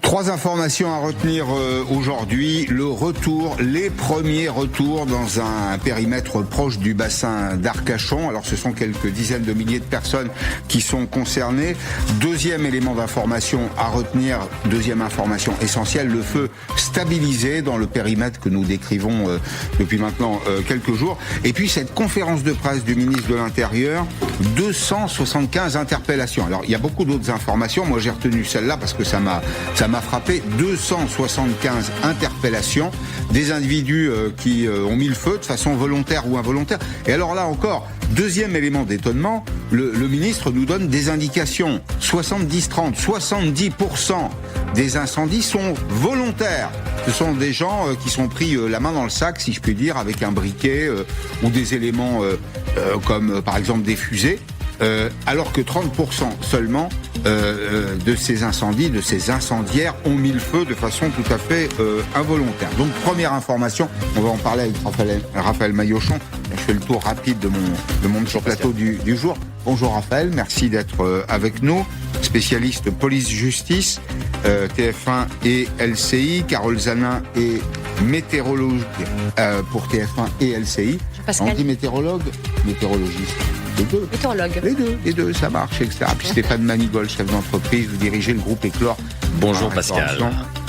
Trois informations à retenir aujourd'hui. Les premiers retours dans un périmètre proche du bassin d'Arcachon. Alors ce sont quelques dizaines de milliers de personnes qui sont concernées. Deuxième élément d'information à retenir, deuxième information essentielle, le feu stabilisé dans le périmètre que nous décrivons depuis maintenant quelques jours. Et puis cette conférence de presse du ministre de l'Intérieur, 275 interpellations. Alors il y a beaucoup d'autres informations, moi j'ai retenu celle-là parce que ça m'a frappé. 275 interpellations, des individus qui ont mis le feu de façon volontaire ou involontaire. Et alors là encore, deuxième élément d'étonnement, le ministre nous donne des indications. 70-30, 70% des incendies sont volontaires. Ce sont des gens qui sont pris la main dans le sac, si je puis dire, avec un briquet ou des éléments comme par exemple des fusées. Alors que 30% seulement de ces incendies, de ces incendiaires ont mis le feu de façon tout à fait involontaire. Donc première information, on va en parler avec Raphaël Maillochon. Je fais le tour rapide de mon petit plateau du jour. Bonjour Raphaël, merci d'être avec nous. Spécialiste police-justice, TF1 et LCI. Carole Zanin est météorologue pour TF1 et LCI. On dit météorologue, météorologiste. Les deux. Météorologue. Les deux, ça marche, etc. Puis Stéphane Manigol, chef d'entreprise, vous dirigez le groupe Éclore. Bonjour Pascal.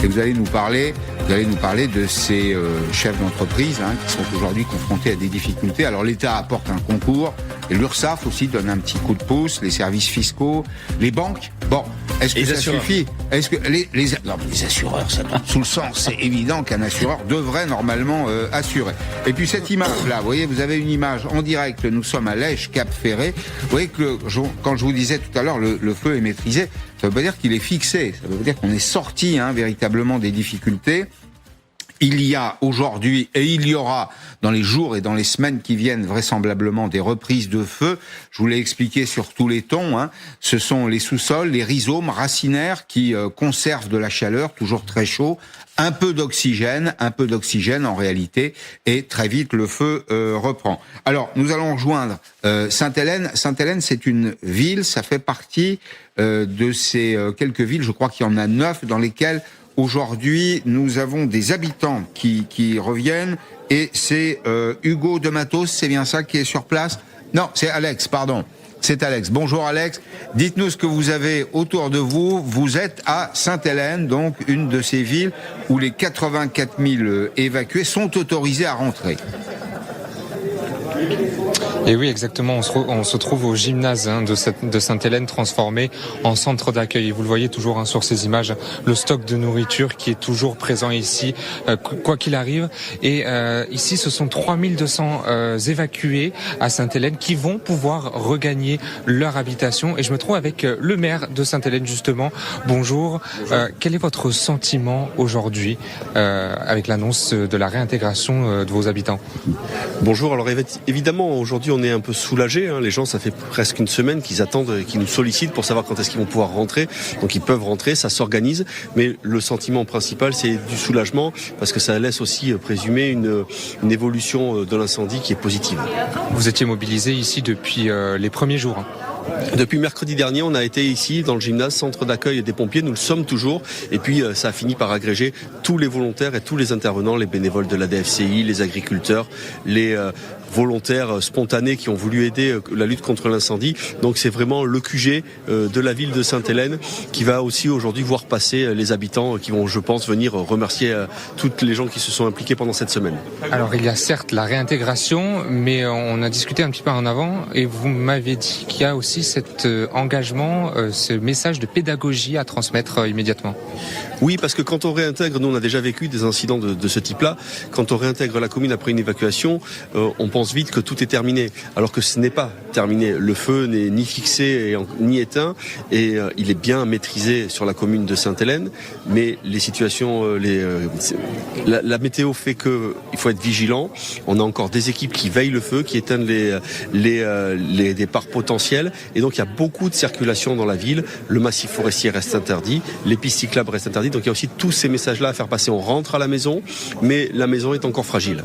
Et vous allez nous parler de ces chefs d'entreprise qui sont aujourd'hui confrontés à des difficultés. Alors l'État apporte un concours, et l'URSSAF aussi donne un petit coup de pouce, les services fiscaux, les banques. Bon, est-ce que ça suffit ? Est-ce que les assureurs, ça tombe sous le sens. C'est évident qu'un assureur devrait normalement assurer. Et puis cette image-là, vous voyez, vous avez une image en direct. Nous sommes à Lège, Cap Ferré. Vous voyez que quand je vous disais tout à l'heure, le feu est maîtrisé. Ça veut pas dire qu'il est fixé. Ça veut dire qu'on est sorti véritablement des difficultés. Il y a aujourd'hui et il y aura dans les jours et dans les semaines qui viennent vraisemblablement des reprises de feu. Je vous l'ai expliqué sur tous les tons. Ce sont les sous-sols, les rhizomes racinaires qui conservent de la chaleur, toujours très chaud. Un peu d'oxygène en réalité, et très vite le feu reprend. Alors nous allons rejoindre Sainte-Hélène. Sainte-Hélène, c'est une ville, ça fait partie de ces quelques villes, je crois qu'il y en a 9 dans lesquelles aujourd'hui, nous avons des habitants qui reviennent, et c'est Hugo de Matos, c'est bien ça, qui est sur place ? Non, c'est Alex, pardon. C'est Alex. Bonjour Alex. Dites-nous ce que vous avez autour de vous. Vous êtes à Sainte-Hélène, donc une de ces villes où les 84 000 évacués sont autorisés à rentrer. Et oui, exactement. On se trouve au gymnase de Sainte-Hélène, transformé en centre d'accueil. Et vous le voyez toujours sur ces images, le stock de nourriture qui est toujours présent ici, quoi qu'il arrive. Et ici, ce sont 3200 évacués à Sainte-Hélène qui vont pouvoir regagner leur habitation. Et je me trouve avec le maire de Sainte-Hélène, justement. Bonjour. Quel est votre sentiment aujourd'hui avec l'annonce de la réintégration de vos habitants ? Bonjour. Alors évidemment, aujourd'hui, on est un peu soulagés. Les gens, ça fait presque une semaine qu'ils attendent, qu'ils nous sollicitent pour savoir quand est-ce qu'ils vont pouvoir rentrer. Donc ils peuvent rentrer, ça s'organise. Mais le sentiment principal, c'est du soulagement, parce que ça laisse aussi présumer une évolution de l'incendie qui est positive. Vous étiez mobilisés ici depuis les premiers jours. Depuis mercredi dernier, on a été ici dans le gymnase, centre d'accueil des pompiers. Nous le sommes toujours. Et puis ça a fini par agréger tous les volontaires et tous les intervenants, les bénévoles de la DFCI, les agriculteurs, les volontaires spontanés qui ont voulu aider la lutte contre l'incendie. Donc c'est vraiment le QG de la ville de Sainte-Hélène qui va aussi aujourd'hui voir passer les habitants qui vont, je pense, venir remercier toutes les gens qui se sont impliqués pendant cette semaine. Alors il y a certes la réintégration, mais on a discuté un petit peu en avant et vous m'avez dit qu'il y a aussi cet engagement, ce message de pédagogie à transmettre immédiatement. Oui, parce que quand on réintègre, nous on a déjà vécu des incidents de ce type-là, quand on réintègre la commune après une évacuation, on pense vite que tout est terminé, alors que ce n'est pas terminé. Le feu n'est ni fixé ni éteint, et il est bien maîtrisé sur la commune de Sainte-Hélène, mais les situations, la météo fait que il faut être vigilant. On a encore des équipes qui veillent le feu, qui éteignent les départs potentiels, et donc il y a beaucoup de circulation dans la ville. Le massif forestier reste interdit, les pistes cyclables restent interdites, donc il y a aussi tous ces messages-là à faire passer. On rentre à la maison, mais la maison est encore fragile.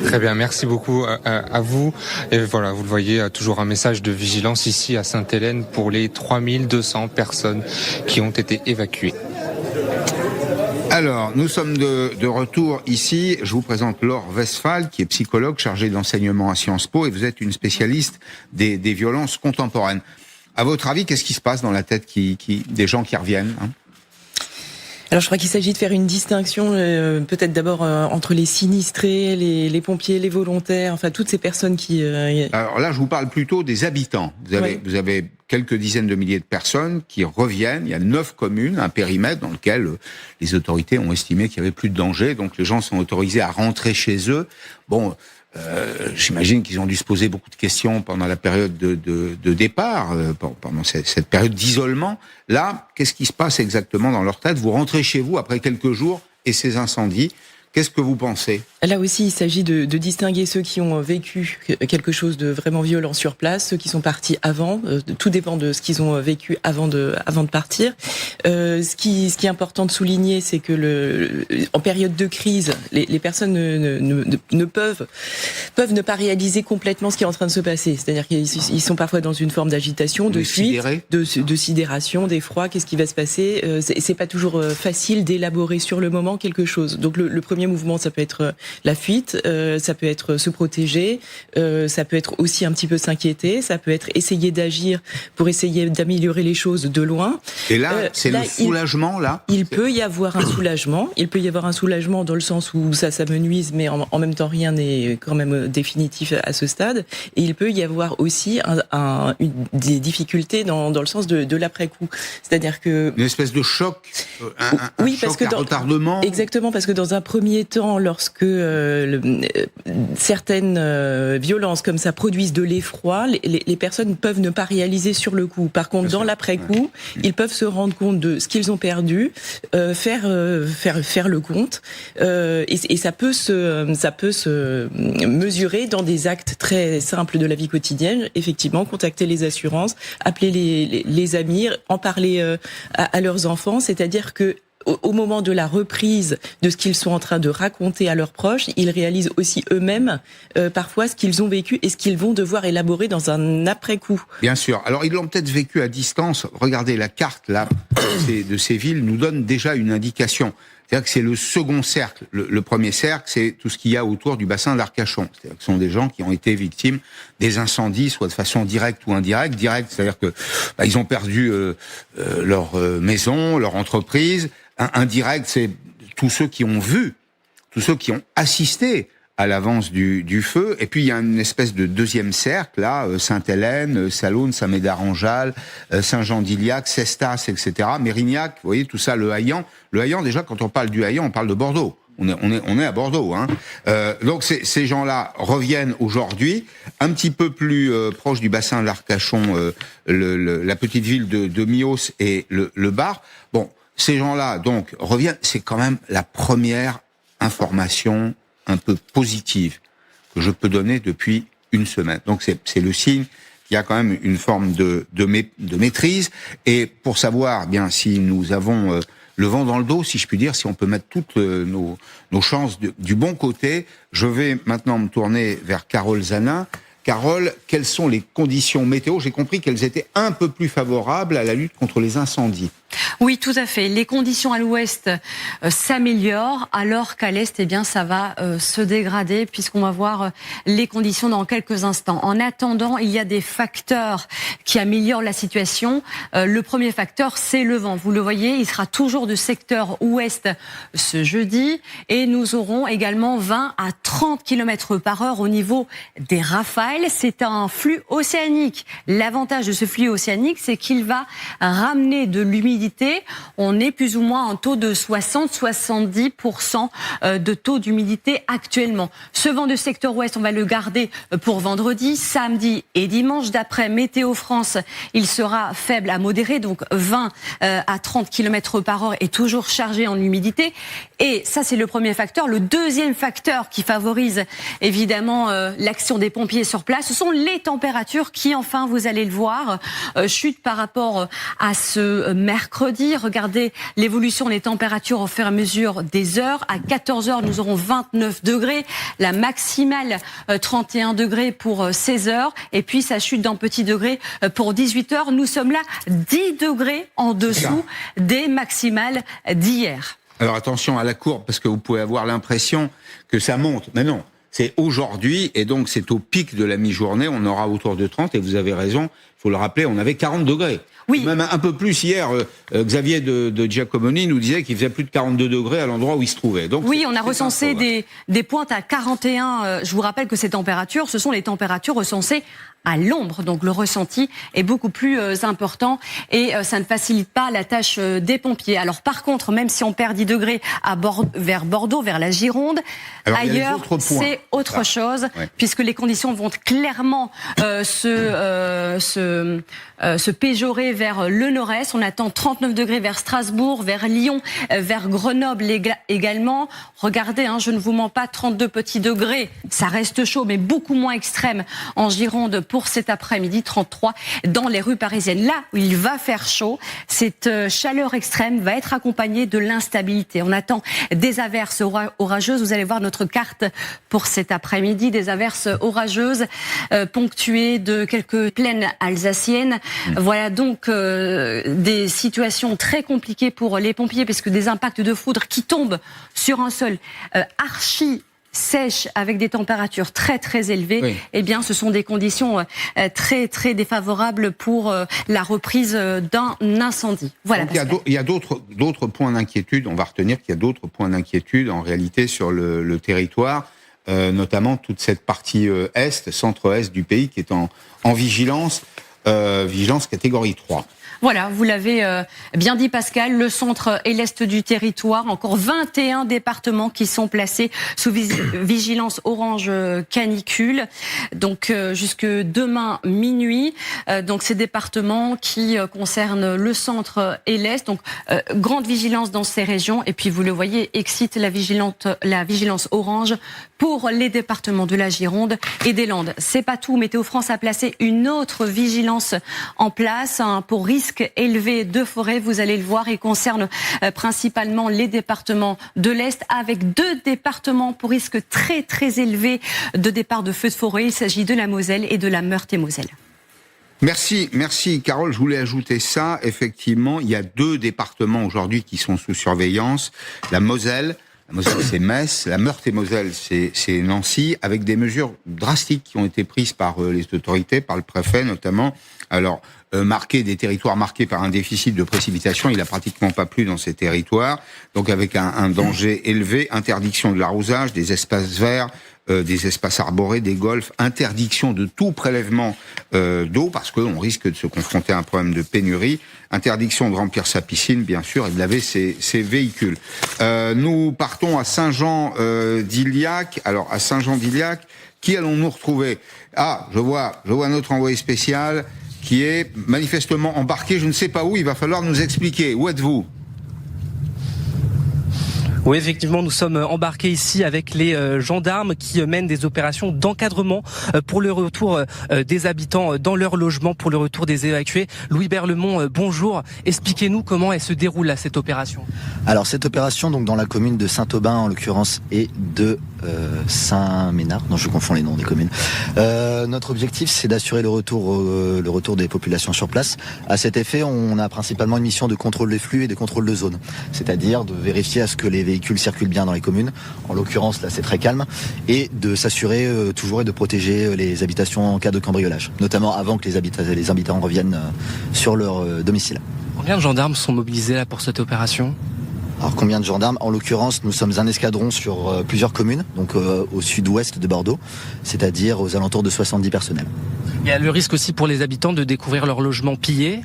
Très bien, merci beaucoup à vous. Et voilà, vous le voyez, toujours un message de vigilance ici à Sainte-Hélène pour les 3200 personnes qui ont été évacuées. Alors, nous sommes de retour ici. Je vous présente Laure Westphal, qui est psychologue chargée d'enseignement à Sciences Po, et vous êtes une spécialiste des violences contemporaines. À votre avis, qu'est-ce qui se passe dans la tête des gens qui reviennent, hein? Alors je crois qu'il s'agit de faire une distinction peut-être d'abord entre les sinistrés, les pompiers, les volontaires, enfin toutes ces personnes qui... Alors là, je vous parle plutôt des habitants. Vous avez quelques dizaines de milliers de personnes qui reviennent. Il y a 9 communes, un périmètre dans lequel les autorités ont estimé qu'il y avait plus de danger. Donc les gens sont autorisés à rentrer chez eux. Bon, j'imagine qu'ils ont dû se poser beaucoup de questions pendant la période de départ, pendant cette période d'isolement. Là, qu'est-ce qui se passe exactement dans leur tête? Vous rentrez chez vous après quelques jours et ces incendies. Qu'est-ce que vous pensez? Là aussi, il s'agit de distinguer ceux qui ont vécu quelque chose de vraiment violent sur place, ceux qui sont partis avant. Tout dépend de ce qu'ils ont vécu avant de partir. Ce qui est important de souligner, c'est que en période de crise, les personnes ne peuvent ne pas réaliser complètement ce qui est en train de se passer. C'est-à-dire qu'ils sont parfois dans une forme d'agitation, de fuite, de sidération, d'effroi. Qu'est-ce qui va se passer? C'est pas toujours facile d'élaborer sur le moment quelque chose. Donc le premier mouvement, ça peut être la fuite, ça peut être se protéger, ça peut être aussi un petit peu s'inquiéter, ça peut être essayer d'agir pour essayer d'améliorer les choses de loin. Et là, c'est le soulagement, là? Il peut y avoir un soulagement. Il peut y avoir un soulagement dans le sens où ça me nuise, mais en même temps, rien n'est quand même définitif à ce stade. Et il peut y avoir aussi des difficultés dans le sens de l'après-coup. C'est-à-dire que... Une espèce de choc, oui, choc, parce que retardement. Exactement, parce que dans un premier temps, lorsque certaines violences comme ça produisent de l'effroi, les personnes peuvent ne pas réaliser sur le coup. Par contre, dans l'après-coup, ils peuvent se rendre compte de ce qu'ils ont perdu, faire le compte, et ça peut se mesurer dans des actes très simples de la vie quotidienne. Effectivement, contacter les assurances, appeler les amis, en parler à leurs enfants, c'est-à-dire que au moment de la reprise de ce qu'ils sont en train de raconter à leurs proches, ils réalisent aussi eux-mêmes parfois ce qu'ils ont vécu et ce qu'ils vont devoir élaborer dans un après-coup. Bien sûr. Alors ils l'ont peut-être vécu à distance. Regardez la carte là de ces villes nous donne déjà une indication. C'est-à-dire que c'est le second cercle. Le premier cercle, c'est tout ce qu'il y a autour du bassin d'Arcachon. C'est-à-dire que ce sont des gens qui ont été victimes des incendies, soit de façon directe ou indirecte. Directe, c'est-à-dire que ils ont perdu leur maison, leur entreprise. Indirect, c'est tous ceux qui ont vu, tous ceux qui ont assisté à l'avance du feu. Et puis il y a une espèce de deuxième cercle là, Sainte-Hélène, Salonne, Saint-Médard-en-Jalles, Saint-Jean-d'Iliac, Cestas, etc. Mérignac, vous voyez tout ça, le Haillan. Le Haillan, déjà quand on parle du Haillan, on parle de Bordeaux. On est à Bordeaux, hein. Donc ces gens-là reviennent aujourd'hui, un petit peu plus proche du bassin d'Arcachon, la petite ville de Mios et le Bar. Bon. Ces gens-là, donc, reviennent. C'est quand même la première information un peu positive que je peux donner depuis une semaine. Donc, c'est le signe qu'il y a quand même une forme de maîtrise. Et pour savoir, bien, si nous avons le vent dans le dos, si je puis dire, si on peut mettre toutes nos chances du bon côté, je vais maintenant me tourner vers Carole Zanin. Carole, quelles sont les conditions météo? J'ai compris qu'elles étaient un peu plus favorables à la lutte contre les incendies. Oui, tout à fait. Les conditions à l'ouest s'améliorent, alors qu'à l'est, eh bien, ça va se dégrader, puisqu'on va voir les conditions dans quelques instants. En attendant, il y a des facteurs qui améliorent la situation. Le premier facteur, c'est le vent. Vous le voyez, il sera toujours de secteur ouest ce jeudi, et nous aurons également 20 à 30 km/h au niveau des rafales. C'est un flux océanique. L'avantage de ce flux océanique, c'est qu'il va ramener de l'humidité. On est plus ou moins en taux de 60-70% de taux d'humidité actuellement. Ce vent de secteur ouest, on va le garder pour vendredi, samedi et dimanche. D'après Météo France, il sera faible à modéré, donc 20 à 30 km/h est toujours chargé en humidité. Et ça, c'est le premier facteur. Le deuxième facteur qui favorise évidemment l'action des pompiers sur place, ce sont les températures qui, enfin, vous allez le voir, chutent par rapport à ce mercredi. Regardez l'évolution des températures au fur et à mesure des heures. À 14h, nous aurons 29 degrés. La maximale, 31 degrés pour 16 heures. Et puis, ça chute d'un petit degré pour 18h. Nous sommes là 10 degrés en dessous des maximales d'hier. Alors attention à la courbe, parce que vous pouvez avoir l'impression que ça monte. Mais non, c'est aujourd'hui, et donc c'est au pic de la mi-journée, on aura autour de 30, et vous avez raison, il faut le rappeler, on avait 40 degrés. Oui. Même un peu plus hier, Xavier de Giacomoni nous disait qu'il faisait plus de 42 degrés à l'endroit où il se trouvait. Donc, oui, on a recensé des pointes à 41. Je vous rappelle que ces températures, ce sont les températures recensées à l'ombre. Donc le ressenti est beaucoup plus important et ça ne facilite pas la tâche des pompiers. Alors par contre, même si on perd 10 degrés vers Bordeaux, vers la Gironde, alors, ailleurs, c'est autre chose, puisque les conditions vont clairement se péjorer vers le nord-est. On attend 39 degrés vers Strasbourg, vers Lyon, vers Grenoble également. Regardez, je ne vous mens pas, 32 petits degrés. Ça reste chaud, mais beaucoup moins extrême en Gironde pour cet après-midi, 33 dans les rues parisiennes. Là où il va faire chaud, cette chaleur extrême va être accompagnée de l'instabilité. On attend des averses orageuses. Vous allez voir notre carte pour cet après-midi, des averses orageuses ponctuées de quelques plaines alsaciennes. Voilà donc des situations très compliquées pour les pompiers, puisque des impacts de foudre qui tombent sur un sol archi sèche avec des températures très très élevées, eh bien ce sont des conditions très très défavorables pour la reprise d'un incendie. Voilà. Il y a d'autres points d'inquiétude. On va retenir qu'il y a d'autres points d'inquiétude en réalité sur le territoire, notamment toute cette partie centre-est du pays qui est en vigilance catégorie 3. Voilà, vous l'avez bien dit Pascal, le centre et l'est du territoire, encore 21 départements qui sont placés sous vigilance orange canicule, donc jusque demain minuit. Donc ces départements qui concernent le centre et l'est, donc grande vigilance dans ces régions, et puis vous le voyez, excite la vigilance orange pour les départements de la Gironde et des Landes. C'est pas tout, Météo France a placé une autre vigilance en place pour risque élevé de forêt, vous allez le voir, il concerne principalement les départements de l'Est, avec 2 départements pour risque très très élevé de départ de feux de forêt. Il s'agit de la Moselle et de la Meurthe-et-Moselle. Merci Carole, je voulais ajouter ça, effectivement, il y a 2 départements aujourd'hui qui sont sous surveillance, la Moselle c'est Metz, la Meurthe-et-Moselle c'est Nancy, avec des mesures drastiques qui ont été prises par les autorités, par le préfet notamment. Alors, des territoires marqués par un déficit de précipitation, il a pratiquement pas plu dans ces territoires, donc avec un danger élevé, interdiction de l'arrosage, des espaces verts, des espaces arborés, des golfs, interdiction de tout prélèvement d'eau, parce qu'on risque de se confronter à un problème de pénurie, interdiction de remplir sa piscine, bien sûr, et de laver ses véhicules. Nous partons à Saint-Jean-d'Iliac. Alors, à Saint-Jean-d'Iliac, qui allons-nous retrouver? Ah, je vois notre envoyé spécial, qui est manifestement embarqué, je ne sais pas où, il va falloir nous expliquer. Où êtes-vous ? Oui, effectivement, nous sommes embarqués ici avec les gendarmes qui mènent des opérations d'encadrement pour le retour des habitants dans leur logement, pour le retour des évacués. Louis Berlemont, bonjour. Expliquez-nous comment elle se déroule là, cette opération. Alors cette opération, donc dans la commune de Saint-Aubin en l'occurrence, et de Saint-Ménard, non je confonds les noms des communes. Notre objectif, c'est d'assurer le retour des populations sur place. À cet effet, on a principalement une mission de contrôle des flux et de contrôle de zone, c'est-à-dire de vérifier à ce que les véhicules circulent bien dans les communes. En l'occurrence, là, c'est très calme, et de s'assurer toujours et de protéger les habitations en cas de cambriolage, notamment avant que les habitants reviennent sur leur domicile. Combien de gendarmes sont mobilisés là pour cette opération ? Alors combien de gendarmes ? En l'occurrence, nous sommes un escadron sur plusieurs communes, donc au sud-ouest de Bordeaux, c'est-à-dire aux alentours de 70 personnels. Il y a le risque aussi pour les habitants de découvrir leur logement pillé ?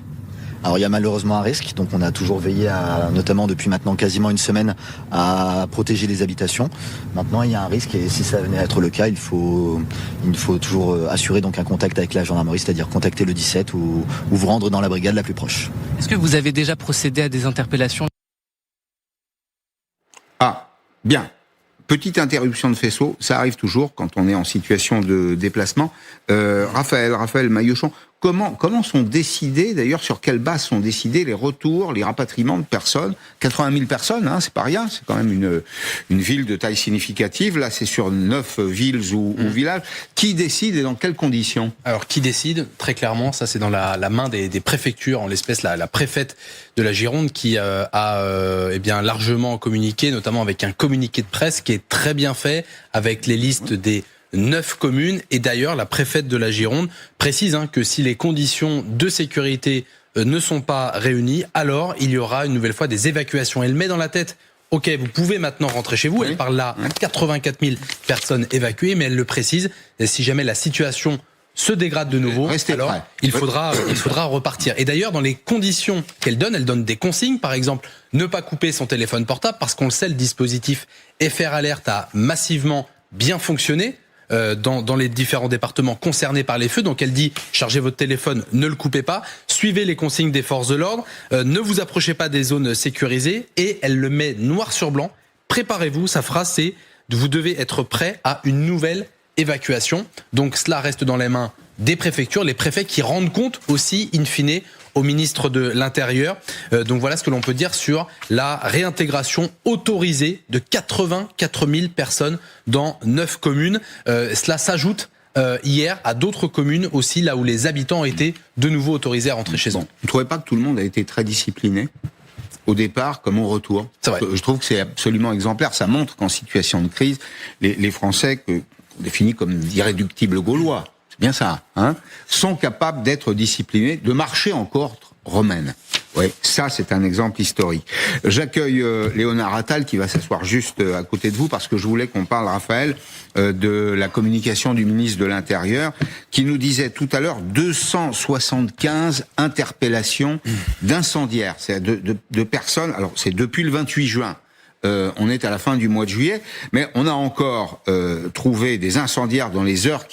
Alors il y a malheureusement un risque, donc on a toujours veillé notamment depuis maintenant quasiment une semaine, à protéger les habitations. Maintenant il y a un risque, et si ça venait à être le cas, il faut toujours assurer donc un contact avec la gendarmerie, c'est-à-dire contacter le 17 ou vous rendre dans la brigade la plus proche. Est-ce que vous avez déjà procédé à des interpellations ? Ah, bien. Petite interruption de faisceau, ça arrive toujours quand on est en situation de déplacement. Raphaël Maillochon, Comment sont décidés, d'ailleurs, sur quelle base sont décidés les retours, les rapatriements de personnes? 80 000 personnes, hein, c'est pas rien, c'est quand même une ville de taille significative. Là, c'est sur 9 villes ou villages. Qui décide et dans quelles conditions? Alors, qui décide? Très clairement, ça c'est dans la main des préfectures, en l'espèce la préfète de la Gironde qui a largement communiqué, notamment avec un communiqué de presse qui est très bien fait, avec les listes des 9 communes. Et d'ailleurs, la préfète de la Gironde précise que si les conditions de sécurité ne sont pas réunies, alors il y aura une nouvelle fois des évacuations. Elle met dans la tête, ok, vous pouvez maintenant rentrer chez vous. Elle parle là, 84 000 personnes évacuées, mais elle le précise, si jamais la situation se dégrade de nouveau, alors il faudra repartir. Et d'ailleurs, dans les conditions qu'elle donne des consignes, par exemple, ne pas couper son téléphone portable, parce qu'on le sait, le dispositif FR Alert a massivement bien fonctionné dans les différents départements concernés par les feux. Donc elle dit, chargez votre téléphone, ne le coupez pas, suivez les consignes des forces de l'ordre, ne vous approchez pas des zones sécurisées, et elle le met noir sur blanc. Préparez-vous, sa phrase c'est, vous devez être prêt à une nouvelle évacuation. Donc cela reste dans les mains des préfectures, les préfets qui rendent compte aussi, in fine, au ministre de l'Intérieur. Donc voilà ce que l'on peut dire sur la réintégration autorisée de 84 000 personnes dans 9 communes. Cela s'ajoute hier à d'autres communes aussi, là où les habitants ont été de nouveau autorisés à rentrer chez eux. Vous ne trouvez pas que tout le monde a été très discipliné au départ comme au retour? Je trouve que c'est absolument exemplaire. Ça montre qu'en situation de crise, les Français, qu'on définit comme d'irréductibles Gaulois, c'est bien ça, sont capables d'être disciplinés, de marcher en cohorte romaine. Oui, ça c'est un exemple historique. J'accueille Léonard Attal qui va s'asseoir juste à côté de vous parce que je voulais qu'on parle, Raphaël, de la communication du ministre de l'Intérieur qui nous disait tout à l'heure 275 interpellations d'incendiaires, c'est de personnes. Alors c'est depuis le 28 juin. On est à la fin du mois de juillet, mais on a encore trouvé des incendiaires dans les heures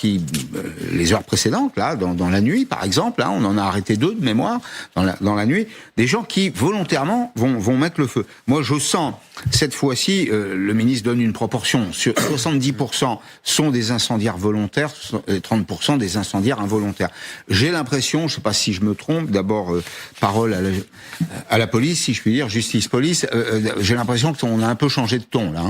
les heures précédentes, là, dans la nuit, par exemple. Là, on en a arrêté 2 de mémoire dans la nuit. Des gens qui volontairement vont mettre le feu. Moi, je sens cette fois-ci, le ministre donne une proportion. Sur 70% sont des incendiaires volontaires, et 30% des incendiaires involontaires. J'ai l'impression, je ne sais pas si je me trompe, d'abord parole à la police, si je puis dire, justice police. J'ai l'impression qu'on a un peu changé de ton là.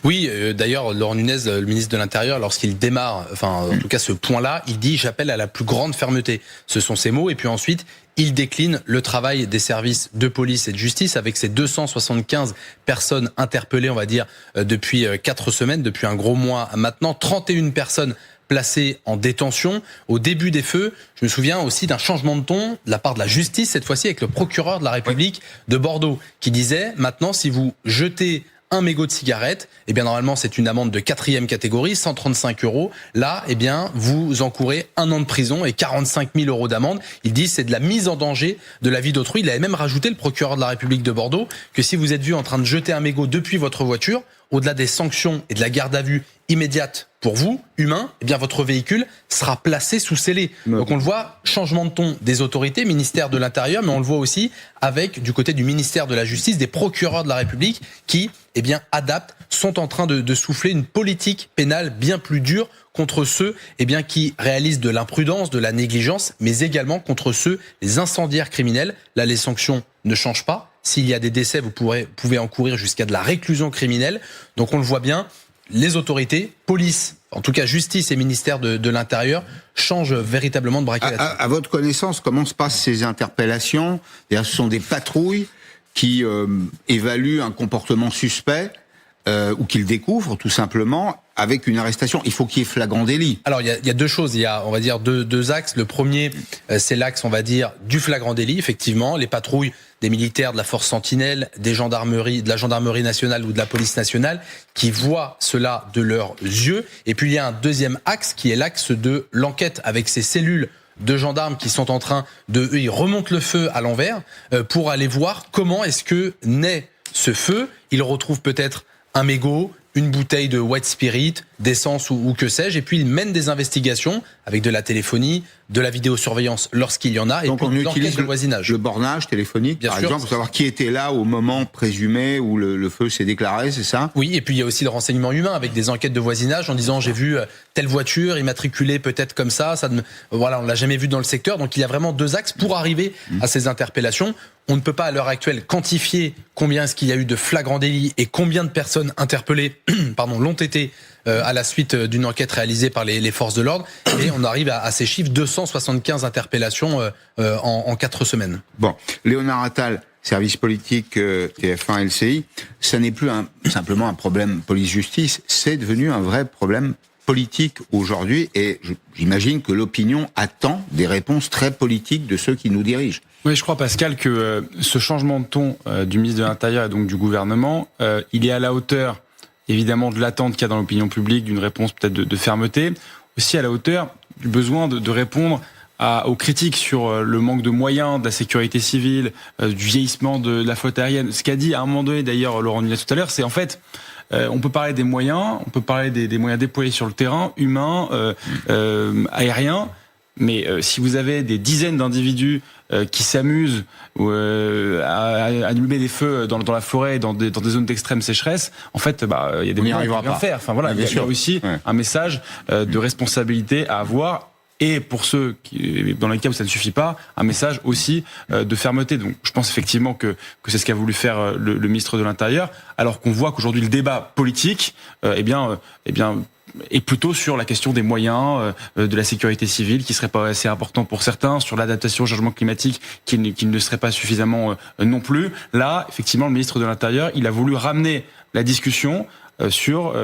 Oui, d'ailleurs, Laurent Nunez, le ministre de l'Intérieur, lorsqu'il démarre, en tout cas ce point-là, il dit « j'appelle à la plus grande fermeté ». Ce sont ses mots. Et puis ensuite, il décline le travail des services de police et de justice avec ces 275 personnes interpellées, on va dire, depuis 4 semaines, depuis un gros mois maintenant, 31 personnes placées en détention. Au début des feux, je me souviens aussi d'un changement de ton de la part de la justice, cette fois-ci avec le procureur de la République de Bordeaux, qui disait « maintenant, si vous jetez un mégot de cigarette, eh bien normalement c'est une amende de 4e catégorie, 135 €. Là, eh bien vous encourez 1 an de prison et 45 000 € d'amende. Il dit c'est de la mise en danger de la vie d'autrui. Il avait même rajouté, le procureur de la République de Bordeaux, que si vous êtes vu en train de jeter un mégot depuis votre voiture, au-delà des sanctions et de la garde à vue immédiate pour vous, humain, eh bien votre véhicule sera placé sous scellé. Donc on le voit, changement de ton des autorités, ministère de l'Intérieur, mais on le voit aussi avec, du côté du ministère de la Justice, des procureurs de la République qui, eh bien, adaptent, sont en train de souffler une politique pénale bien plus dure contre ceux, eh bien, qui réalisent de l'imprudence, de la négligence, mais également contre ceux, les incendiaires criminels. Là, les sanctions ne changent pas. S'il y a des décès, vous pouvez encourir jusqu'à de la réclusion criminelle. Donc on le voit bien, les autorités, police, en tout cas justice et ministère de l'Intérieur, changent véritablement de braquet. À votre connaissance, comment se passent ces interpellations? Ce sont des patrouilles qui évaluent un comportement suspect ou qu'ils découvrent tout simplement avec une arrestation. Il faut qu'il y ait flagrant délit. Alors il y a 2 choses, il y a, on va dire, deux axes. Le premier, c'est l'axe, on va dire, du flagrant délit. Effectivement, les patrouilles des militaires de la force Sentinelle, des gendarmeries, de la gendarmerie nationale ou de la police nationale, qui voient cela de leurs yeux. Et puis il y a un deuxième axe qui est l'axe de l'enquête avec ces cellules de gendarmes qui sont en train eux, ils remontent le feu à l'envers pour aller voir comment est-ce que naît ce feu. Ils retrouvent peut-être un mégot, une bouteille de white spirit, d'essence ou que sais-je, et puis ils mènent des investigations avec de la téléphonie, de la vidéosurveillance lorsqu'il y en a, et donc puis on utilise de voisinage. Le bornage téléphonique, Bien par sûr. exemple, pour savoir qui était là au moment présumé où le feu s'est déclaré, c'est ça? Oui, et puis il y a aussi le renseignement humain avec des enquêtes de voisinage en disant j'ai vu telle voiture immatriculée peut-être comme ça, voilà, on l'a jamais vu dans le secteur. Donc il y a vraiment deux axes pour arriver à ces interpellations. On ne peut pas à l'heure actuelle quantifier combien est-ce qu'il y a eu de flagrants délits et combien de personnes interpellées l'ont été à la suite d'une enquête réalisée par les forces de l'ordre. Et on arrive à ces chiffres, 275 interpellations en 4 semaines. Bon, Léonard Attal, service politique TF1 LCI, ça n'est plus simplement un problème police-justice, c'est devenu un vrai problème politique aujourd'hui, et j'imagine que l'opinion attend des réponses très politiques de ceux qui nous dirigent. Oui, je crois, Pascal, que ce changement de ton du ministre de l'Intérieur et donc du gouvernement, il est à la hauteur, évidemment, de l'attente qu'il y a dans l'opinion publique, d'une réponse peut-être de fermeté, aussi à la hauteur du besoin de répondre aux critiques sur le manque de moyens de la sécurité civile, du vieillissement de la flotte aérienne. Ce qu'a dit à un moment donné, d'ailleurs, Laurent Nunez tout à l'heure, c'est en fait... on peut parler des moyens, on peut parler des moyens déployés sur le terrain, humains, aériens, mais si vous avez des dizaines d'individus qui s'amusent à allumer des feux dans la forêt, dans des zones d'extrême sécheresse, en fait, il y a des moyens de rien faire. Enfin voilà, il y a aussi un message de responsabilité à avoir. Et pour ceux dans les cas où ça ne suffit pas, un message aussi de fermeté. Donc, je pense effectivement que c'est ce qu'a voulu faire le ministre de l'Intérieur, alors qu'on voit qu'aujourd'hui le débat politique, est plutôt sur la question des moyens de la sécurité civile, qui serait pas assez important pour certains, sur l'adaptation au changement climatique, qui ne serait pas suffisamment non plus. Là, effectivement, le ministre de l'Intérieur, il a voulu ramener la discussion sur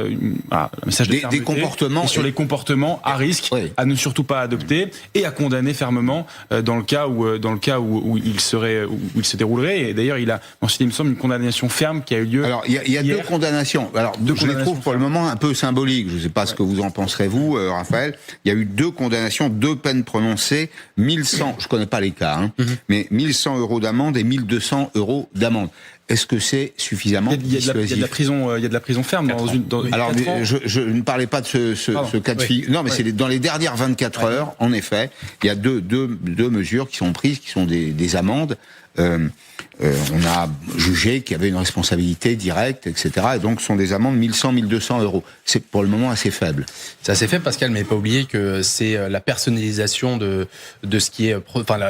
un message de fermeté, des comportements et sur les comportements à risque, à ne surtout pas adopter, et à condamner fermement dans le cas où il se déroulerait. Et d'ailleurs, il a mentionné, il me semble, une condamnation ferme qui a eu lieu. Alors, il y a deux condamnations. Alors, je les trouve pour le moment un peu symboliques. Je ne sais pas ce que vous en penserez, vous, Raphaël. Il y a eu 2 condamnations, 2 peines prononcées, 1100, je connais pas les cas, mais 1100 € d'amende et 1200 € d'amende. Est-ce que c'est suffisamment dissuasif ? Il y a de la prison ferme Alors, je ne parlais pas de ce cas de figure. Non, mais c'est dans les dernières 24 heures, en effet, il y a deux mesures qui sont prises, qui sont des amendes. On a jugé qu'il y avait une responsabilité directe, etc. Et donc, ce sont des amendes 1100, 1200 €. C'est pour le moment assez faible. C'est assez faible, Pascal, mais pas oublier que c'est la personnalisation de ce qui est,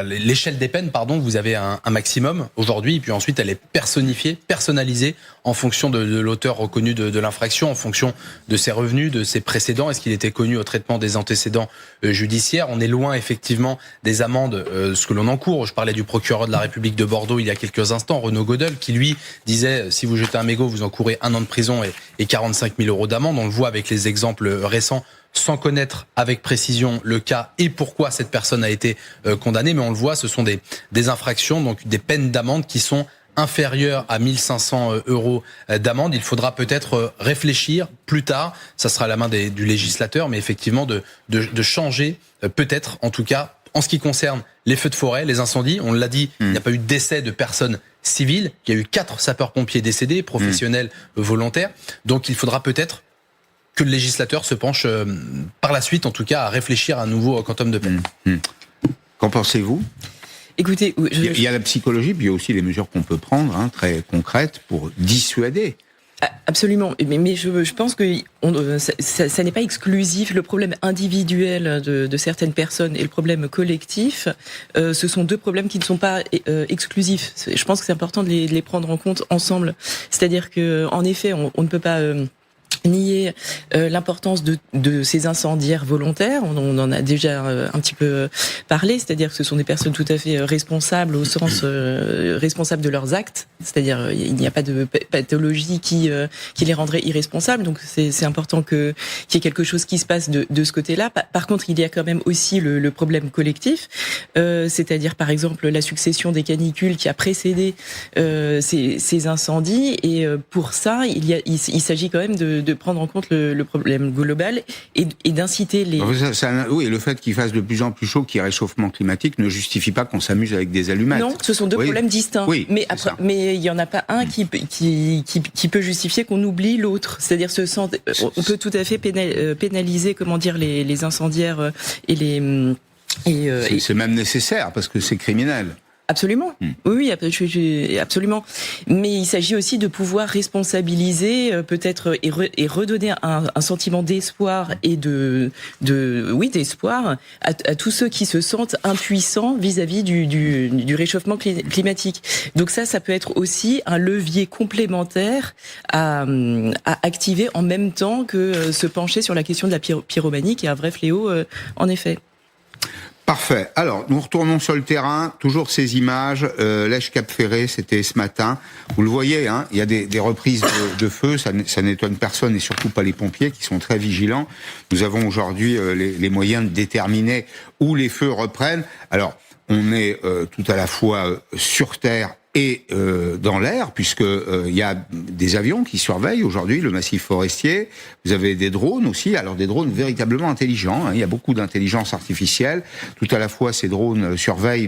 l'échelle des peines, pardon. Vous avez un maximum aujourd'hui, et puis ensuite elle est personnifiée, personnalisée en fonction de l'auteur reconnu de l'infraction, en fonction de ses revenus, de ses précédents. Est-ce qu'il était connu au traitement des antécédents judiciaires? On est loin effectivement des amendes, ce que l'on encourt. Je parlais du procureur de la République de Bordeaux il y a quelques instants, Renaud Godel, qui lui disait si vous jetez un mégot, vous encourez 1 an de prison et 45 000 € d'amende. On le voit avec les exemples récents, sans connaître avec précision le cas et pourquoi cette personne a été condamnée, mais on le voit, ce sont des infractions, donc des peines d'amende qui sont inférieures à 1500 € d'amende. Il faudra peut-être réfléchir plus tard, ça sera à la main du législateur, mais effectivement de changer, peut-être en tout cas, en ce qui concerne les feux de forêt, les incendies. On l'a dit, il n'y a pas eu de décès de personnes civiles, il y a eu 4 sapeurs-pompiers décédés, professionnels, volontaires, donc il faudra peut-être que le législateur se penche par la suite, en tout cas, à réfléchir à un nouveau quantum de peine. Qu'en pensez-vous ? Écoutez, il y a la psychologie, puis il y a aussi les mesures qu'on peut prendre, très concrètes, pour dissuader. Absolument, mais je pense que ça n'est pas exclusif. Le problème individuel de certaines personnes et le problème collectif, ce sont 2 problèmes qui ne sont pas exclusifs. Je pense que c'est important de les prendre en compte ensemble. C'est-à-dire que, en effet, on ne peut pas nier l'importance de ces incendiaires volontaires. On en a déjà un petit peu parlé, c'est-à-dire que ce sont des personnes tout à fait responsables au sens responsables de leurs actes, c'est-à-dire il n'y a pas de pathologie qui les rendrait irresponsables, donc c'est important qu'il y ait quelque chose qui se passe de ce côté-là. Par contre, il y a quand même aussi le problème collectif, c'est-à-dire par exemple la succession des canicules qui a précédé ces incendies, et pour ça il s'agit quand même de de prendre en compte le problème global et d'inciter les... Oui, le fait qu'il fasse de plus en plus chaud, qu'il y ait réchauffement climatique, ne justifie pas qu'on s'amuse avec des allumettes. Non, ce sont deux problèmes distincts. Oui, mais il n'y en a pas un qui peut justifier qu'on oublie l'autre. C'est-à-dire, on peut tout à fait pénaliser, les incendiaires et les... C'est même nécessaire, parce que c'est criminel. Absolument. Oui, absolument. Mais il s'agit aussi de pouvoir responsabiliser, peut-être, et redonner un sentiment d'espoir et d'espoir à tous ceux qui se sentent impuissants vis-à-vis du réchauffement climatique. Donc ça peut être aussi un levier complémentaire à activer en même temps que se pencher sur la question de la pyromanie, qui est un vrai fléau, en effet. Parfait. Alors, nous retournons sur le terrain. Toujours ces images. Lèche-Cap-Ferré, c'était ce matin. Vous le voyez, hein, il y a des reprises de feu. Ça n'étonne personne et surtout pas les pompiers qui sont très vigilants. Nous avons aujourd'hui les moyens de déterminer où les feux reprennent. Alors, on est tout à la fois sur terre et dans l'air, puisque il y a des avions qui surveillent aujourd'hui le massif forestier. Vous avez des drones aussi, alors des drones véritablement intelligents, hein. Il y a beaucoup d'intelligence artificielle. Tout à la fois, ces drones surveillent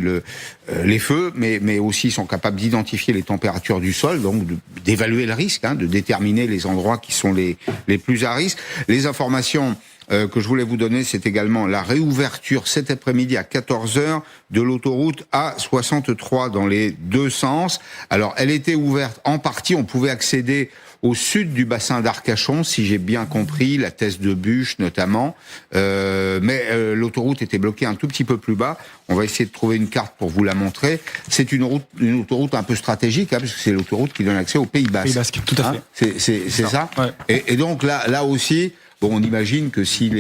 les feux, mais aussi sont capables d'identifier les températures du sol, donc d'évaluer le risque, hein, de déterminer les endroits qui sont les plus à risque. Les informations que je voulais vous donner, c'est également la réouverture cet après-midi à 14h de l'autoroute A63 dans les deux sens. Alors, elle était ouverte en partie, on pouvait accéder au sud du bassin d'Arcachon, si j'ai bien compris, la Thèse de Bûche notamment, mais l'autoroute était bloquée un tout petit peu plus bas. On va essayer de trouver une carte pour vous la montrer. C'est une autoroute un peu stratégique, hein, parce que c'est l'autoroute qui donne accès au Pays Basque. Pays Basque, tout à fait. Hein, c'est ça. Ouais. Et donc là aussi, bon, on imagine que si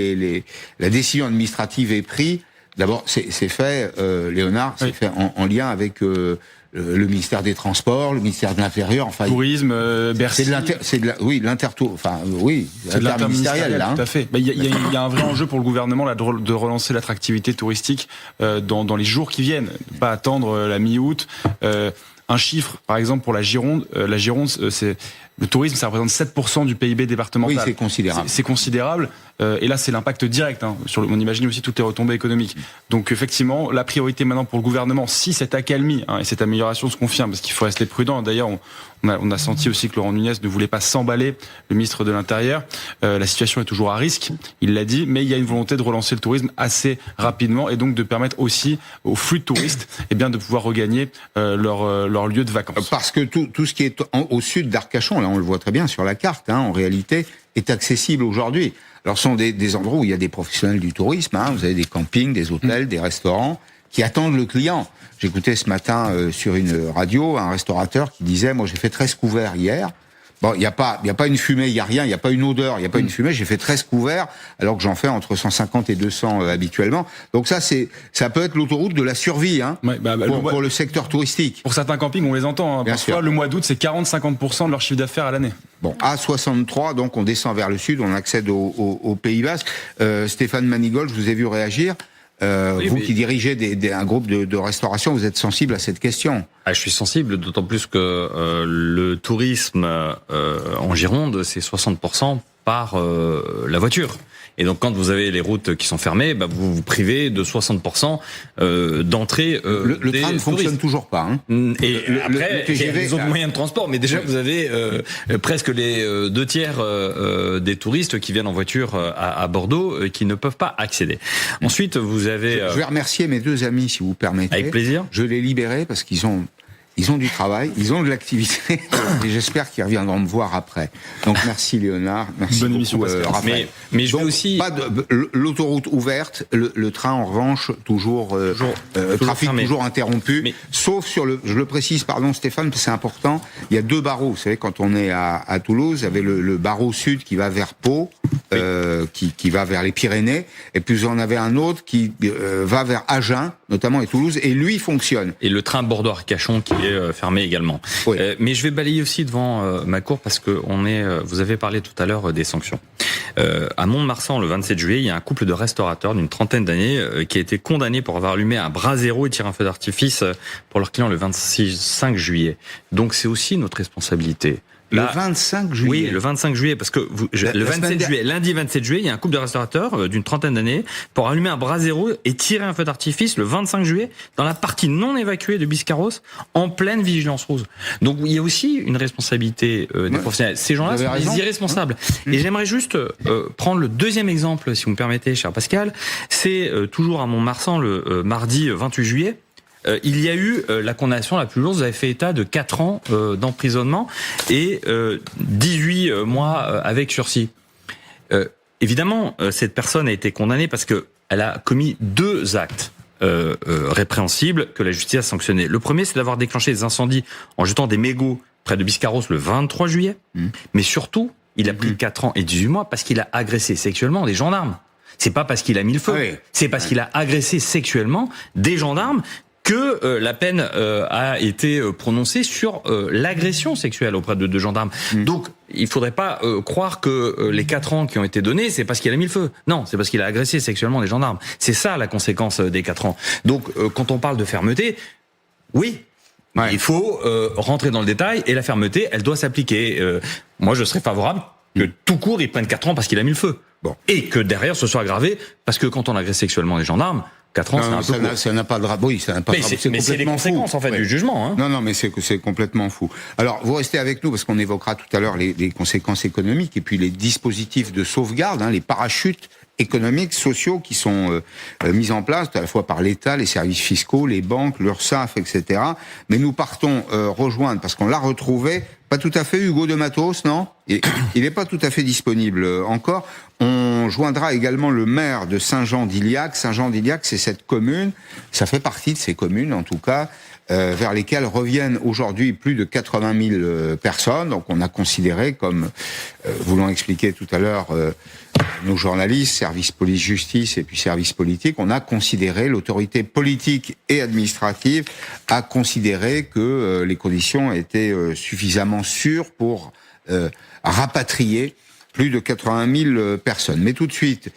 la décision administrative est prise, d'abord c'est fait, Léonard, c'est fait en lien avec le ministère des Transports, le ministère de l'Intérieur, enfin tourisme, Bercy. C'est l'interministériel là. Tout à fait. Il y a un vrai enjeu pour le gouvernement là de relancer l'attractivité touristique dans les jours qui viennent, pas attendre la mi-août. Un chiffre, par exemple, pour la Gironde, c'est le tourisme, ça représente 7% du PIB départemental. Oui, c'est considérable. C'est considérable. Et là, c'est l'impact direct. Hein, on imagine aussi toutes les retombées économiques. Donc, effectivement, la priorité maintenant pour le gouvernement, si cette accalmie et cette amélioration se confirme, parce qu'il faut rester prudent. D'ailleurs, on a senti aussi que Laurent Nunez ne voulait pas s'emballer, le ministre de l'Intérieur. La situation est toujours à risque, il l'a dit, mais il y a une volonté de relancer le tourisme assez rapidement et donc de permettre aussi aux flux de touristes de pouvoir regagner leur lieu de vacances. Parce que tout ce qui est au sud d'Arcachon, là on le voit très bien sur la carte, hein, en réalité, est accessible aujourd'hui. Alors ce sont des endroits où il y a des professionnels du tourisme, hein, vous avez des campings, des hôtels, des restaurants qui attendent le client. J'écoutais ce matin sur une radio un restaurateur qui disait, moi j'ai fait 13 couverts hier. Bon, il y a pas une fumée, il y a rien, il y a pas une odeur, il y a pas une fumée, j'ai fait 13 couverts alors que j'en fais entre 150 et 200 habituellement. Donc ça peut être l'autoroute de la survie hein, pour le secteur touristique. Pour certains campings, on les entend hein, parfois le mois d'août, c'est 40-50% de leur chiffre d'affaires à l'année. Bon, A63, donc on descend vers le sud, on accède au Pays Basque. Stéphane Manigold, je vous ai vu réagir. Vous qui dirigez un groupe de restauration, vous êtes sensible à cette question? Je suis sensible, d'autant plus que le tourisme en Gironde, c'est 60% par la voiture. Et donc, quand vous avez les routes qui sont fermées, vous vous privez de 60% d'entrée. Le train ne fonctionne toujours pas. Hein. Et après, il y a les autres moyens de transport, mais déjà, vous avez presque les 2/3 des touristes qui viennent en voiture à Bordeaux qui ne peuvent pas accéder. Ensuite, vous avez... Je vais remercier mes deux amis, si vous permettez. Avec plaisir. Je les libérais parce qu'ils ont du travail, ils ont de l'activité, et j'espère qu'ils reviendront me voir après. Donc merci Léonard, merci bonne beaucoup, émission, Raphaël. Mais je vais aussi... Pas l'autoroute ouverte, le train en revanche toujours trafic fermé. Toujours interrompu, sauf sur je le précise, pardon Stéphane, c'est important, il y a deux barreaux, vous savez quand on est à Toulouse, il y avait le barreau sud qui va vers Pau, qui va vers les Pyrénées, et puis vous en avez un autre qui va vers Agen, notamment, et Toulouse, et lui fonctionne. Et le train Bordeaux-Arcachon qui est fermé également. Oui. Mais je vais balayer aussi devant ma cour parce que vous avez parlé tout à l'heure des sanctions. À Mont-de-Marsan, le 27 juillet, il y a un couple de restaurateurs d'une trentaine d'années qui a été condamné pour avoir allumé un brasero et tiré un feu d'artifice pour leurs clients le 25 juillet. Donc c'est aussi notre responsabilité. Là, le 25 juillet. Oui, le 25 juillet, parce que lundi 27 juillet, il y a un couple de restaurateurs d'une trentaine d'années pour allumer un brasero et tirer un feu d'artifice le 25 juillet dans la partie non évacuée de Biscarrosse en pleine vigilance rose. Donc il y a aussi une responsabilité des professionnels. Ces gens-là sont des irresponsables. Et j'aimerais juste prendre le deuxième exemple, si vous me permettez, cher Pascal. C'est toujours à Mont-de-Marsan le mardi 28 juillet. Il y a eu la condamnation la plus lourde. Vous avez fait état de 4 ans d'emprisonnement et 18 mois avec sursis. Évidemment, cette personne a été condamnée parce que elle a commis 2 actes répréhensibles que la justice a sanctionnés. Le premier, c'est d'avoir déclenché des incendies en jetant des mégots près de Biscarrosse le 23 juillet. Mais surtout, il a pris 4 ans et 18 mois parce qu'il a agressé sexuellement des gendarmes. C'est pas parce qu'il a mis le feu, c'est parce qu'il a agressé sexuellement des gendarmes que la peine a été prononcée sur l'agression sexuelle auprès de gendarmes. Donc, il faudrait pas croire que les 4 ans qui ont été donnés, c'est parce qu'il a mis le feu. Non, c'est parce qu'il a agressé sexuellement des gendarmes. C'est ça la conséquence des 4 ans. Donc, quand on parle de fermeté, oui, il faut rentrer dans le détail et la fermeté, elle doit s'appliquer. Moi, je serais favorable que tout court, il prenne 4 ans parce qu'il a mis le feu. Bon. Et que derrière, ce soit aggravé, parce que quand on agresse sexuellement les gendarmes, 4 ans, c'est un peu court. Ça n'a pas de rapport. Oui, ça n'a pas de rapport. Mais c'est les conséquences, en fait, du jugement. Hein. Non, mais c'est complètement fou. Alors, vous restez avec nous, parce qu'on évoquera tout à l'heure les conséquences économiques et puis les dispositifs de sauvegarde, les parachutes économiques, sociaux qui sont mis en place à la fois par l'État, les services fiscaux, les banques, l'URSSAF, etc. Mais nous partons rejoindre, parce qu'on l'a retrouvé, pas tout à fait Hugo de Matos, non ? Il n'est pas tout à fait disponible encore. On joindra également le maire de Saint-Jean-d'Iliac. Saint-Jean-d'Iliac, c'est cette commune, ça fait partie de ces communes en tout cas, vers lesquelles reviennent aujourd'hui plus de 80 000 personnes. Donc on a considéré, comme vous l'ont expliqué tout à l'heure nos journalistes, service police-justice et puis service politique, on a considéré, l'autorité politique et administrative a considéré que les conditions étaient suffisamment sûres pour rapatrier plus de 80 000 personnes. Mais tout de suite,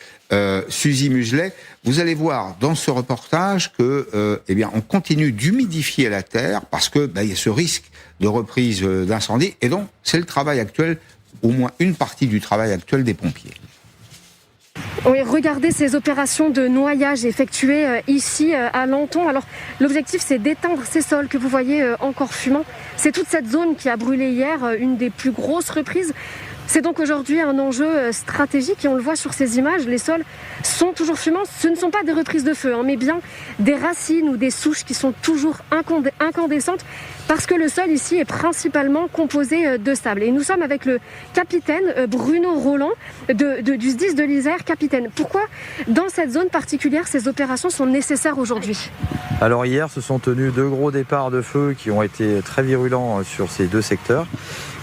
Suzy Muselet, vous allez voir dans ce reportage que, on continue d'humidifier la terre parce que il y a ce risque de reprise d'incendie, et donc c'est le travail actuel, au moins une partie du travail actuel des pompiers. Oui, regardez ces opérations de noyage effectuées ici à Lanton. Alors l'objectif, c'est d'éteindre ces sols que vous voyez encore fumants. C'est toute cette zone qui a brûlé hier, une des plus grosses reprises. C'est donc aujourd'hui un enjeu stratégique et on le voit sur ces images, les sols sont toujours fumants. Ce ne sont pas des reprises de feu, mais bien des racines ou des souches qui sont toujours incandescentes parce que le sol ici est principalement composé de sable. Et nous sommes avec le capitaine Bruno Roland du SDIS de l'Isère. Capitaine, pourquoi dans cette zone particulière ces opérations sont nécessaires aujourd'hui ? Alors hier se sont tenus 2 gros départs de feu qui ont été très virulents sur ces 2 secteurs.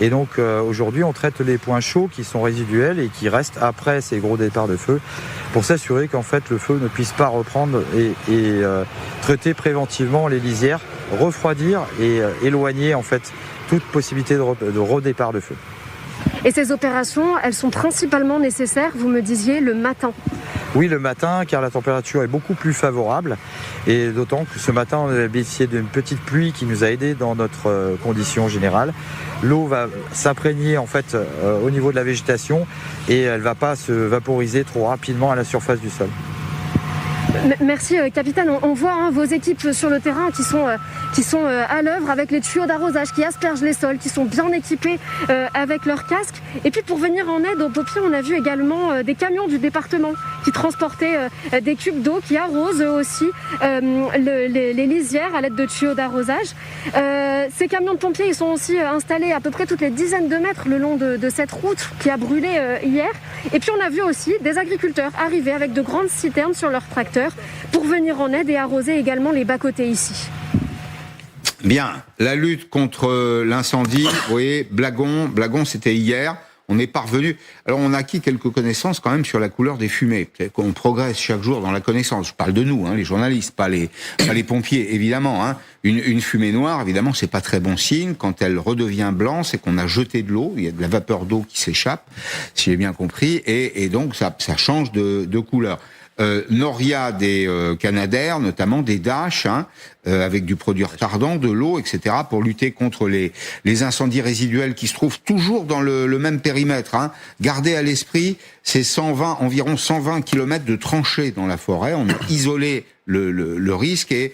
Et donc aujourd'hui on traite les points chauds qui sont résiduels et qui restent après ces gros départs de feu pour s'assurer qu'en fait le feu ne puisse pas reprendre et traiter préventivement les lisières, refroidir et éloigner en fait toute possibilité de redépart de feu. Et ces opérations, elles sont principalement nécessaires, vous me disiez, le matin. Oui, le matin, car la température est beaucoup plus favorable. Et d'autant que ce matin, on a bénéficié d'une petite pluie qui nous a aidés dans notre condition générale. L'eau va s'imprégner en fait au niveau de la végétation et elle ne va pas se vaporiser trop rapidement à la surface du sol. Merci capitaine, on voit vos équipes sur le terrain qui sont à l'œuvre avec les tuyaux d'arrosage qui aspergent les sols, qui sont bien équipés avec leurs casques. Et puis pour venir en aide aux pompiers, on a vu également des camions du département qui transportaient des cubes d'eau, qui arrosent aussi les lisières à l'aide de tuyaux d'arrosage. Ces camions de pompiers, ils sont aussi installés à peu près toutes les dizaines de mètres le long de cette route qui a brûlé hier. Et puis on a vu aussi des agriculteurs arriver avec de grandes citernes sur leurs tracteurs pour venir en aide et arroser également les bas-côtés ici. Bien, la lutte contre l'incendie, vous voyez, Blagon, c'était hier. on est parvenu. Alors on a acquis quelques connaissances quand même sur la couleur des fumées. On progresse chaque jour dans la connaissance. Je parle de nous, les journalistes, pas les pompiers, évidemment. Une fumée noire, évidemment, c'est pas très bon signe. Quand elle redevient blanc, c'est qu'on a jeté de l'eau. Il y a de la vapeur d'eau qui s'échappe, si j'ai bien compris, et donc ça change de couleur. Noria des Canadair, notamment des Dash, avec du produit retardant, de l'eau, etc., pour lutter contre les incendies résiduels qui se trouvent toujours dans le même périmètre. Gardez à l'esprit, c'est environ 120 km de tranchées dans la forêt. On a isolé le risque et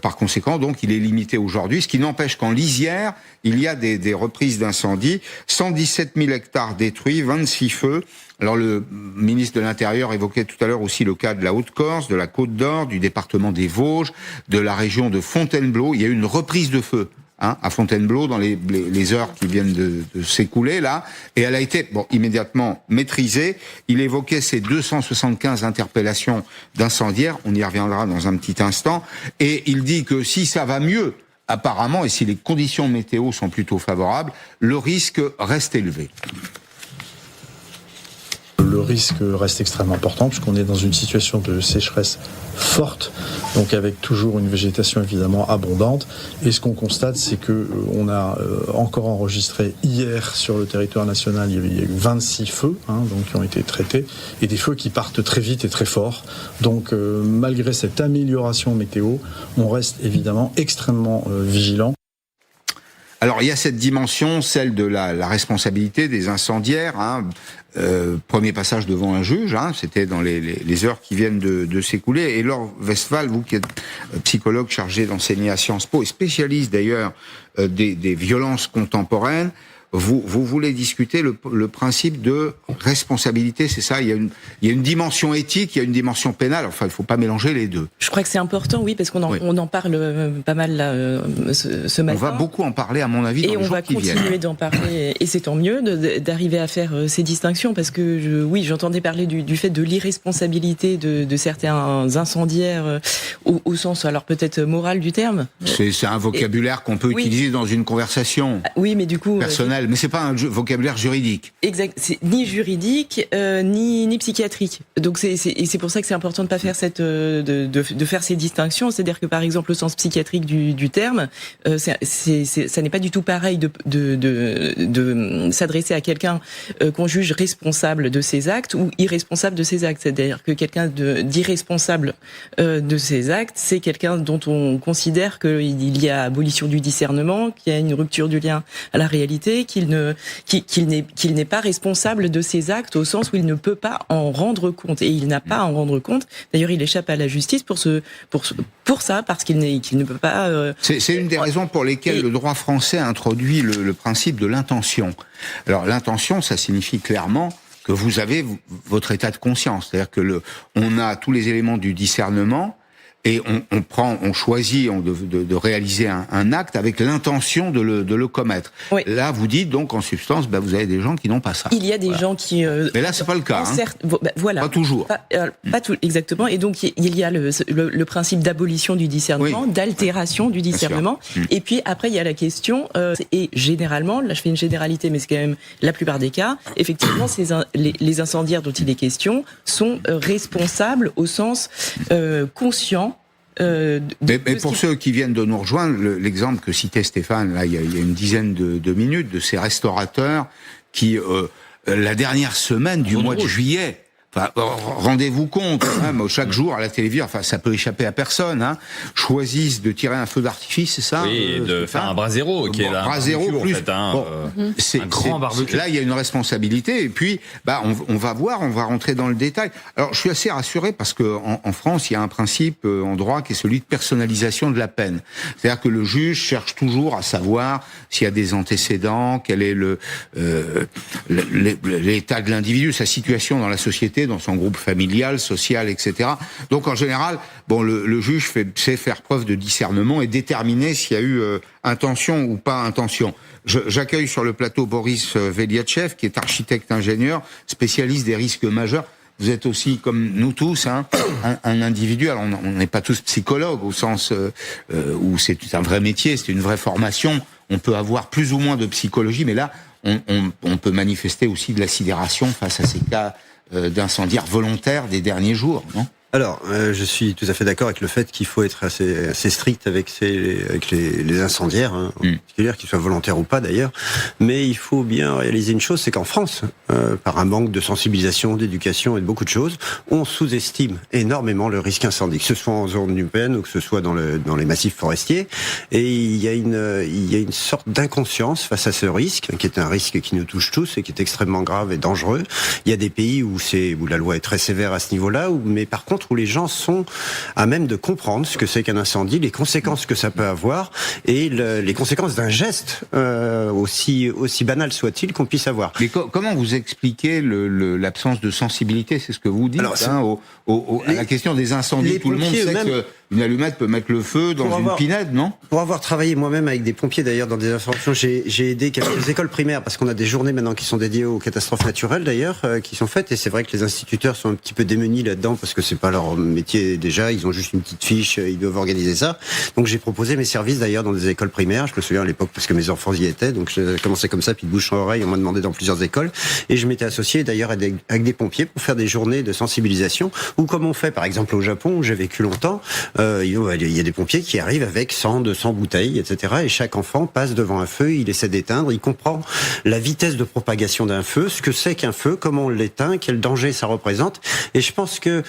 par conséquent, donc, il est limité aujourd'hui. Ce qui n'empêche qu'en lisière, il y a des reprises d'incendies. 117 000 hectares détruits, 26 feux. Alors le ministre de l'Intérieur évoquait tout à l'heure aussi le cas de la Haute-Corse, de la Côte-d'Or, du département des Vosges, de la région de Fontainebleau. Il y a eu une reprise de feu à Fontainebleau dans les heures qui viennent de s'écouler là, et elle a été immédiatement maîtrisée. Il évoquait ces 275 interpellations d'incendiaires, on y reviendra dans un petit instant, et il dit que si ça va mieux, apparemment, et si les conditions météo sont plutôt favorables, le risque reste élevé. Le risque reste extrêmement important puisqu'on est dans une situation de sécheresse forte, donc avec toujours une végétation évidemment abondante. Et ce qu'on constate, c'est que on a encore enregistré hier sur le territoire national, il y a eu 26 feux donc qui ont été traités, et des feux qui partent très vite et très fort. Donc malgré cette amélioration météo, on reste évidemment extrêmement vigilant. Alors il y a cette dimension, celle de la responsabilité des incendiaires. Premier passage devant un juge, c'était dans les heures qui viennent de s'écouler. Et Laure Westphal, vous qui êtes psychologue chargé d'enseigner à Sciences Po et spécialiste d'ailleurs des violences contemporaines, vous voulez discuter le principe de responsabilité, c'est ça? Il y a une dimension éthique, il y a une dimension pénale. Enfin, il faut pas mélanger les deux. Je crois que c'est important, oui, parce qu'on en parle pas mal là, ce matin. On va beaucoup en parler, à mon avis, dans les jours qui viennent. Et on va continuer d'en parler, et c'est tant mieux d'arriver à faire ces distinctions, parce que j'entendais parler du fait de l'irresponsabilité de certains incendiaires au sens, alors peut-être moral du terme. C'est un vocabulaire qu'on peut utiliser dans une conversation. Oui, mais du coup personnelle. Mais c'est pas un vocabulaire juridique. Exact, c'est ni juridique ni psychiatrique. Donc c'est pour ça que c'est important de pas faire de faire ces distinctions. C'est-à-dire que par exemple, le sens psychiatrique du terme, ça n'est pas du tout pareil de s'adresser à quelqu'un qu'on juge responsable de ses actes ou irresponsable de ses actes. C'est-à-dire que quelqu'un d'irresponsable de ses actes, c'est quelqu'un dont on considère qu'il y a abolition du discernement, qu'il y a une rupture du lien à la réalité, qu'il n'est pas responsable de ses actes au sens où il ne peut pas en rendre compte. Et il n'a pas à en rendre compte. D'ailleurs, il échappe à la justice pour ça, parce qu'il ne peut pas... C'est une des raisons pour lesquelles le droit français a introduit le principe de l'intention. Alors, l'intention, ça signifie clairement que vous avez votre état de conscience. C'est-à-dire que on a tous les éléments du discernement, et on choisit de réaliser un acte avec l'intention de le commettre. Oui. Là, vous dites donc en substance, vous avez des gens qui n'ont pas ça. Il y a des gens qui. Mais là, c'est pas le cas. Voilà. Pas toujours. Pas tout exactement. Et donc il y a le principe d'abolition du discernement, d'altération du discernement. Et puis après, il y a la question. Et généralement, là, je fais une généralité, mais c'est quand même la plupart des cas. Effectivement, les incendiaires dont il est question sont responsables au sens conscient. Mais pour ceux qui viennent de nous rejoindre, l'exemple que citait Stéphane, là, il y a une dizaine de minutes, de ces restaurateurs qui, la dernière semaine du mois de juillet, rendez-vous compte, chaque jour à la télévision, ça peut échapper à personne, choisissent de tirer un feu d'artifice, c'est ça? Oui, de faire un brasero, qui est là. Brasero plus. En fait, c'est un grand barbecue. Là, il y a une responsabilité, et puis, on va voir, on va rentrer dans le détail. Alors, je suis assez rassuré parce que en France, il y a un principe en droit qui est celui de personnalisation de la peine. C'est-à-dire que le juge cherche toujours à savoir s'il y a des antécédents, quel est l'état de l'individu, sa situation dans la société, dans son groupe familial, social, etc. Donc en général, le juge sait faire preuve de discernement et déterminer s'il y a eu intention ou pas intention. J'accueille sur le plateau Boris Veliatchev, qui est architecte-ingénieur, spécialiste des risques majeurs. Vous êtes aussi, comme nous tous, un individu. Alors on n'est pas tous psychologues au sens où c'est un vrai métier, c'est une vraie formation. On peut avoir plus ou moins de psychologie, mais là, on peut manifester aussi de la sidération face à ces cas d'incendiaires volontaires des derniers jours, non ? Alors, je suis tout à fait d'accord avec le fait qu'il faut être assez strict avec les incendiaires, hein, en particulier, qu'ils soient volontaires ou pas d'ailleurs. Mais il faut bien réaliser une chose, c'est qu'en France, par un manque de sensibilisation, d'éducation et de beaucoup de choses, on sous-estime énormément le risque incendie, que ce soit en zone urbaine ou que ce soit dans les massifs forestiers. Et il y a une sorte d'inconscience face à ce risque, qui est un risque qui nous touche tous et qui est extrêmement grave et dangereux. Il y a des pays où la loi est très sévère à ce niveau-là, mais par contre où les gens sont à même de comprendre ce que c'est qu'un incendie, les conséquences que ça peut avoir et les conséquences d'un geste aussi banal soit-il qu'on puisse avoir. Mais comment vous expliquez l'absence de sensibilité ? C'est ce que vous dites. Alors, à la question des incendies. Tout le monde sait qu'une allumette peut mettre le feu dans une pinède, non ? Pour avoir travaillé moi-même avec des pompiers d'ailleurs dans des interventions, j'ai aidé quelques écoles primaires parce qu'on a des journées maintenant qui sont dédiées aux catastrophes naturelles d'ailleurs, qui sont faites, et c'est vrai que les instituteurs sont un petit peu démunis là-dedans parce que c'est pas leur métier déjà, ils ont juste une petite fiche, ils doivent organiser ça. Donc j'ai proposé mes services d'ailleurs dans des écoles primaires, je me souviens à l'époque parce que mes enfants y étaient, donc j'ai commencé comme ça, puis de bouche en oreille, on m'a demandé dans plusieurs écoles, et je m'étais associé d'ailleurs avec des pompiers pour faire des journées de sensibilisation, ou comme on fait par exemple au Japon, où j'ai vécu longtemps, il y a des pompiers qui arrivent avec 100, 200 bouteilles, etc. Et chaque enfant passe devant un feu, il essaie d'éteindre, il comprend la vitesse de propagation d'un feu, ce que c'est qu'un feu, comment on l'éteint, quel danger ça représente. Et je pense que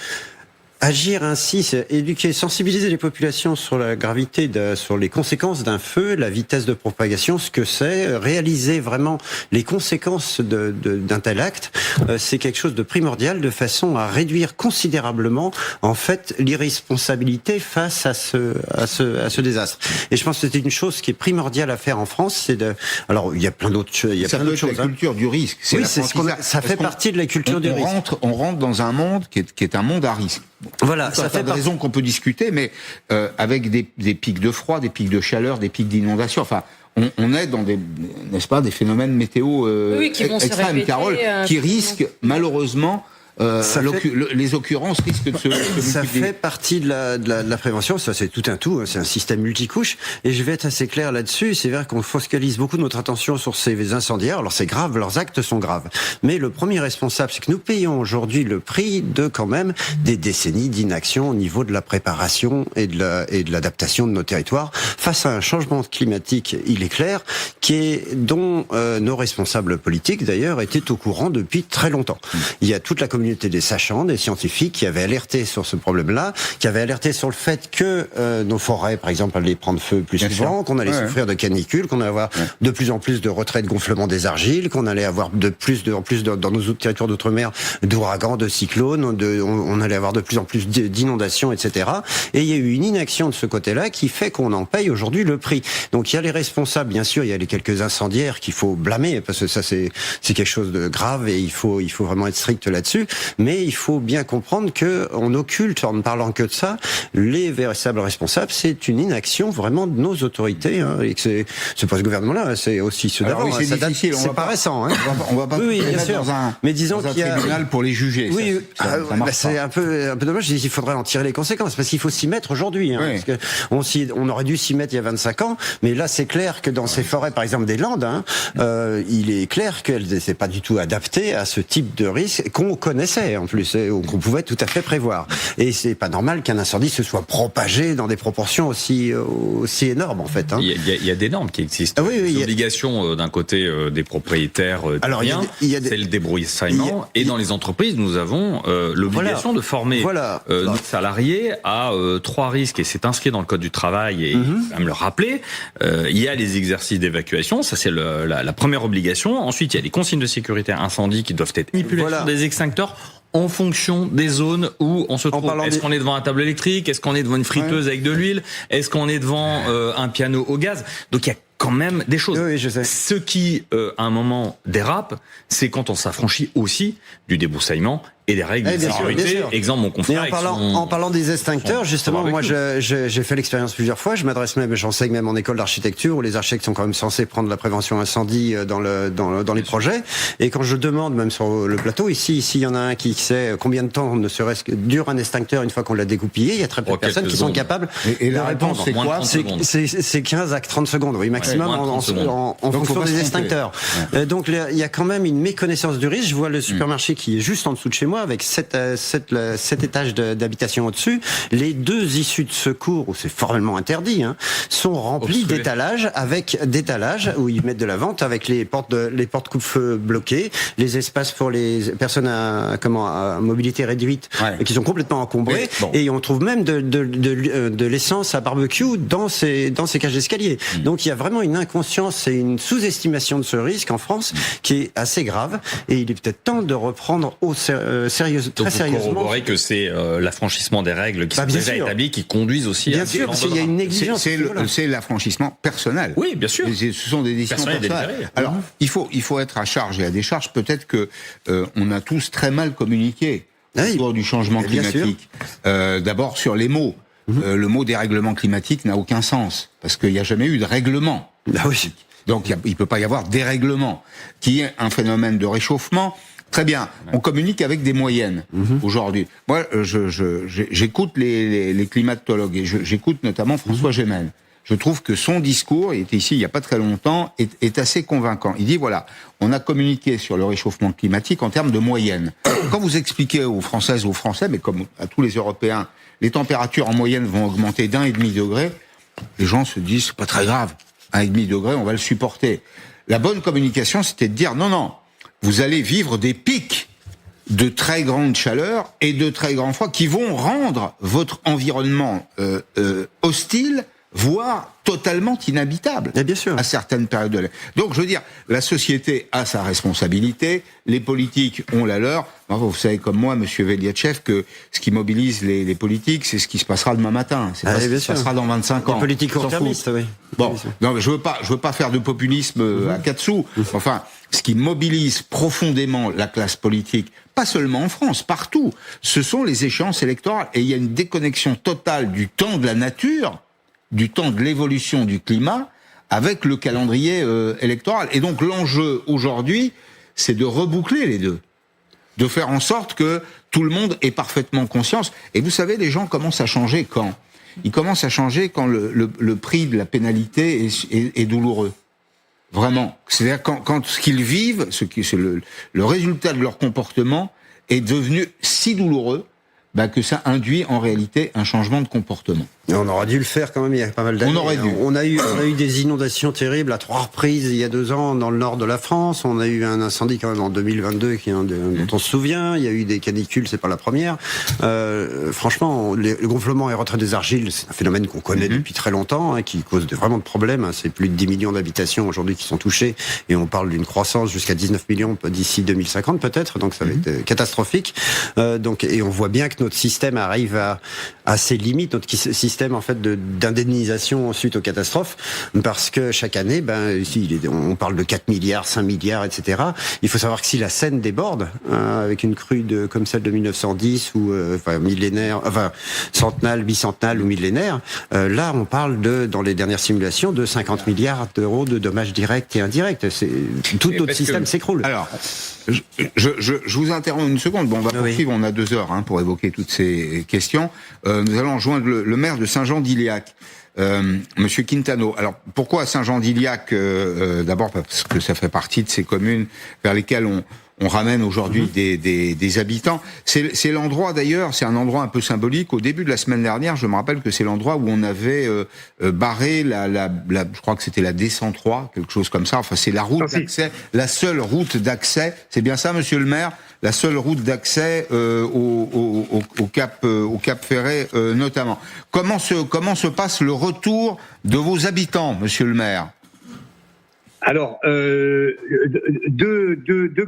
agir ainsi, c'est éduquer, sensibiliser les populations sur la gravité, sur les conséquences d'un feu, la vitesse de propagation, ce que c'est, réaliser vraiment les conséquences d'un tel acte, c'est quelque chose de primordial de façon à réduire considérablement, en fait, l'irresponsabilité face à ce désastre. Et je pense que c'était une chose qui est primordiale à faire en France, alors il y a plein d'autres choses. Ça peut être la culture du risque. Oui, ça fait partie de la culture du risque. On rentre dans un monde qui est un monde à risque. Voilà, ça fait de raisons qu'on peut discuter, mais avec des pics de froid, des pics de chaleur, des pics d'inondation. Enfin, on est dans n'est-ce pas, des phénomènes météo extrêmes, Carole, qui risquent malheureusement. Les occurrences risquent de se multiplier. Ça fait partie de la prévention, ça c'est tout un tout, hein, c'est un système multicouche, et je vais être assez clair là-dessus, c'est vrai qu'on focalise beaucoup notre attention sur ces incendiaires, alors c'est grave, leurs actes sont graves, mais le premier responsable, c'est que nous payons aujourd'hui le prix de quand même des décennies d'inaction au niveau de la préparation et de l'adaptation de nos territoires face à un changement climatique, il est clair, dont nos responsables politiques d'ailleurs étaient au courant depuis très longtemps. Il y a toute la communauté des sachants, des scientifiques qui avaient alerté sur ce problème-là, qui avaient alerté sur le fait que nos forêts, par exemple, allaient prendre feu plus souvent, qu'on allait souffrir de canicules, qu'on allait avoir de plus en plus de retrait de gonflement des argiles, qu'on allait avoir de plus dans nos autres territoires d'outre-mer d'ouragans, de cyclones, on allait avoir de plus en plus d'inondations, etc. Et il y a eu une inaction de ce côté-là qui fait qu'on en paye aujourd'hui le prix. Donc il y a les responsables, bien sûr, il y a les quelques incendiaires qu'il faut blâmer, parce que ça c'est quelque chose de grave et il faut vraiment être strict là-dessus. Mais il faut bien comprendre qu'on occulte, en ne parlant que de ça, les véritables responsables. C'est une inaction vraiment de nos autorités, hein, et que c'est pas ce gouvernement-là, c'est aussi ceux d'avant. Oui, c'est pas récent. Hein. On va pas bien sûr. Mais disons qu'il y a un tribunal pour les juger. Oui, c'est un peu dommage. Il faudrait en tirer les conséquences parce qu'il faut s'y mettre aujourd'hui. Hein, parce que on aurait dû s'y mettre il y a 25 ans, mais là c'est clair que dans ces forêts, par exemple des Landes, hein, il est clair qu'elles n'étaient pas du tout adaptées à ce type de risque qu'on connaissait en plus, qu'on pouvait tout à fait prévoir. Et c'est pas normal qu'un incendie se soit propagé dans des proportions aussi énormes en fait. Hein. Il y a des normes qui existent. Des obligations d'un côté des propriétaires c'est le débroussaillement. Et dans les entreprises, nous avons l'obligation de former nos salariés à 3 risques, et c'est inscrit dans le Code du travail, et il faut même le rappeler. Il y a les exercices d'évacuation, ça c'est la première obligation. Ensuite, il y a les consignes de sécurité incendie qui doivent être manipulation des extincteurs en fonction des zones où on se trouve. Est-ce qu'on est devant un tableau électrique? Est-ce qu'on est devant une friteuse avec de l'huile? Est-ce qu'on est devant un piano au gaz? Donc il y a quand même des choses. Oui, je sais. Ce qui, à un moment, dérape, c'est quand on s'affranchit aussi du débroussaillement et des règles de sécurité. Exemple, mon confrère. En parlant des extincteurs, justement, moi, j'ai fait l'expérience plusieurs fois. Je m'adresse même, j'enseigne même en école d'architecture où les architectes sont quand même censés prendre la prévention incendie dans les projets. Et quand je demande, même sur le plateau, ici, il y en a un qui sait combien de temps ne serait-ce que dure un extincteur une fois qu'on l'a dégoupillé. Il y a très peu de personnes qui sont capables de répondre. C'est quoi? C'est 15 à 30 secondes, oui, maximum en fonction des extincteurs. Donc, il y a quand même une méconnaissance du risque. Je vois le supermarché qui est juste en dessous de chez moi avec 7 étages d'habitation au-dessus. Les 2 issues de secours, où c'est formellement interdit, sont remplis d'étalages où ils mettent de la vente avec les portes coupe-feu bloquées, les espaces pour les personnes à mobilité réduite qui sont complètement encombrés, et on trouve même de l'essence à barbecue dans ces cages d'escalier. Donc il y a vraiment une inconscience et une sous-estimation de ce risque en France qui est assez grave, et il est peut-être temps de reprendre très sérieusement. Vous corroborez que c'est l'affranchissement des règles qui sont déjà établies qui conduisent aussi bien sûr, parce qu'il y a une négligence. C'est l'affranchissement personnel. Oui, bien sûr. Ce sont des décisions personnelles. Alors, il faut être à charge et à décharge. Peut-être que on a tous très mal communiqué autour du changement climatique. D'abord sur les mots. Le mot dérèglement climatique n'a aucun sens parce qu'il n'y a jamais eu de règlement. Donc il peut pas y avoir dérèglement, qui est un phénomène de réchauffement. Très bien, on communique avec des moyennes aujourd'hui. Moi, j'écoute les climatologues et j'écoute notamment François Gémen. Je trouve que son discours, il était ici il n'y a pas très longtemps, est assez convaincant. Il dit voilà, on a communiqué sur le réchauffement climatique en termes de moyenne. Quand vous expliquez aux Françaises, aux Français, mais comme à tous les Européens, les températures en moyenne vont augmenter d'1,5 degré, les gens se disent c'est pas très grave, 1,5 degré, on va le supporter. La bonne communication, c'était de dire non, vous allez vivre des pics de très grande chaleur et de très grand froid qui vont rendre votre environnement hostile, voire totalement inhabitable à certaines périodes de l'année. Donc, je veux dire, la société a sa responsabilité, les politiques ont la leur. Vous savez comme moi, Monsieur Veliatchev, que ce qui mobilise les politiques, c'est ce qui se passera demain matin. C'est pas ce qui se passera dans 25 ans. Les politiques court-termistes, oui. Bon, non, mais je veux pas faire de populisme à 4 sous. Enfin, ce qui mobilise profondément la classe politique, pas seulement en France, partout, ce sont les échéances électorales. Et il y a une déconnexion totale du temps de la nature, du temps de l'évolution du climat avec le calendrier électoral. Et donc l'enjeu aujourd'hui, c'est de reboucler les deux, de faire en sorte que tout le monde ait parfaitement conscience. Et vous savez, les gens commencent à changer quand ? Ils commencent à changer quand le prix de la pénalité est douloureux. Vraiment. C'est-à-dire quand ce qu'ils vivent, c'est le résultat de leur comportement est devenu si douloureux que ça induit en réalité un changement de comportement. Et on aurait dû le faire quand même il y a pas mal d'années. On aurait dû. On a eu des inondations terribles à 3 reprises il y a 2 ans dans le nord de la France. On a eu un incendie quand même en 2022 dont on se souvient. Il y a eu des canicules, c'est pas la première. Franchement, le gonflement et retrait des argiles, c'est un phénomène qu'on connaît depuis très longtemps, qui cause vraiment de problèmes. C'est plus de 10 millions d'habitations aujourd'hui qui sont touchées, et on parle d'une croissance jusqu'à 19 millions d'ici 2050 peut-être. Donc ça va être catastrophique. Et on voit bien que notre système arrive à ses limites. Notre système en fait d'indemnisation suite aux catastrophes, parce que chaque année, ici on parle de 4 milliards, 5 milliards, etc. Il faut savoir que si la Seine déborde, avec une crue comme celle de 1910 ou centenale, bicentenale ou millénaire, là on parle dans les dernières simulations de 50 milliards d'euros de dommages directs et indirects. Tout notre système s'écroule. Alors, je vous interromps une seconde. Bon, on va poursuivre. On a 2 heures pour évoquer toutes ces questions. Nous allons rejoindre le maire de Saint-Jean-d'Iliac, Monsieur Quintano. Alors, pourquoi Saint-Jean-d'Iliac? D'abord parce que ça fait partie de ces communes vers lesquelles on ramène aujourd'hui des habitants. C'est l'endroit d'ailleurs, c'est un endroit un peu symbolique. Au début de la semaine dernière, je me rappelle que c'est l'endroit où on avait barré je crois que c'était la D103, quelque chose comme ça. Enfin, c'est la route d'accès, la seule route d'accès. C'est bien ça, Monsieur le maire? La seule route d'accès au Cap Ferret notamment. Comment se passe le retour de vos habitants, Monsieur le maire? Alors, deux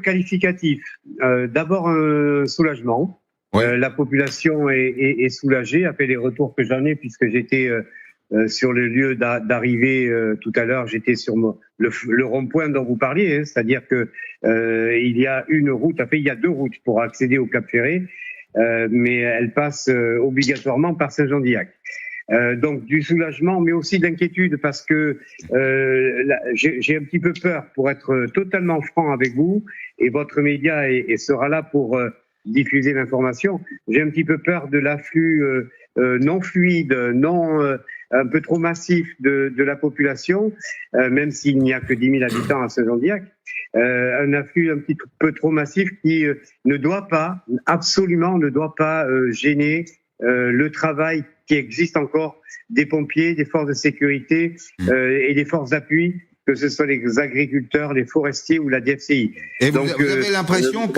qualificatifs. D'abord, un soulagement. La population est soulagée après les retours que j'en ai, puisque j'étais sur le lieu d'arrivée tout à l'heure. J'étais sur le rond-point dont vous parliez, hein, c'est-à-dire que il y a une route, enfin il y a 2 routes pour accéder au Cap Ferré, mais elles passent obligatoirement par Saint-Jean-d'Illac. Donc du soulagement, mais aussi d'inquiétude parce que j'ai un petit peu peur, pour être totalement franc avec vous, et votre média sera là pour diffuser l'information. J'ai un petit peu peur de l'afflux non fluide, un peu trop massif de la population, même s'il n'y a que 10 000 habitants à Saint-Jean-d'Illac. Un afflux un petit peu trop massif qui absolument ne doit pas gêner le travail qui existe encore des pompiers, des forces de sécurité et des forces d'appui, que ce soit les agriculteurs, les forestiers ou la DFCI. Et donc, vous avez l'impression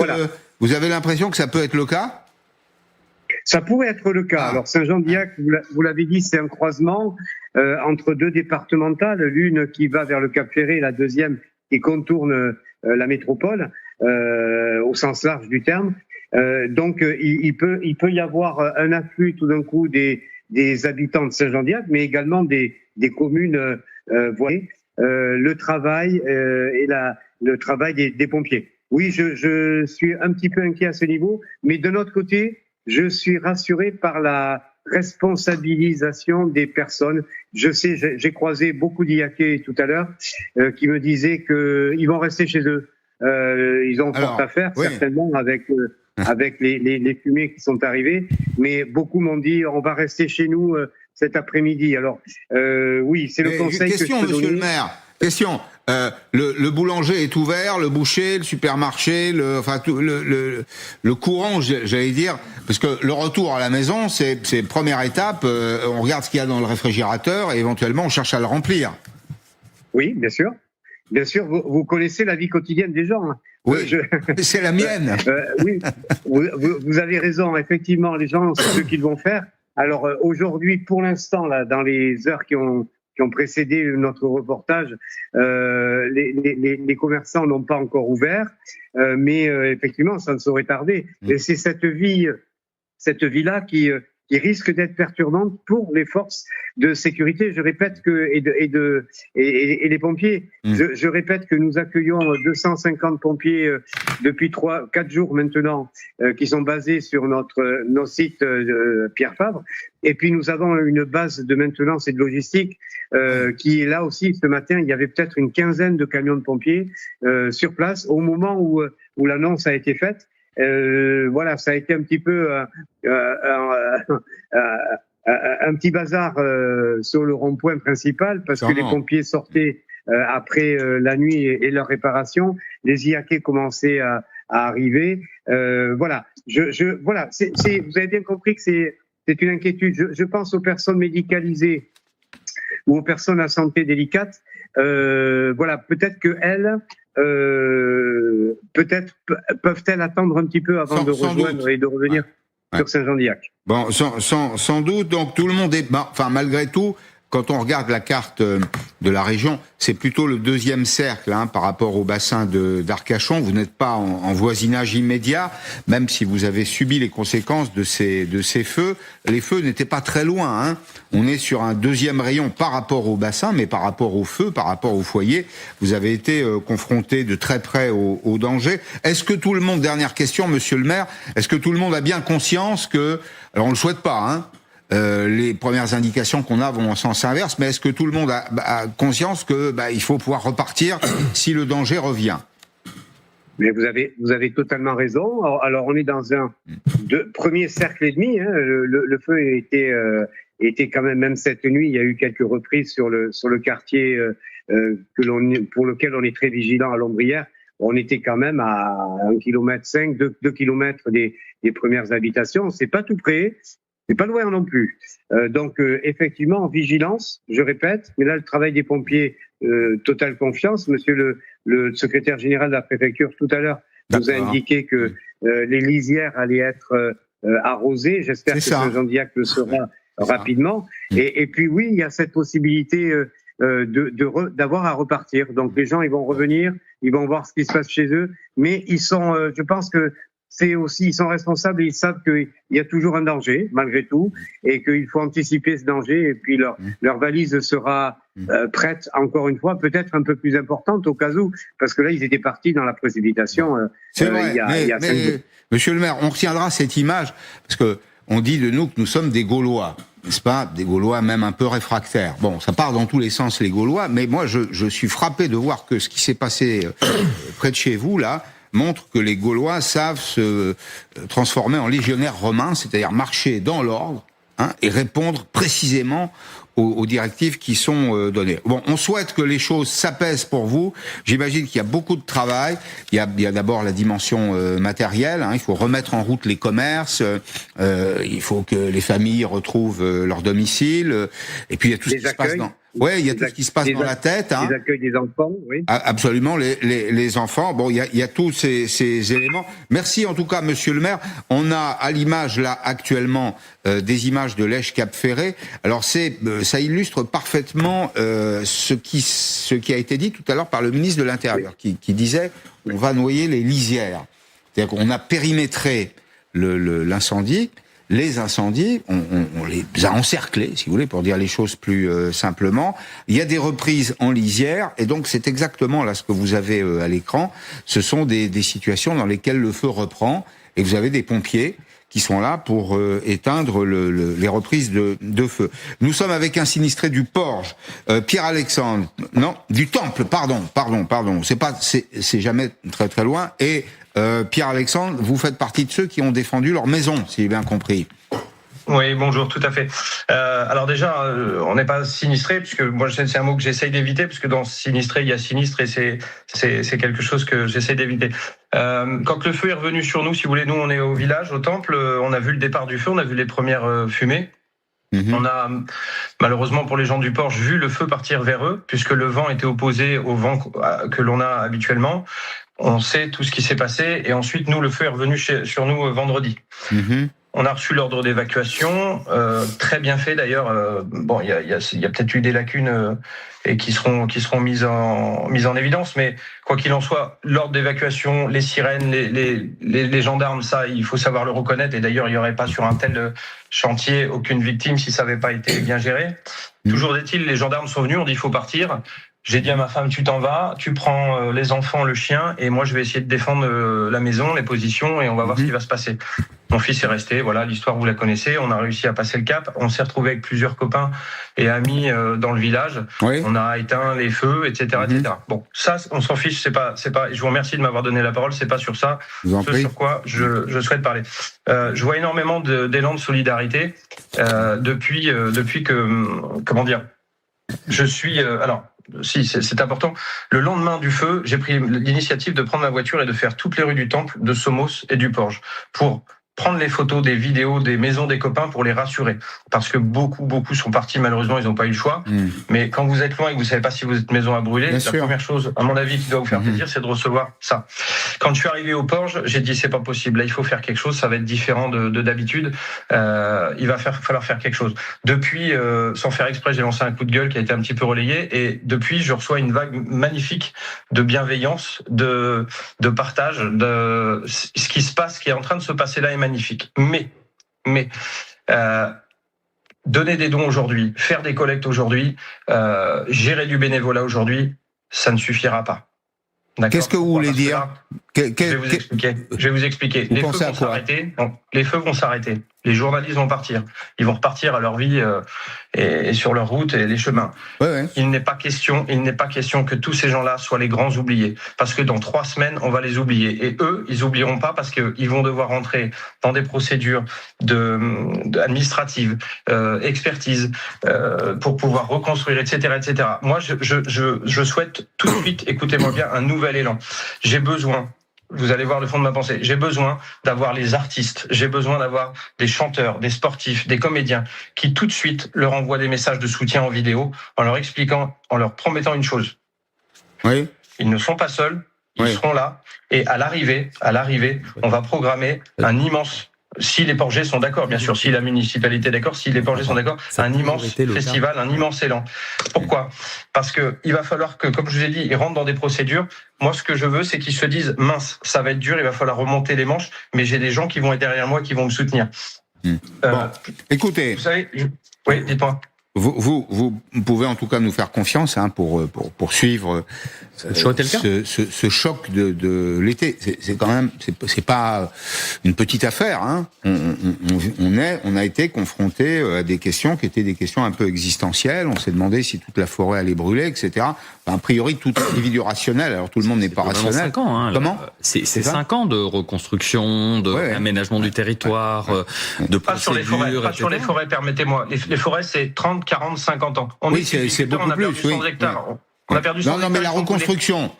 vous avez l'impression que ça peut être le cas ? Ça pourrait être le cas. Alors Saint-Jean-d'Illac, vous l'avez dit, c'est un croisement entre 2 départementales, l'une qui va vers le Cap Ferré, la deuxième qui contourne la métropole au sens large du terme. Donc il peut y avoir un afflux tout d'un coup des habitants de Saint-Jean-d'Illac, mais également des communes voisines. Le travail et le travail des pompiers. Oui, je suis un petit peu inquiet à ce niveau, mais de notre côté, je suis rassuré par la responsabilisation des personnes. Je sais, j'ai croisé beaucoup d'Illaquais tout à l'heure qui me disaient qu'ils vont rester chez eux. Ils ont fort à faire, certainement, avec les fumées qui sont arrivées, mais beaucoup m'ont dit on va rester chez nous cet après-midi. Alors oui, c'est le conseil question, que je peux monsieur donner. le maire. Question. Le boulanger est ouvert, le boucher, le supermarché, le courant, j'allais dire, parce que le retour à la maison, c'est première étape. On regarde ce qu'il y a dans le réfrigérateur et éventuellement on cherche à le remplir. Oui, bien sûr. Bien sûr, vous connaissez la vie quotidienne des gens. Hein. Oui, c'est la mienne. Oui, vous avez raison. Effectivement, les gens savent ce qu'ils vont faire. Alors aujourd'hui, pour l'instant, là, dans les heures qui ont précédé notre reportage, les commerçants n'ont pas encore ouvert, mais effectivement, ça ne saurait tarder. Et c'est cette vie-là qui risque d'être perturbante pour les forces de sécurité. Je répète et les pompiers. Je répète que nous accueillons 250 pompiers depuis 3-4 jours maintenant, qui sont basés sur nos sites Pierre Fabre. Et puis nous avons une base de maintenance et de logistique qui est là aussi. Ce matin, il y avait peut-être une quinzaine de camions de pompiers sur place au moment où l'annonce a été faite. Voilà, ça a été un petit peu un petit bazar sur le rond-point principal parce que les pompiers sortaient après la nuit et leur réparation. Les Illaquais commençaient à arriver. Voilà, voilà. Vous avez bien compris que c'est une inquiétude. Je pense aux personnes médicalisées ou aux personnes à santé délicate. Voilà, peut-être que elles. Peut-être peuvent-elles attendre un petit peu avant de rejoindre et de revenir sur Saint-Jean-d'Illac. Bon, sans doute. Donc tout le monde est, enfin malgré tout, quand on regarde la carte de la région, c'est plutôt le deuxième cercle par rapport au bassin d'Arcachon. Vous n'êtes pas en voisinage immédiat, même si vous avez subi les conséquences de ces feux. Les feux n'étaient pas très loin. On est sur un deuxième rayon par rapport au bassin, mais par rapport au feu, par rapport au foyer, vous avez été confronté de très près au danger. Est-ce que tout le monde, dernière question, monsieur le maire, est-ce que tout le monde a bien conscience que, alors on le souhaite pas, les premières indications qu'on a vont en sens inverse, mais est-ce que tout le monde a conscience que il faut pouvoir repartir si le danger revient? Mais vous avez totalement raison. Alors on est dans un premier cercle et demi. Le feu était quand même cette nuit. Il y a eu quelques reprises sur le quartier pour lequel on est très vigilant à Lombrières. On était quand même à 1,5 km, 2 km des premières habitations. C'est pas tout près. C'est pas loin non plus. Donc effectivement, en vigilance, je répète, mais là le travail des pompiers, totale confiance. Monsieur le secrétaire général de la préfecture tout à l'heure nous a indiqué que les lisières allaient être arrosées. J'espère que Saint-Jean-d'Illac le sera rapidement. Et puis oui, il y a cette possibilité d'avoir à repartir. Donc les gens ils vont revenir, ils vont voir ce qui se passe chez eux, mais ils sont, je pense que c'est aussi, ils sont responsables et ils savent qu'il y a toujours un danger, malgré tout, et qu'il faut anticiper ce danger, et puis leur valise sera prête, encore une fois, peut-être un peu plus importante au cas où, parce que là, ils étaient partis dans la précipitation. C'est vrai, il y a 5 jours. Monsieur le maire, on retiendra cette image, parce que on dit de nous que nous sommes des Gaulois, n'est-ce pas? Des Gaulois même un peu réfractaires. Bon, ça part dans tous les sens, les Gaulois, mais moi, je suis frappé de voir que ce qui s'est passé près de chez vous, là, montre que les Gaulois savent se transformer en légionnaires romains, c'est-à-dire marcher dans l'ordre, et répondre précisément aux directives qui sont données. Bon, on souhaite que les choses s'apaisent pour vous. J'imagine qu'il y a beaucoup de travail. Il y a d'abord la dimension matérielle. Il faut remettre en route les commerces. Il faut que les familles retrouvent leur domicile. Et puis il y a tout ce qui se passe dans... Ouais, il y a tout ce qui se passe dans la tête. Les accueils des enfants, oui. Absolument, les enfants. Bon, il y a tous ces éléments. Merci en tout cas, monsieur le maire. On a à l'image là actuellement des images de Lège-Cap-Ferré. Alors ça illustre parfaitement ce qui a été dit tout à l'heure par le ministre de l'Intérieur, qui disait on va noyer les lisières. C'est-à-dire qu'on a périmétré l'incendie. Les incendies, on les a encerclés, si vous voulez, pour dire les choses plus simplement. Il y a des reprises en lisière, et donc c'est exactement là ce que vous avez à l'écran. Ce sont des situations dans lesquelles le feu reprend, et vous avez des pompiers qui sont là pour éteindre les reprises de feu. Nous sommes avec un sinistré du Porge, Pierre-Alexandre, non, du Temple, pardon. C'est jamais très très loin, et Pierre-Alexandre, vous faites partie de ceux qui ont défendu leur maison, si j'ai bien compris. Oui, bonjour, tout à fait. Alors déjà, on n'est pas sinistré, puisque moi c'est un mot que j'essaye d'éviter, puisque dans sinistré il y a sinistre, et c'est quelque chose que j'essaye d'éviter. Quand le feu est revenu sur nous, si vous voulez, nous on est au village, au temple, on a vu le départ du feu, on a vu les premières fumées. On a, malheureusement pour les gens du Porge, vu le feu partir vers eux, puisque le vent était opposé au vent que l'on a habituellement. On sait tout ce qui s'est passé, et ensuite nous, le feu est revenu sur nous vendredi. On a reçu l'ordre d'évacuation, très bien fait d'ailleurs. Bon, il y a peut-être eu des lacunes et qui seront mises en évidence, mais quoi qu'il en soit, l'ordre d'évacuation, les sirènes, les gendarmes, ça, il faut savoir le reconnaître. Et d'ailleurs, il n'y aurait pas sur un tel chantier aucune victime si ça n'avait pas été bien géré. Toujours est-il, les gendarmes sont venus, on dit il faut partir. J'ai dit à ma femme, tu t'en vas, tu prends les enfants, le chien, et moi je vais essayer de défendre la maison, les positions, et on va voir ce qui va se passer. Mon fils est resté, voilà, l'histoire vous la connaissez, on a réussi à passer le cap, on s'est retrouvé avec plusieurs copains et amis dans le village, on a éteint les feux, etc., etc. Bon, ça, on s'en fiche, c'est pas, je vous remercie de m'avoir donné la parole, c'est pas sur ça, sur quoi je souhaite parler. Je vois énormément d'élan de solidarité depuis que, comment dire, je suis, alors, si, c'est important. Le lendemain du feu, j'ai pris l'initiative de prendre ma voiture et de faire toutes les rues du Temple, de Somos et du Porge pour prendre les photos des vidéos des maisons des copains pour les rassurer. Parce que beaucoup sont partis, malheureusement, ils n'ont pas eu le choix. Mais quand vous êtes loin et que vous savez pas si votre maison a brûlé, la première chose, à mon avis, qui doit vous faire plaisir, c'est de recevoir ça. Quand je suis arrivé au Porge, j'ai dit, c'est pas possible. Là, il faut faire quelque chose. Ça va être différent de d'habitude. Il va falloir faire quelque chose. Depuis, sans faire exprès, j'ai lancé un coup de gueule qui a été un petit peu relayé. Et depuis, je reçois une vague magnifique de bienveillance, de partage, de ce qui se passe, ce qui est en train de se passer là est magnifique. Mais donner des dons aujourd'hui, faire des collectes aujourd'hui, gérer du bénévolat aujourd'hui, ça ne suffira pas. Qu'est-ce que vous voulez dire? Je vais vous expliquer. Les feux vont s'arrêter. Les feux vont s'arrêter. Les journalistes vont partir. Ils vont repartir à leur vie et sur leur route et les chemins. Il n'est pas question que tous ces gens-là soient les grands oubliés. Parce que dans 3 semaines, on va les oublier. Et eux, ils oublieront pas parce qu'ils vont devoir rentrer dans des procédures administratives, expertise, pour pouvoir reconstruire, etc., etc. Moi, je souhaite tout de suite, écoutez-moi bien, un nouvel élan. J'ai besoin, vous allez voir le fond de ma pensée, j'ai besoin d'avoir les artistes, j'ai besoin d'avoir des chanteurs, des sportifs, des comédiens qui tout de suite leur envoient des messages de soutien en vidéo en leur expliquant, en leur promettant une chose. Ils ne sont pas seuls, ils seront là, et à l'arrivée, on va programmer un immense si les Porgers sont d'accord, bien sûr, si la municipalité est d'accord, si les Porgers sont d'accord, un immense festival, un immense élan. Pourquoi ? Parce que il va falloir que, comme je vous ai dit, ils rentrent dans des procédures. Moi, ce que je veux, c'est qu'ils se disent, mince, ça va être dur, il va falloir remonter les manches, mais j'ai des gens qui vont être derrière moi, qui vont me soutenir. Bon, écoutez. Vous savez, oui, dites-moi. Vous pouvez en tout cas nous faire confiance pour suivre ce choc de l'été. C'est quand même c'est pas une petite affaire. Hein. On a été confronté à des questions qui étaient des questions un peu existentielles. On s'est demandé si toute la forêt allait brûler, etc. Enfin, a priori, tout individu rationnel. Alors tout le monde n'est pas rationnel. 5 ans. Hein, comment ? C'est 5 ans de reconstruction, d'aménagement du territoire, de procédures. Pas sur les forêts, permettez-moi. Les forêts, c'est 30, 40, 50 ans. C'est beaucoup plus. On a perdu 100 hectares. Non, mais la reconstruction.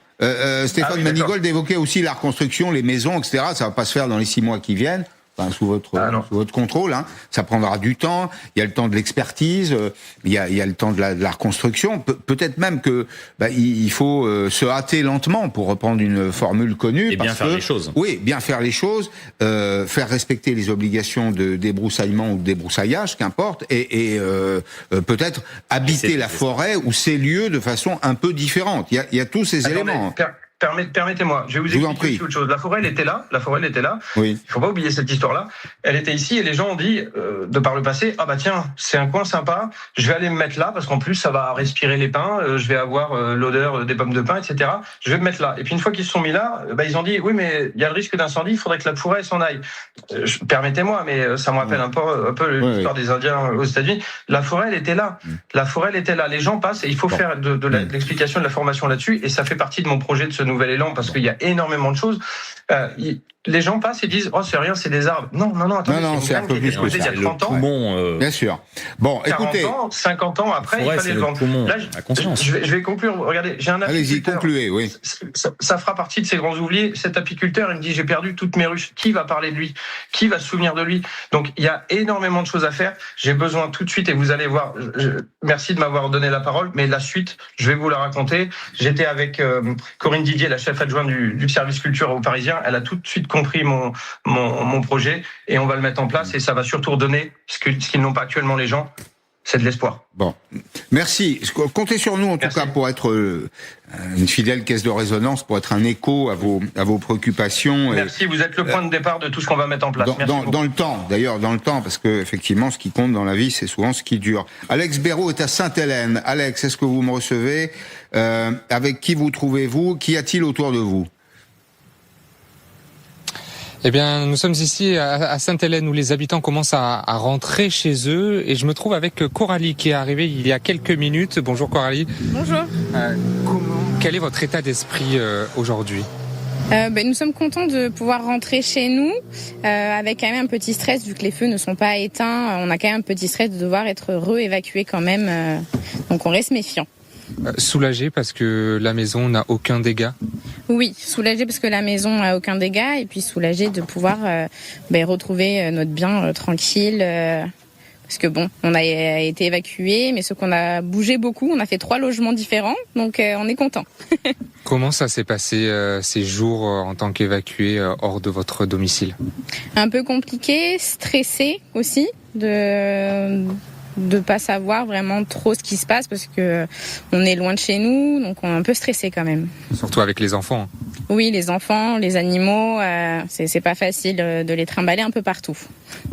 Stéphane Manigold évoquait aussi la reconstruction, les maisons, etc. Ça va pas se faire dans les 6 mois qui viennent. Enfin, sous votre contrôle, hein. Ça prendra du temps. Il y a le temps de l'expertise, il y a le temps de la reconstruction. Peut-être même que il faut se hâter lentement, pour reprendre une formule connue. Et bien faire les choses. Oui, bien faire les choses, faire respecter les obligations de débroussaillement ou de débroussaillage, qu'importe, et peut-être habiter la forêt ou ces lieux de façon un peu différente. Il y a tous ces éléments. Permettez-moi, je vais vous expliquer autre chose. La forêt, elle était là. Oui. Il faut pas oublier cette histoire-là. Elle était ici et les gens ont dit, de par le passé, ah bah tiens, c'est un coin sympa, je vais aller me mettre là parce qu'en plus ça va respirer les pins, je vais avoir l'odeur des pommes de pin, etc. Je vais me mettre là. Et puis une fois qu'ils se sont mis là, ils ont dit, oui mais il y a le risque d'incendie, il faudrait que la forêt s'en aille. Permettez-moi, mais ça me rappelle un peu l'histoire des Indiens aux États-Unis. La forêt, elle était là. Les gens passent et il faut faire de l'explication, de la formation là-dessus. Et ça fait partie de mon projet de ce nouvel élan parce qu'il y a énormément de choses. Les gens passent et disent, oh c'est rien, c'est des arbres. Non, attendez, c'est un peu plus que ça. Il y a 30 ans. Bien sûr. Bon, 40 écoutez. 50 ans après, il fallait le vendre. Là, je vais conclure. Regardez, j'ai un apiculteur. Allez-y, concluez, oui. Ça fera partie de ces grands oubliés. Cet apiculteur, il me dit, j'ai perdu toutes mes ruches. Qui va parler de lui? Qui va se souvenir de lui? Donc, il y a énormément de choses à faire. J'ai besoin tout de suite, et vous allez voir, merci de m'avoir donné la parole, mais la suite, je vais vous la raconter. J'étais avec Corinne Didier, la chef adjointe du service culture aux Parisiens. Elle a tout de suite compris mon projet et on va le mettre en place et ça va surtout redonner ce qu'ils n'ont pas actuellement les gens, c'est de l'espoir. Bon, merci. Comptez sur nous en tout cas pour être une fidèle caisse de résonance, pour être un écho à vos préoccupations. Merci, vous êtes le point de départ de tout ce qu'on va mettre en place. Dans le temps, d'ailleurs, parce que effectivement, ce qui compte dans la vie, c'est souvent ce qui dure. Alex Béraud est à Sainte-Hélène. Alex, est-ce que vous me recevez? Avec qui vous trouvez-vous? Qu'y a-t-il autour de vous? Eh bien, nous sommes ici à Sainte-Hélène où les habitants commencent à rentrer chez eux et je me trouve avec Coralie qui est arrivée il y a quelques minutes. Bonjour Coralie. Bonjour. Quel est votre état d'esprit aujourd'hui ? Nous sommes contents de pouvoir rentrer chez nous avec quand même un petit stress vu que les feux ne sont pas éteints. On a quand même un petit stress de devoir être re-évacué quand même. Donc on reste méfiant. Soulagé parce que la maison n'a aucun dégât? Oui, soulagé parce que la maison n'a aucun dégât et puis soulagé de pouvoir retrouver notre bien tranquille. Parce que on a été évacué, mais ce qu'on a bougé beaucoup, on a fait 3 logements différents, donc on est content. Comment ça s'est passé ces jours en tant qu'évacué hors de votre domicile? Un peu compliqué, stressé aussi de pas savoir vraiment trop ce qui se passe parce que on est loin de chez nous, donc on est un peu stressé quand même. Surtout avec les enfants. Oui, les enfants, les animaux, c'est pas facile de les trimballer un peu partout.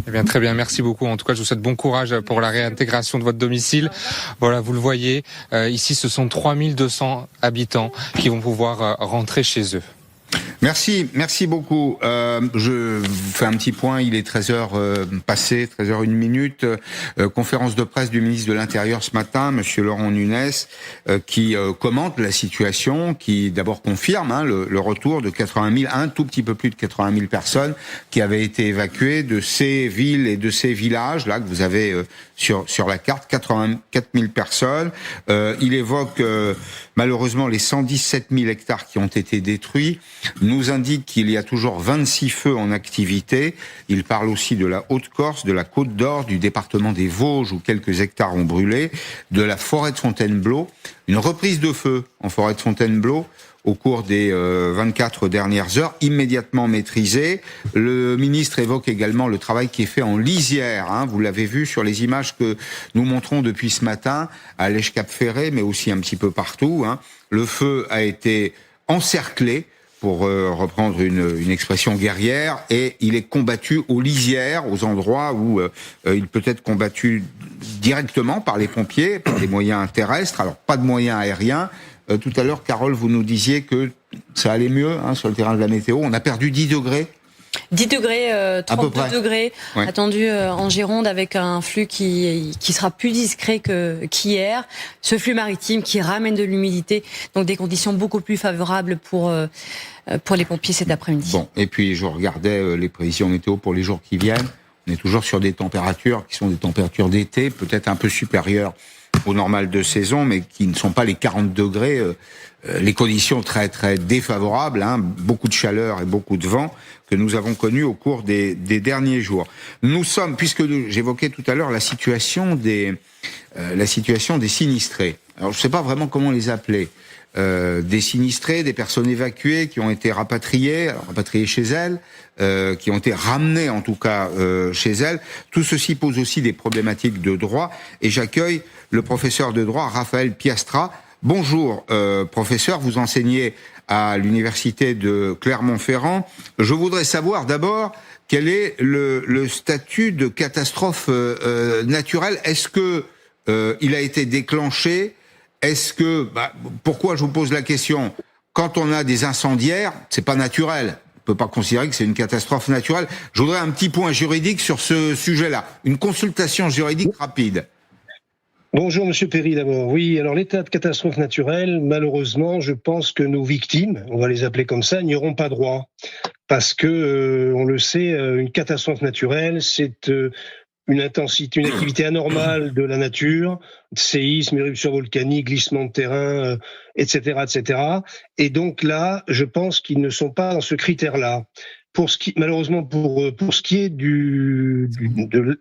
Eh bien, très bien, merci beaucoup. En tout cas, je vous souhaite bon courage pour la réintégration de votre domicile. Voilà, vous le voyez, ici, ce sont 3200 habitants qui vont pouvoir rentrer chez eux. Merci beaucoup. Je vous fais un petit point, il est 13h passé, 13h01. Conférence de presse du ministre de l'Intérieur ce matin, monsieur Laurent Nunez, qui commente la situation, qui d'abord confirme le retour de 80 000, un tout petit peu plus de 80 000 personnes qui avaient été évacuées de ces villes et de ces villages, là, que vous avez sur la carte, 84 000 personnes. Il évoque malheureusement les 117 000 hectares qui ont été détruits, nous indique qu'il y a toujours 26 feux en activité. Il parle aussi de la Haute-Corse, de la Côte d'Or, du département des Vosges où quelques hectares ont brûlé, de la forêt de Fontainebleau. Une reprise de feu en forêt de Fontainebleau au cours des 24 dernières heures, immédiatement maîtrisé. Le ministre évoque également le travail qui est fait en lisière. Vous l'avez vu sur les images que nous montrons depuis ce matin à Lège-Cap-Ferré, mais aussi un petit peu partout. Le feu a été encerclé, pour reprendre une expression guerrière, et il est combattu aux lisières, aux endroits où il peut être combattu directement par les pompiers, par des moyens terrestres, alors pas de moyens aériens. Tout à l'heure, Carole, vous nous disiez que ça allait mieux sur le terrain de la météo. On a perdu 10 degrés. 10 degrés, 32 degrés ouais. attendus en Gironde, avec un flux qui sera plus discret qu'hier. Ce flux maritime qui ramène de l'humidité, donc des conditions beaucoup plus favorables pour les pompiers cet après-midi. Bon, et puis je regardais les prévisions météo pour les jours qui viennent. On est toujours sur des températures qui sont des températures d'été, peut-être un peu supérieures au normal de saison, mais qui ne sont pas les 40 degrés. Les conditions très très défavorables, beaucoup de chaleur et beaucoup de vent que nous avons connues au cours des derniers jours. Nous sommes, puisque j'évoquais tout à l'heure la situation des sinistrés. Alors je ne sais pas vraiment comment les appeler. Des sinistrés, des personnes évacuées qui ont été rapatriées chez elles, qui ont été ramenées en tout cas chez elles. Tout ceci pose aussi des problématiques de droit, et j'accueille le professeur de droit Raphaël Piastra. Bonjour professeur, vous enseignez à l'université de Clermont-Ferrand. Je voudrais savoir d'abord quel est le statut de catastrophe naturelle. Est-ce que il a été déclenché? Est-ce que, pourquoi je vous pose la question? Quand on a des incendiaires, c'est pas naturel. On peut pas considérer que c'est une catastrophe naturelle. Je voudrais un petit point juridique sur ce sujet-là. Une consultation juridique rapide. Bonjour Monsieur Perry d'abord. Oui, alors l'état de catastrophe naturelle, malheureusement, je pense que nos victimes, on va les appeler comme ça, n'y auront pas droit. Parce que, on le sait, une catastrophe naturelle, c'est une activité anormale de la nature, séisme, éruption volcanique, glissement de terrain, etc., etc. Et donc là, je pense qu'ils ne sont pas dans ce critère-là. Malheureusement, pour ce qui est de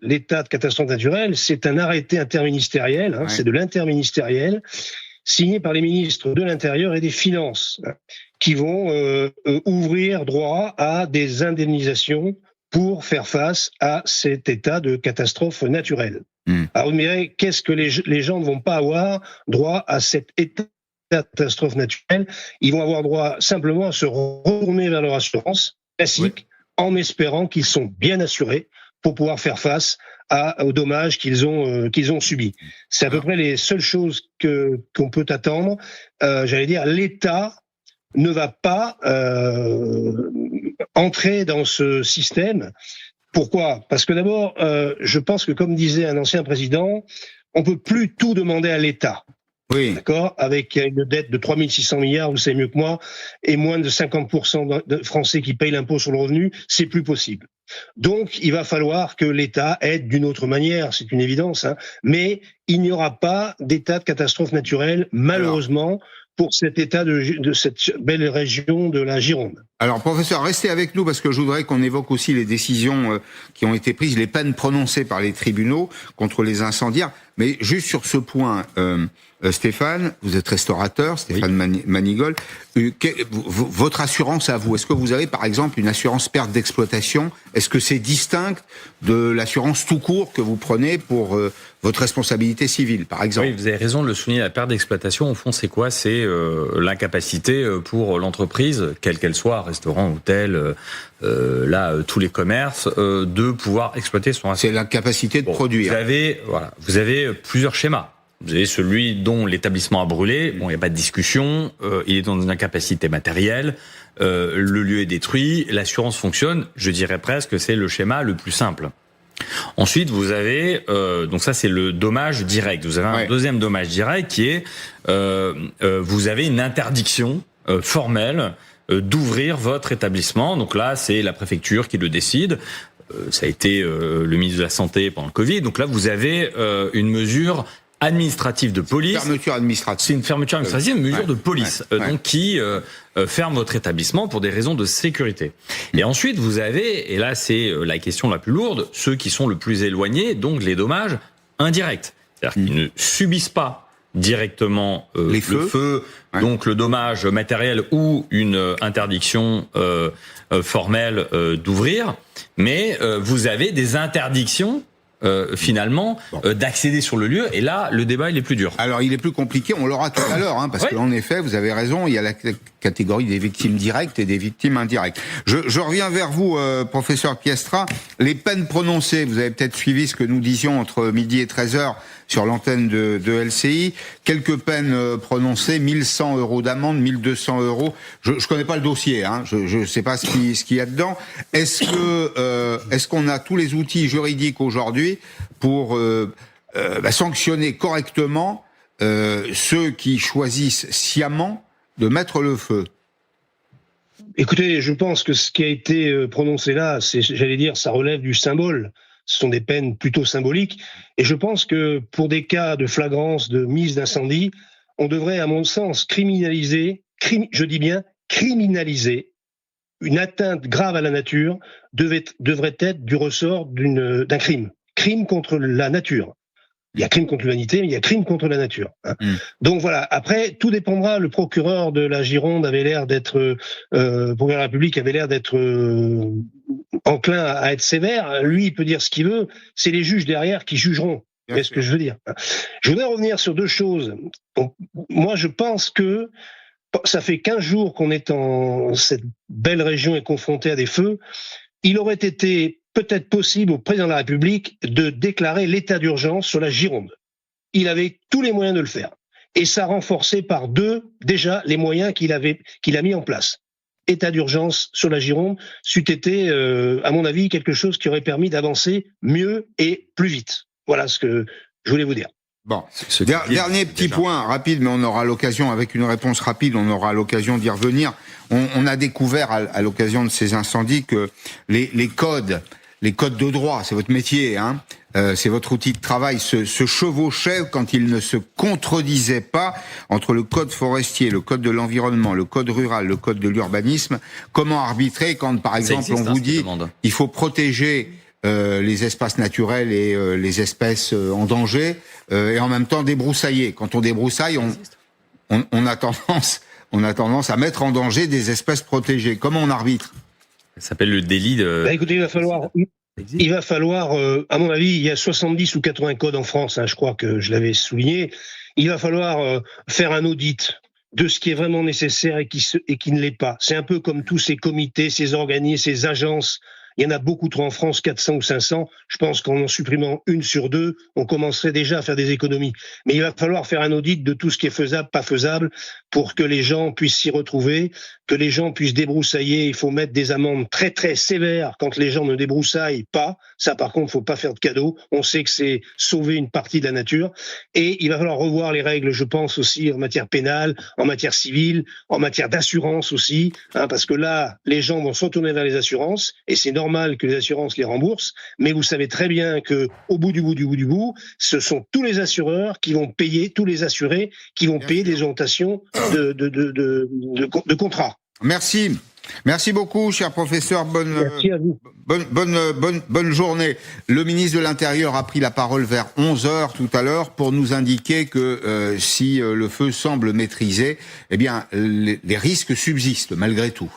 l'état de catastrophe naturelle, c'est un arrêté interministériel, ouais. C'est de l'interministériel, signé par les ministres de l'Intérieur et des Finances, qui vont ouvrir droit à des indemnisations pour faire face à cet état de catastrophe naturelle. Alors vous me direz, qu'est-ce que les gens ne vont pas avoir droit à cet état de catastrophe naturelle? Ils vont avoir droit simplement à se retourner vers leur assurance classique, en espérant qu'ils sont bien assurés pour pouvoir faire face aux dommages qu'ils ont subis. C'est à peu près les seules choses qu'on peut attendre. J'allais dire, l'État ne va pas entrer dans ce système. Pourquoi? Parce que d'abord, je pense que, comme disait un ancien président, on peut plus tout demander à l'État. Oui. D'accord? Avec une dette de 3 600 milliards, vous savez mieux que moi, et moins de 50% de Français qui payent l'impôt sur le revenu, c'est plus possible. Donc, il va falloir que l'État aide d'une autre manière, c'est une évidence, mais il n'y aura pas d'état de catastrophe naturelle, malheureusement, pour cet état de cette belle région de la Gironde. Alors, professeur, restez avec nous parce que je voudrais qu'on évoque aussi les décisions qui ont été prises, les peines prononcées par les tribunaux contre les incendiaires. Mais juste sur ce point, Stéphane, vous êtes restaurateur, Stéphane Manigol. Votre assurance à vous, est-ce que vous avez par exemple une assurance perte d'exploitation? Est-ce que c'est distinct de l'assurance tout court que vous prenez pour votre responsabilité civile, par exemple? Oui, vous avez raison de le souligner. La perte d'exploitation, au fond, c'est quoi? C'est l'incapacité pour l'entreprise, quelle qu'elle soit, restaurant, hôtel, tous les commerces, de pouvoir exploiter son assurance. C'est l'incapacité de produire. Vous avez plusieurs schémas. Vous avez celui dont l'établissement a brûlé. Bon, il n'y a pas de discussion. Il est dans une incapacité matérielle. Le lieu est détruit. L'assurance fonctionne. Je dirais presque que c'est le schéma le plus simple. Ensuite, vous avez donc ça c'est le dommage direct. Vous avez un deuxième dommage direct qui est vous avez une interdiction formelle d'ouvrir votre établissement. Donc là, c'est la préfecture qui le décide. Ça a été le ministre de la Santé pendant le Covid. Donc là, vous avez une mesure administrative de police. Fermeture administrative. C'est une fermeture administrative, une mesure de police, donc qui ferme votre établissement pour des raisons de sécurité. Et ensuite, vous avez, et là c'est la question la plus lourde, ceux qui sont le plus éloignés, donc les dommages indirects. C'est-à-dire qu'ils ne subissent pas directement le feu, donc le dommage matériel ou une interdiction formelle d'ouvrir, mais vous avez des interdictions finalement d'accéder sur le lieu, et là le débat il est plus dur. Alors il est plus compliqué, on l'aura tout à l'heure, parce qu'en effet vous avez raison, il y a la catégorie des victimes directes et des victimes indirectes. Je reviens vers vous, professeur Piestra. Les peines prononcées, vous avez peut-être suivi ce que nous disions entre midi et 13h sur l'antenne de LCI. Quelques peines prononcées, 1100 € d'amende, 1200 €. Je connais pas le dossier, je sais pas ce qu'il y a dedans. Est-ce qu'on a tous les outils juridiques aujourd'hui pour sanctionner correctement ceux qui choisissent sciemment de mettre le feu? Écoutez, je pense que ce qui a été prononcé là, ça relève du symbole. Ce sont des peines plutôt symboliques. Et je pense que pour des cas de flagrance, de mise d'incendie, on devrait, à mon sens, criminaliser une atteinte grave à la nature devrait être du ressort d'un crime. Crime contre la nature. Il y a crime contre l'humanité, mais il y a crime contre la nature. Donc voilà. Après, tout dépendra. Le procureur de la Gironde avait l'air d'être, procureur de la République avait l'air d'être enclin à être sévère. Lui, il peut dire ce qu'il veut. C'est les juges derrière qui jugeront. C'est ce que je veux dire. Je voudrais revenir sur deux choses. Moi, je pense que ça fait 15 jours qu'on est en cette belle région et confronté à des feux. Il aurait été peut-être possible au président de la République de déclarer l'état d'urgence sur la Gironde. Il avait tous les moyens de le faire. Et ça renforçait par déjà les moyens qu'il a mis en place. État d'urgence sur la Gironde, c'eût été, à mon avis, quelque chose qui aurait permis d'avancer mieux et plus vite. Voilà ce que je voulais vous dire. Bon, dernier petit point rapide, mais on aura l'occasion, avec une réponse rapide, on aura l'occasion d'y revenir. On a découvert à l'occasion de ces incendies que les codes de droit, c'est votre métier, c'est votre outil de travail, se chevauchaient quand ils ne se contredisaient pas entre le code forestier, le code de l'environnement, le code rural, le code de l'urbanisme. Comment arbitrer quand, par exemple, on vous dit il faut protéger les espaces naturels et les espèces en danger, et en même temps débroussailler. Quand on débroussaille, on a tendance à mettre en danger des espèces protégées. Comment on arbitre? Ça s'appelle le délit de... Écoutez, il va falloir, à mon avis, il y a 70 ou 80 codes en France, je crois que je l'avais souligné. Il va falloir faire un audit de ce qui est vraiment nécessaire et qui ne l'est pas. C'est un peu comme tous ces comités, ces organismes, ces agences. Il y en a beaucoup trop en France, 400 ou 500. Je pense qu'en supprimant une sur deux, on commencerait déjà à faire des économies. Mais il va falloir faire un audit de tout ce qui est faisable, pas faisable, pour que les gens puissent s'y retrouver, que les gens puissent débroussailler. Il faut mettre des amendes très très sévères quand les gens ne débroussaillent pas. Ça, par contre, faut pas faire de cadeaux. On sait que c'est sauver une partie de la nature. Et il va falloir revoir les règles, je pense, aussi en matière pénale, en matière civile, en matière d'assurance aussi, parce que là, les gens vont se retourner vers les assurances, et c'est normal que les assurances les remboursent, mais vous savez très bien que au bout du bout, ce sont tous les assureurs qui vont payer, tous les assurés qui vont payer des augmentations de contrats. Merci. Merci beaucoup, cher professeur. Merci à vous. Bonne journée. Le ministre de l'Intérieur a pris la parole vers 11h tout à l'heure pour nous indiquer que si le feu semble maîtrisé, eh bien, les risques subsistent malgré tout.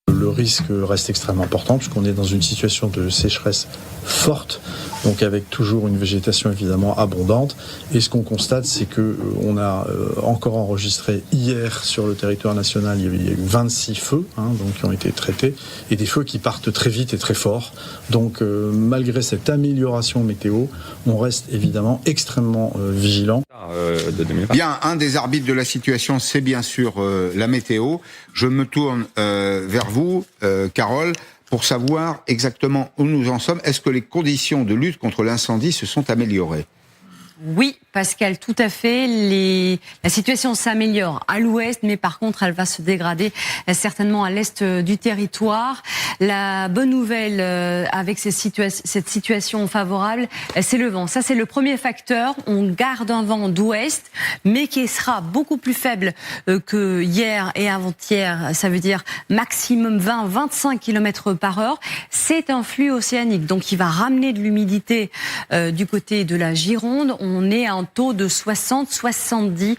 Le risque reste extrêmement important puisqu'on est dans une situation de sécheresse forte, donc avec toujours une végétation évidemment abondante. Et ce qu'on constate, c'est que on a encore enregistré hier sur le territoire national, il y a eu 26 feux donc qui ont été traités, et des feux qui partent très vite et très fort. Donc malgré cette amélioration météo, on reste évidemment extrêmement vigilant. Bien, un des arbitres de la situation, c'est bien sûr la météo. Je me tourne vers vous, Carole, pour savoir exactement où nous en sommes. Est-ce que les conditions de lutte contre l'incendie se sont améliorées ? Oui, Pascal, tout à fait. La situation s'améliore à l'ouest, mais par contre, elle va se dégrader certainement à l'est du territoire. La bonne nouvelle avec cette situation favorable, c'est le vent. Ça, c'est le premier facteur. On garde un vent d'ouest, mais qui sera beaucoup plus faible que hier et avant-hier. Ça veut dire maximum 20-25 km/h. C'est un flux océanique, donc il va ramener de l'humidité du côté de la Gironde. on est à un taux de 60-70%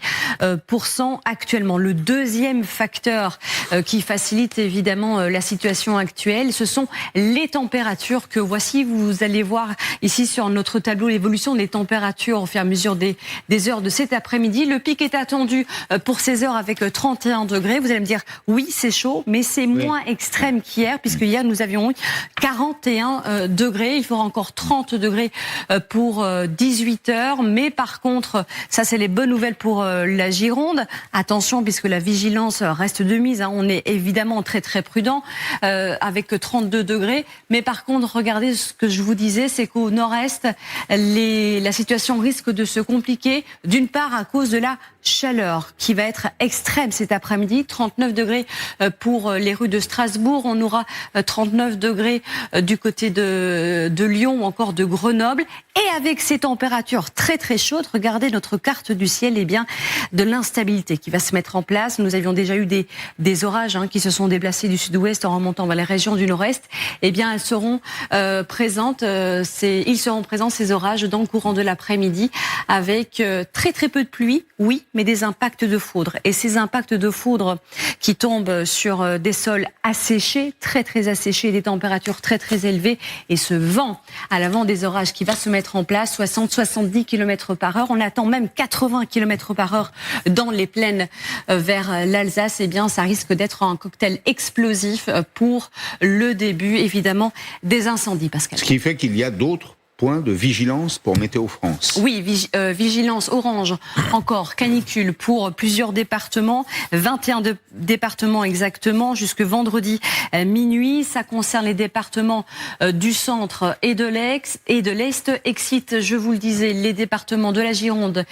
actuellement. Le deuxième facteur qui facilite évidemment la situation actuelle, ce sont les températures que voici. Vous allez voir ici sur notre tableau l'évolution des températures au fur et à mesure des heures de cet après-midi. Le pic est attendu pour ces heures avec 31 degrés. Vous allez me dire, oui, c'est chaud, mais c'est moins extrême qu'hier, puisque hier nous avions eu 41 degrés. Il faudra encore 30 degrés pour 18 heures. Mais par contre, ça c'est les bonnes nouvelles pour la Gironde. Attention, puisque la vigilance reste de mise. On est évidemment très très prudent avec 32 degrés. Mais par contre, regardez ce que je vous disais, c'est qu'au nord-est, la situation risque de se compliquer. D'une part à cause de la chaleur qui va être extrême cet après-midi. 39 degrés pour les rues de Strasbourg. On aura 39 degrés du côté de Lyon ou encore de Grenoble. Et avec ces températures très très chaudes, regardez notre carte du ciel, et bien de l'instabilité qui va se mettre en place. Nous avions déjà eu des orages qui se sont déplacés du sud-ouest en remontant vers les régions du nord-est. Eh bien, elles seront présentes. Ils seront présents, ces orages, dans le courant de l'après-midi, avec très très peu de pluie, oui, mais des impacts de foudre. Et ces impacts de foudre qui tombent sur des sols asséchés, très très asséchés, des températures très très élevées, et ce vent à l'avant des orages qui va se mettre en place, 60-70 km par heure. On attend même 80 km par heure dans les plaines vers l'Alsace. Eh bien, ça risque d'être un cocktail explosif pour le début, évidemment, des incendies, Pascal. Ce qui fait qu'il y a d'autres points de vigilance pour Météo France. Oui, vigilance orange, encore canicule pour plusieurs départements, 21 départements exactement, jusque vendredi minuit. Ça concerne les départements du centre et de l'Est. Excite, je vous le disais, les départements de la Gironde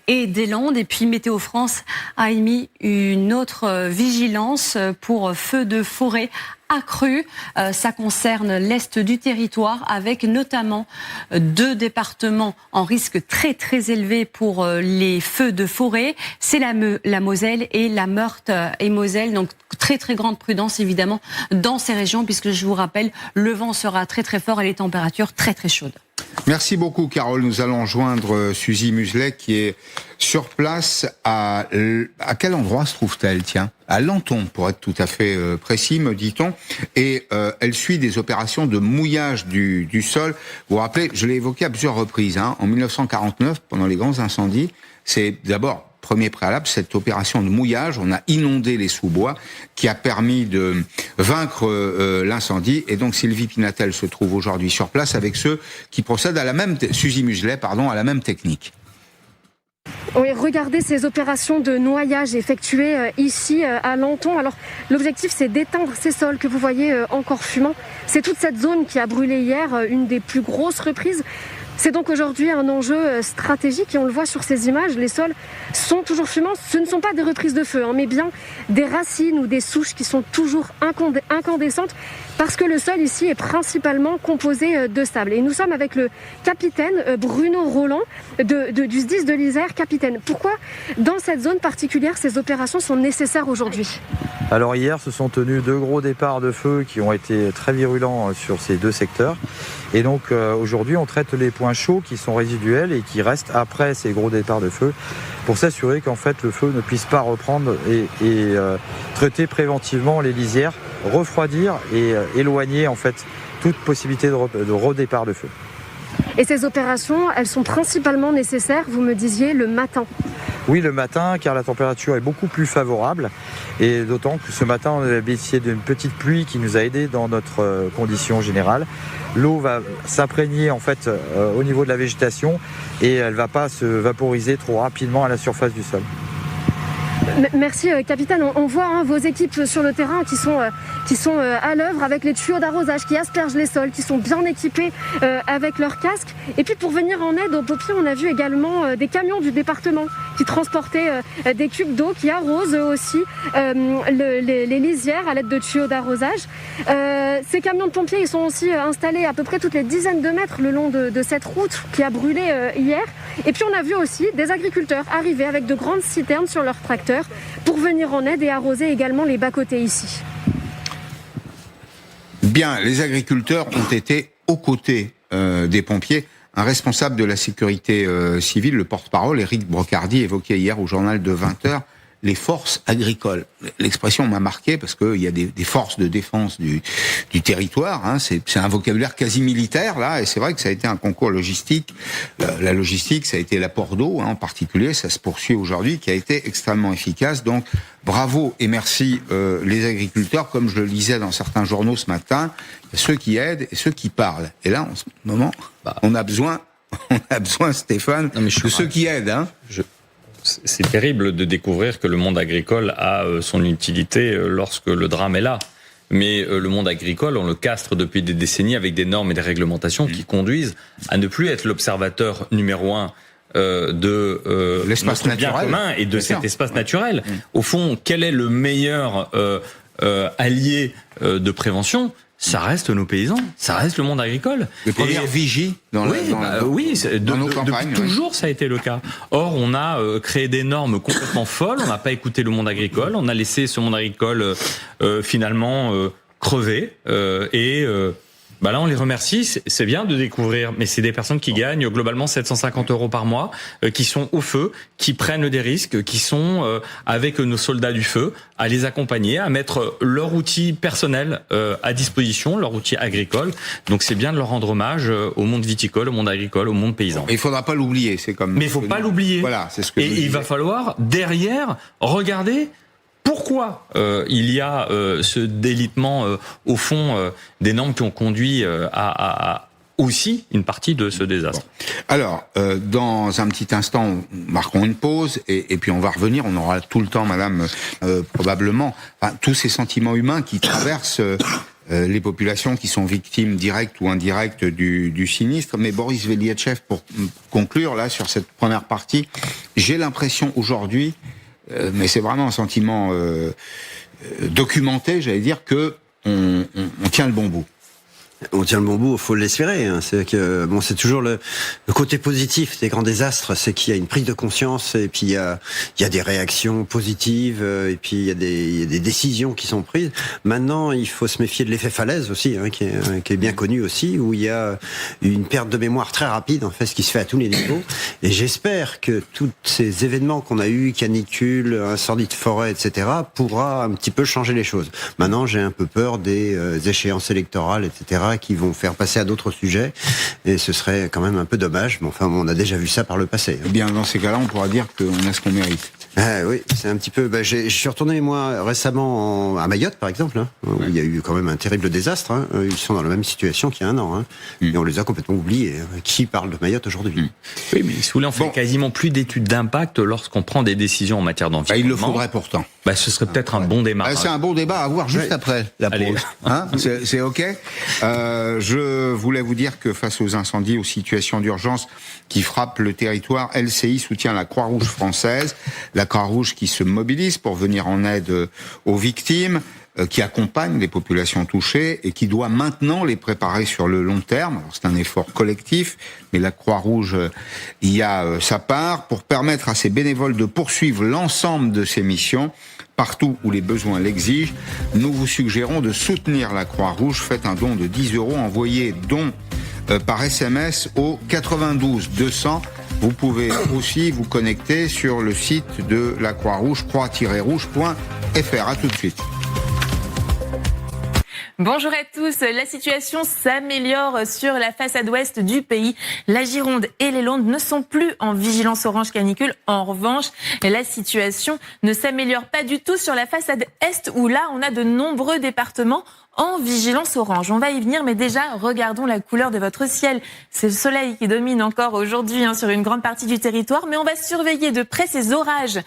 et des Landes. Et puis Météo France a émis une autre vigilance pour feux de forêt accru. Ça concerne l'est du territoire, avec notamment 2 départements en risque très très élevé pour les feux de forêt. C'est la Moselle et la Meurthe et Moselle. Donc très très grande prudence évidemment dans ces régions, puisque je vous rappelle, le vent sera très très fort et les températures très très chaudes. Merci beaucoup, Carole. Nous allons joindre Suzy Muselet qui est sur place. À quel endroit se trouve-t-elle? Tiens, à Lenton, pour être tout à fait précis, me dit-on. Et elle suit des opérations de mouillage du sol. Vous vous rappelez, je l'ai évoqué à plusieurs reprises, en 1949, pendant les grands incendies. C'est d'abord, premier préalable, cette opération de mouillage. On a inondé les sous-bois qui a permis de vaincre l'incendie. Et donc Sylvie Pinatel se trouve aujourd'hui sur place avec ceux qui procèdent à la même, Suzy Muselet, à la même technique. Oui, regardez ces opérations de noyage effectuées ici à Lenton. Alors l'objectif, c'est d'éteindre ces sols que vous voyez encore fumants. C'est toute cette zone qui a brûlé hier, une des plus grosses reprises. C'est donc aujourd'hui un enjeu stratégique et on le voit sur ces images, les sols sont toujours fumants. Ce ne sont pas des reprises de feu, mais bien des racines ou des souches qui sont toujours incandescentes, parce que le sol ici est principalement composé de sable. Et nous sommes avec le capitaine Bruno Roland du SDIS de l'Isère. Capitaine, pourquoi dans cette zone particulière ces opérations sont nécessaires aujourd'hui? Alors hier se sont tenus 2 gros départs de feu qui ont été très virulents sur ces 2 secteurs. Et donc aujourd'hui on traite les points chauds qui sont résiduels et qui restent après ces gros départs de feu, pour s'assurer qu'en fait le feu ne puisse pas reprendre et traiter préventivement les lisières, refroidir et éloigner en fait toute possibilité de redépart de feu. Et ces opérations, elles sont principalement nécessaires, vous me disiez, le matin? Oui, le matin, car la température est beaucoup plus favorable. Et d'autant que ce matin, on a bénéficié d'une petite pluie qui nous a aidés dans notre condition générale. L'eau va s'imprégner en fait au niveau de la végétation et elle ne va pas se vaporiser trop rapidement à la surface du sol. Merci capitaine, on voit vos équipes sur le terrain qui sont à l'œuvre avec les tuyaux d'arrosage qui aspergent les sols, qui sont bien équipés avec leurs casques. Et puis pour venir en aide aux pompiers, on a vu également des camions du département qui transportaient des cubes d'eau, qui arrosent aussi les lisières à l'aide de tuyaux d'arrosage. Ces camions de pompiers, ils sont aussi installés à peu près toutes les dizaines de mètres le long de cette route qui a brûlé hier. Et puis on a vu aussi des agriculteurs arriver avec de grandes citernes sur leurs tracteurs pour venir en aide et arroser également les bas-côtés ici. Bien, les agriculteurs ont été aux côtés des pompiers. Un responsable de la sécurité civile, le porte-parole, Éric Brocardi, évoquait hier au journal de 20h les forces agricoles. L'expression m'a marqué parce qu'il y a des forces de défense du territoire. Hein. C'est un vocabulaire quasi militaire là, et c'est vrai que ça a été un concours logistique. La logistique, ça a été l'apport d'eau en particulier. Ça se poursuit aujourd'hui, qui a été extrêmement efficace. Donc bravo et merci les agriculteurs. Comme je le lisais dans certains journaux ce matin, il y a ceux qui aident et ceux qui parlent. Et là, en ce moment, on a besoin, Stéphane, de ceux qui aident. Hein. C'est terrible de découvrir que le monde agricole a son utilité lorsque le drame est là. Mais le monde agricole, on le castre depuis des décennies avec des normes et des réglementations qui conduisent à ne plus être l'observateur numéro un de l'espace naturel bien commun et de cet espace naturel. Au fond, quel est le meilleur allié de prévention ? Ça reste nos paysans, ça reste le monde agricole. Les premières vigies dans nos campagnes. Depuis toujours, ça a été le cas. Or, on a créé des normes complètement folles, on n'a pas écouté le monde agricole, on a laissé ce monde agricole finalement crever. Là, on les remercie, c'est bien de découvrir, mais c'est des personnes qui gagnent globalement 750 € par mois, qui sont au feu, qui prennent des risques, qui sont avec nos soldats du feu, à les accompagner, à mettre leur outil personnel à disposition, leur outil agricole. Donc c'est bien de leur rendre hommage au monde viticole, au monde agricole, au monde paysan. Et il faudra pas l'oublier, c'est comme. Mais il faut pas l'oublier. Voilà, c'est ce que. Et il va falloir derrière regarder. Pourquoi il y a ce délitement au fond des normes qui ont conduit à aussi une partie de ce désastre. Alors, dans un petit instant, marquons une pause et puis on va revenir. On aura tout le temps, Madame, probablement. Enfin, tous ces sentiments humains qui traversent les populations qui sont victimes directes ou indirectes du sinistre. Mais Boris Velietchev, pour conclure là sur cette première partie, j'ai l'impression aujourd'hui. Mais c'est vraiment un sentiment documenté, j'allais dire, que on tient le bon bout. On tient le bon bout, faut l'espérer. Hein. C'est que c'est toujours le côté positif des grands désastres, c'est qu'il y a une prise de conscience et puis il y a des réactions positives et puis il y a des décisions qui sont prises. Maintenant, il faut se méfier de l'effet falaise aussi, qui est bien connu aussi, où il y a une perte de mémoire très rapide, en fait, ce qui se fait à tous les niveaux. Et j'espère que tous ces événements qu'on a eus, canicule, incendie de forêt, etc., pourra un petit peu changer les choses. Maintenant, j'ai un peu peur des échéances électorales, etc., qui vont faire passer à d'autres sujets, et ce serait quand même un peu dommage, mais enfin, on a déjà vu ça par le passé. Eh bien, dans ces cas-là, on pourra dire qu'on a ce qu'on mérite. Oui, c'est un petit peu... je suis retourné, moi, récemment à Mayotte, par exemple, où il y a eu quand même un terrible désastre. Ils sont dans la même situation qu'il y a un an, et on les a complètement oubliés. Qui parle de Mayotte aujourd'hui ? Oui, mais si vous voulez, on fait quasiment plus d'études d'impact lorsqu'on prend des décisions en matière d'environnement. Il le faudrait pourtant. Ce serait peut-être un bon démarrage. C'est un bon débat à avoir juste après la pause. C'est OK. Je voulais vous dire que face aux incendies, aux situations d'urgence qui frappent le territoire, LCI soutient la Croix-Rouge française, la Croix-Rouge qui se mobilise pour venir en aide aux victimes, qui accompagne les populations touchées et qui doit maintenant les préparer sur le long terme. Alors, c'est un effort collectif, mais la Croix-Rouge y a sa part pour permettre à ses bénévoles de poursuivre l'ensemble de ses missions partout où les besoins l'exigent. Nous vous suggérons de soutenir la Croix-Rouge. Faites un don de 10 €, envoyez don par SMS au 92 200. Vous pouvez aussi vous connecter sur le site de la Croix-Rouge, croix-rouge.fr. À tout de suite. Bonjour à tous, la situation s'améliore sur la façade ouest du pays. La Gironde et les Landes ne sont plus en vigilance orange canicule. En revanche, la situation ne s'améliore pas du tout sur la façade est où là on a de nombreux départements en vigilance orange. On va y venir, mais déjà, regardons la couleur de votre ciel. C'est le soleil qui domine encore aujourd'hui sur une grande partie du territoire, mais on va surveiller de près ces orages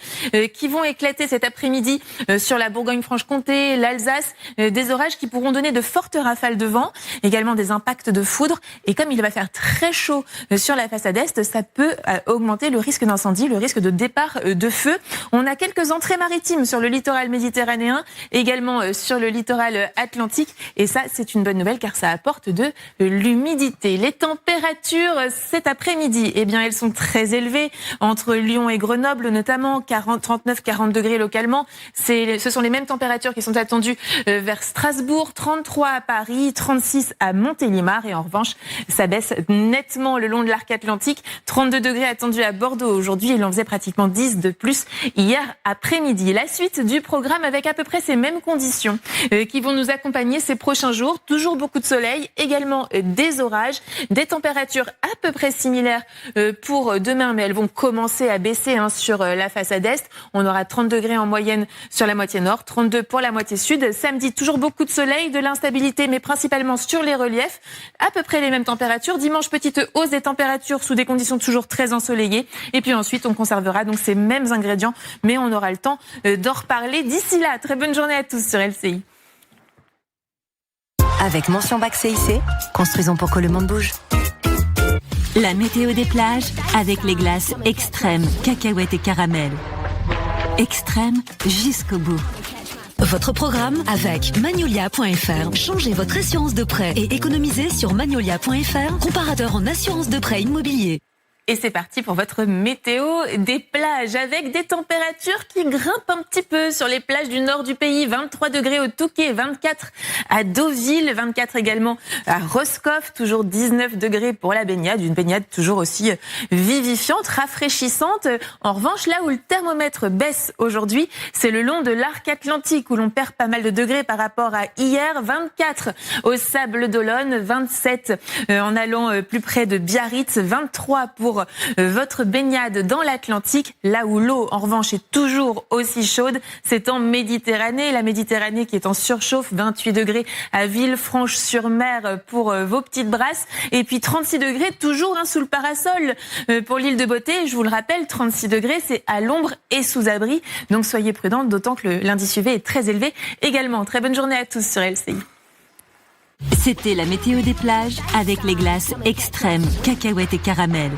qui vont éclater cet après-midi sur la Bourgogne-Franche-Comté, l'Alsace, des orages qui pourront donner de fortes rafales de vent, également des impacts de foudre. Et comme il va faire très chaud sur la façade est, ça peut augmenter le risque d'incendie, le risque de départ de feu. On a quelques entrées maritimes sur le littoral méditerranéen, également sur le littoral atlantique. Atlantique. Et ça, c'est une bonne nouvelle car ça apporte de l'humidité. Les températures cet après-midi, eh bien, elles sont très élevées entre Lyon et Grenoble, notamment 39-40 degrés localement. Ce sont les mêmes températures qui sont attendues vers Strasbourg, 33 à Paris, 36 à Montélimar. Et en revanche, ça baisse nettement le long de l'arc atlantique. 32 degrés attendus à Bordeaux aujourd'hui. Il en faisait pratiquement 10 de plus hier après-midi. La suite du programme avec à peu près ces mêmes conditions qui vont nous accompagner ces prochains jours. Toujours beaucoup de soleil, également des orages, des températures à peu près similaires pour demain, mais elles vont commencer à baisser sur la façade est. On aura 30 degrés en moyenne sur la moitié nord, 32 pour la moitié sud. Samedi, toujours beaucoup de soleil, de l'instabilité, mais principalement sur les reliefs. À peu près les mêmes températures. Dimanche, petite hausse des températures sous des conditions toujours très ensoleillées. Et puis ensuite, on conservera donc ces mêmes ingrédients, mais on aura le temps d'en reparler. D'ici là, très bonne journée à tous sur LCI. Avec mention bac CIC, construisons pour que le monde bouge. La météo des plages avec les glaces extrêmes, cacahuètes et caramel. Extrême jusqu'au bout. Votre programme avec Magnolia.fr. Changez votre assurance de prêt et économisez sur Magnolia.fr, comparateur en assurance de prêt immobilier. Et c'est parti pour votre météo des plages avec des températures qui grimpent un petit peu sur les plages du nord du pays. 23 degrés au Touquet, 24 à Deauville, 24 également à Roscoff, toujours 19 degrés pour la baignade. Une baignade toujours aussi vivifiante, rafraîchissante. En revanche, là où le thermomètre baisse aujourd'hui, c'est le long de l'arc atlantique où l'on perd pas mal de degrés par rapport à hier. 24 au Sable d'Olonne, 27 en allant plus près de Biarritz, 23 pour votre baignade dans l'Atlantique. Là où l'eau, en revanche, est toujours aussi chaude, c'est en Méditerranée. La Méditerranée qui est en surchauffe, 28 degrés à Villefranche-sur-Mer pour vos petites brasses. Et puis 36 degrés, toujours sous le parasol pour l'île de Beauté. Je vous le rappelle, 36 degrés, c'est à l'ombre et sous abri. Donc soyez prudents, d'autant que l'indice UV est très élevé également. Très bonne journée à tous sur LCI. C'était la météo des plages avec les glaces extrêmes, cacahuètes et caramel.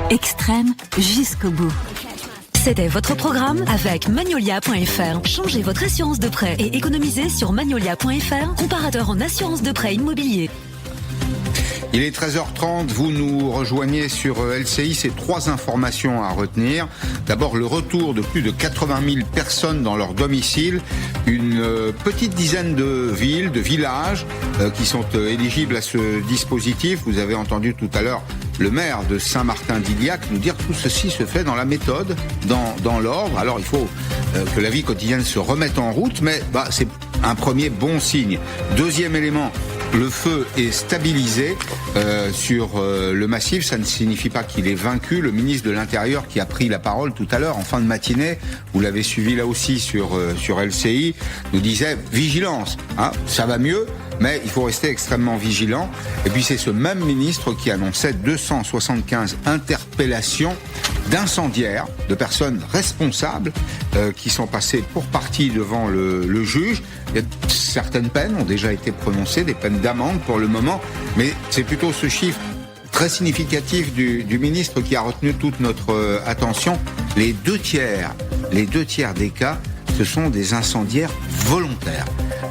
Extrême jusqu'au bout. C'était votre programme avec Magnolia.fr. Changez votre assurance de prêt et économisez sur Magnolia.fr, comparateur en assurance de prêt immobilier. Il est 13h30, vous nous rejoignez sur LCI, c'est 3 informations à retenir. D'abord, le retour de plus de 80 000 personnes dans leur domicile. Une petite dizaine de villes, de villages qui sont éligibles à ce dispositif. Vous avez entendu tout à l'heure le maire de Saint-Martin-d'Iliac nous dire que tout ceci se fait dans la méthode, dans l'ordre. Alors il faut que la vie quotidienne se remette en route, mais c'est un premier bon signe. Deuxième élément, le feu est stabilisé sur le massif. Ça ne signifie pas qu'il est vaincu. Le ministre de l'Intérieur qui a pris la parole tout à l'heure en fin de matinée, vous l'avez suivi là aussi sur LCI, nous disait vigilance. Ça va mieux, mais il faut rester extrêmement vigilant. Et puis c'est ce même ministre qui annonçait 275 interpellations d'incendiaires, de personnes responsables qui sont passées pour partie devant le juge. Certaines peines ont déjà été prononcées, des peines d'amende pour le moment, mais c'est plutôt ce chiffre très significatif du ministre qui a retenu toute notre attention. Les deux tiers des cas, ce sont des incendiaires volontaires.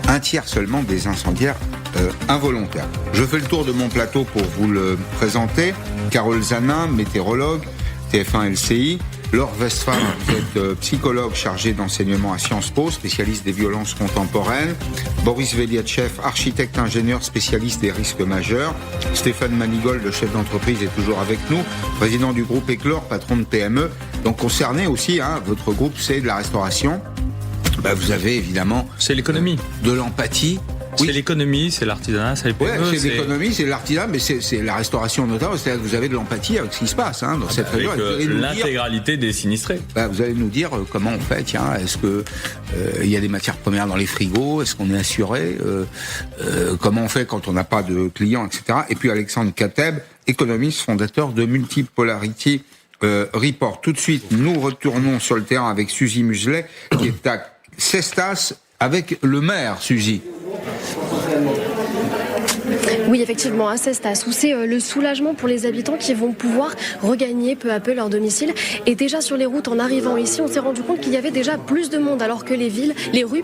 Un tiers seulement des incendiaires involontaires. Je fais le tour de mon plateau pour vous le présenter. Carole Zanin, météorologue, TF1 LCI. Laure Westphal, vous êtes psychologue chargé d'enseignement à Sciences Po, spécialiste des violences contemporaines. Boris Veliatchev, architecte ingénieur spécialiste des risques majeurs. Stéphane Manigold, le chef d'entreprise, est toujours avec nous, président du groupe Éclore, patron de PME. Donc concerné aussi, votre groupe, c'est de la restauration. Vous avez évidemment... C'est l'économie. De l'empathie. C'est l'économie, c'est l'artisanat, c'est les PME. Ouais, c'est l'économie, c'est l'artisanat, mais c'est la restauration notamment. C'est-à-dire que vous avez de l'empathie avec ce qui se passe dans cette région. Avec l'intégralité des sinistrés. Vous allez nous dire comment on fait. Tiens, est-ce que il y a des matières premières dans les frigos? Est-ce qu'on est assuré? Comment on fait quand on n'a pas de clients, etc. Et puis Alexandre Kateb, économiste, fondateur de Multipolarity Report. Tout de suite, nous retournons sur le terrain avec Suzy Muselet, qui est à Cestas avec le maire, Suzy. Oui, effectivement, à Cestas, où c'est le soulagement pour les habitants qui vont pouvoir regagner peu à peu leur domicile. Et déjà sur les routes, en arrivant ici, on s'est rendu compte qu'il y avait déjà plus de monde, alors que les rues,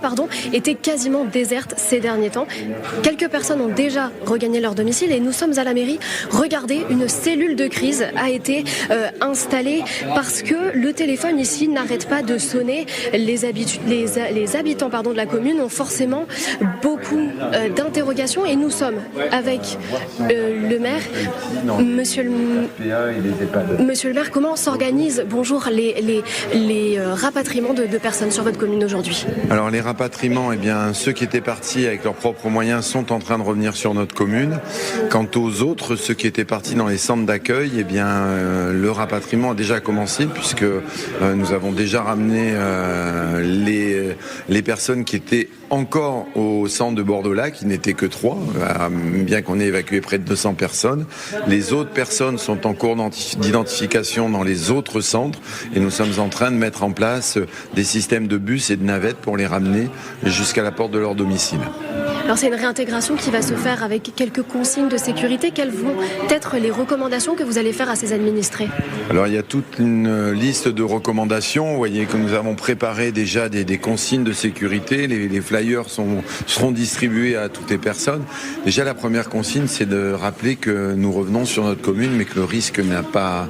étaient quasiment désertes ces derniers temps. Quelques personnes ont déjà regagné leur domicile et nous sommes à la mairie. Regardez, une cellule de crise a été installée parce que le téléphone ici n'arrête pas de sonner. Les habitants de la commune ont forcément beaucoup d'interrogations et nous sommes avec le maire. Monsieur le maire, comment s'organisent les rapatriements de personnes sur votre commune aujourd'hui? Alors les rapatriements, ceux qui étaient partis avec leurs propres moyens sont en train de revenir sur notre commune. Quant aux autres, ceux qui étaient partis dans les centres d'accueil, le rapatriement a déjà commencé puisque nous avons déjà ramené les personnes qui étaient encore au centre de Bordeaux-Lac, qui n'étaient que 3, bien qu'on ait évacué près de 200 personnes. Les autres personnes sont en cours d'identification dans les autres centres et nous sommes en train de mettre en place des systèmes de bus et de navettes pour les ramener jusqu'à la porte de leur domicile. Alors c'est une réintégration qui va se faire avec quelques consignes de sécurité. Quelles vont être les recommandations que vous allez faire à ces administrés? Alors il y a toute une liste de recommandations. Vous voyez que nous avons préparé déjà des consignes de sécurité. Les flyers seront distribués à toutes les personnes. Déjà la première consigne, c'est de rappeler que nous revenons sur notre commune, mais que le risque n'a pas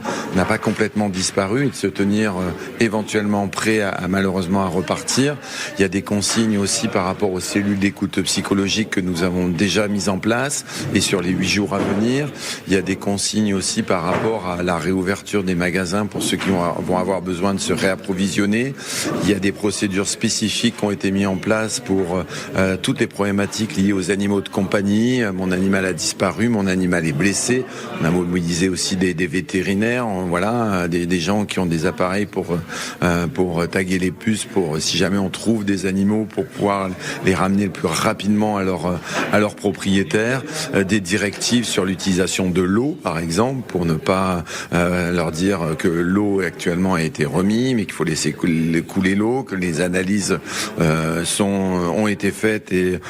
complètement disparu et de se tenir éventuellement prêt malheureusement à repartir. Il y a des consignes aussi par rapport aux cellules d'écoute psychologique que nous avons déjà mises en place et sur les 8 jours à venir. Il y a des consignes aussi par rapport à la réouverture des magasins pour ceux qui vont avoir besoin de se réapprovisionner. Il y a des procédures spécifiques qui ont été mises en place pour toutes les problématiques liées aux animaux de compagnie. Mon animal a disparu, mon animal est blessé. On a mobilisé aussi des vétérinaires, des gens qui ont des appareils pour taguer les puces, pour si jamais on trouve des animaux, pour pouvoir les ramener le plus rapidement à leur propriétaire, des directives sur l'utilisation de l'eau, par exemple, pour ne pas leur dire que l'eau actuellement a été remise, mais qu'il faut laisser couler l'eau, que les analyses ont été faites et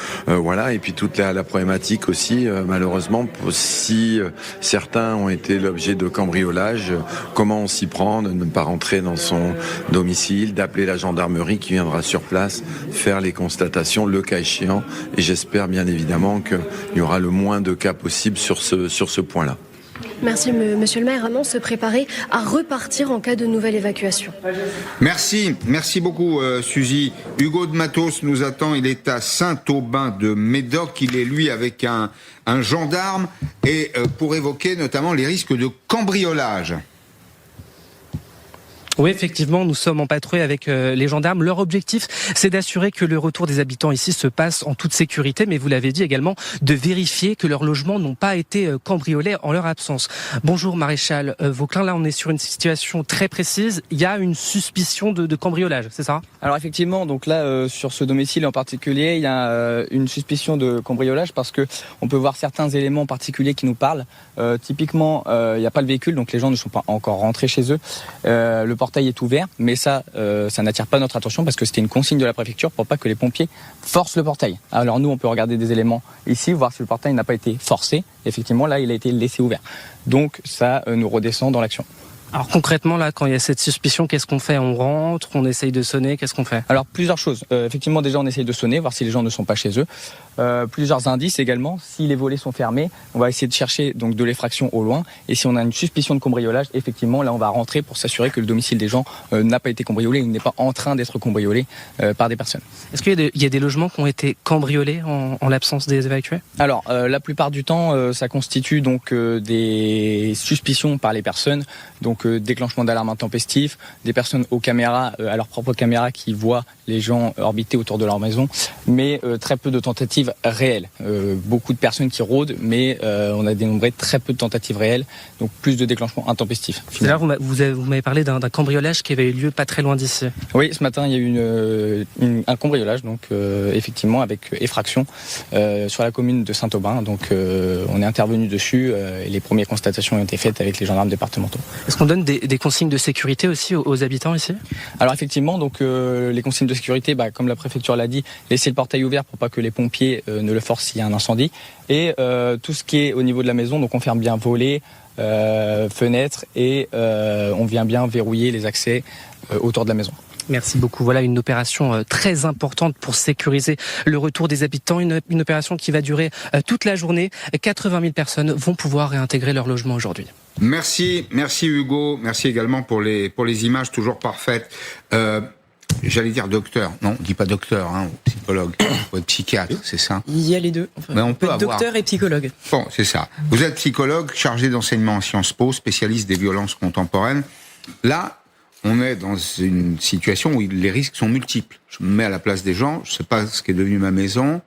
puis toute la problématique aussi, malheureusement, si certains ont été l'objet de cambriolage, comment on s'y prend, de ne pas rentrer dans son domicile, d'appeler la gendarmerie qui viendra sur place faire les constatations, le cas échéant. Et j'espère bien évidemment qu'il y aura le moins de cas possible sur ce point-là. Merci Monsieur le maire, vraiment se préparer à repartir en cas de nouvelle évacuation. Merci beaucoup Suzy. Hugo de Matos nous attend, il est à Saint-Aubin de Médoc, il est lui avec un gendarme et pour évoquer notamment les risques de cambriolage. Oui, effectivement, nous sommes en patrouille avec les gendarmes. Leur objectif, c'est d'assurer que le retour des habitants ici se passe en toute sécurité, mais vous l'avez dit également, de vérifier que leurs logements n'ont pas été cambriolés en leur absence. Bonjour Maréchal Vauclin, là on est sur une situation très précise. Il y a une suspicion de cambriolage, c'est ça? Alors effectivement, donc là sur ce domicile en particulier, il y a une suspicion de cambriolage parce que on peut voir certains éléments particuliers qui nous parlent. Typiquement, il n'y a pas le véhicule, donc les gens ne sont pas encore rentrés chez eux. Le portail est ouvert, mais ça n'attire pas notre attention parce que c'était une consigne de la préfecture pour pas que les pompiers forcent le portail. Alors nous, on peut regarder des éléments ici, voir si le portail n'a pas été forcé. Effectivement, là, il a été laissé ouvert. Donc ça nous redescend dans l'action. Alors concrètement, là, quand il y a cette suspicion, qu'est-ce qu'on fait? On rentre, on essaye de sonner, qu'est-ce qu'on fait? Alors plusieurs choses. Effectivement, déjà, on essaye de sonner, voir si les gens ne sont pas chez eux. Plusieurs indices également. Si les volets sont fermés, on va essayer de chercher donc de l'effraction au loin. Et si on a une suspicion de cambriolage, effectivement, là, on va rentrer pour s'assurer que le domicile des gens n'a pas été cambriolé, il n'est pas en train d'être cambriolé par des personnes. Est-ce qu'il y a des logements qui ont été cambriolés en l'absence des évacués? Alors, la plupart du temps, ça constitue donc des suspicions par les personnes. Donc déclenchement d'alarme intempestif, des personnes aux caméras, à leurs propres caméras qui voient les gens orbiter autour de leur maison, mais très peu de tentatives réelles. Beaucoup de personnes qui rôdent, mais on a dénombré très peu de tentatives réelles, donc plus de déclenchements intempestifs. Là, vous m'avez parlé d'un cambriolage qui avait eu lieu pas très loin d'ici. Oui, ce matin, il y a eu un cambriolage, donc effectivement avec effraction sur la commune de Saint-Aubin. Donc on est intervenu dessus et les premières constatations ont été faites avec les gendarmes départementaux. Est-ce On donne des consignes de sécurité aussi aux habitants ici ? Alors effectivement, donc les consignes de sécurité, comme la préfecture l'a dit, laisser le portail ouvert pour pas que les pompiers ne le forcent s'il y a un incendie. Et tout ce qui est au niveau de la maison, donc on ferme bien volets, fenêtres et on vient bien verrouiller les accès autour de la maison. Merci beaucoup. Voilà une opération très importante pour sécuriser le retour des habitants. Une opération qui va durer toute la journée. 80 000 personnes vont pouvoir réintégrer leur logement aujourd'hui. Merci Hugo. Merci également pour les images toujours parfaites. J'allais dire docteur. Non, on dit pas docteur, psychologue, ou psychiatre, c'est ça ? Il y a les deux. Enfin, on peut être docteur et psychologue. Bon, c'est ça. Vous êtes psychologue, chargé d'enseignement à Sciences Po, spécialiste des violences contemporaines. Là, on est dans une situation où les risques sont multiples. Je me mets à la place des gens, je sais pas ce qu'est devenu ma maison,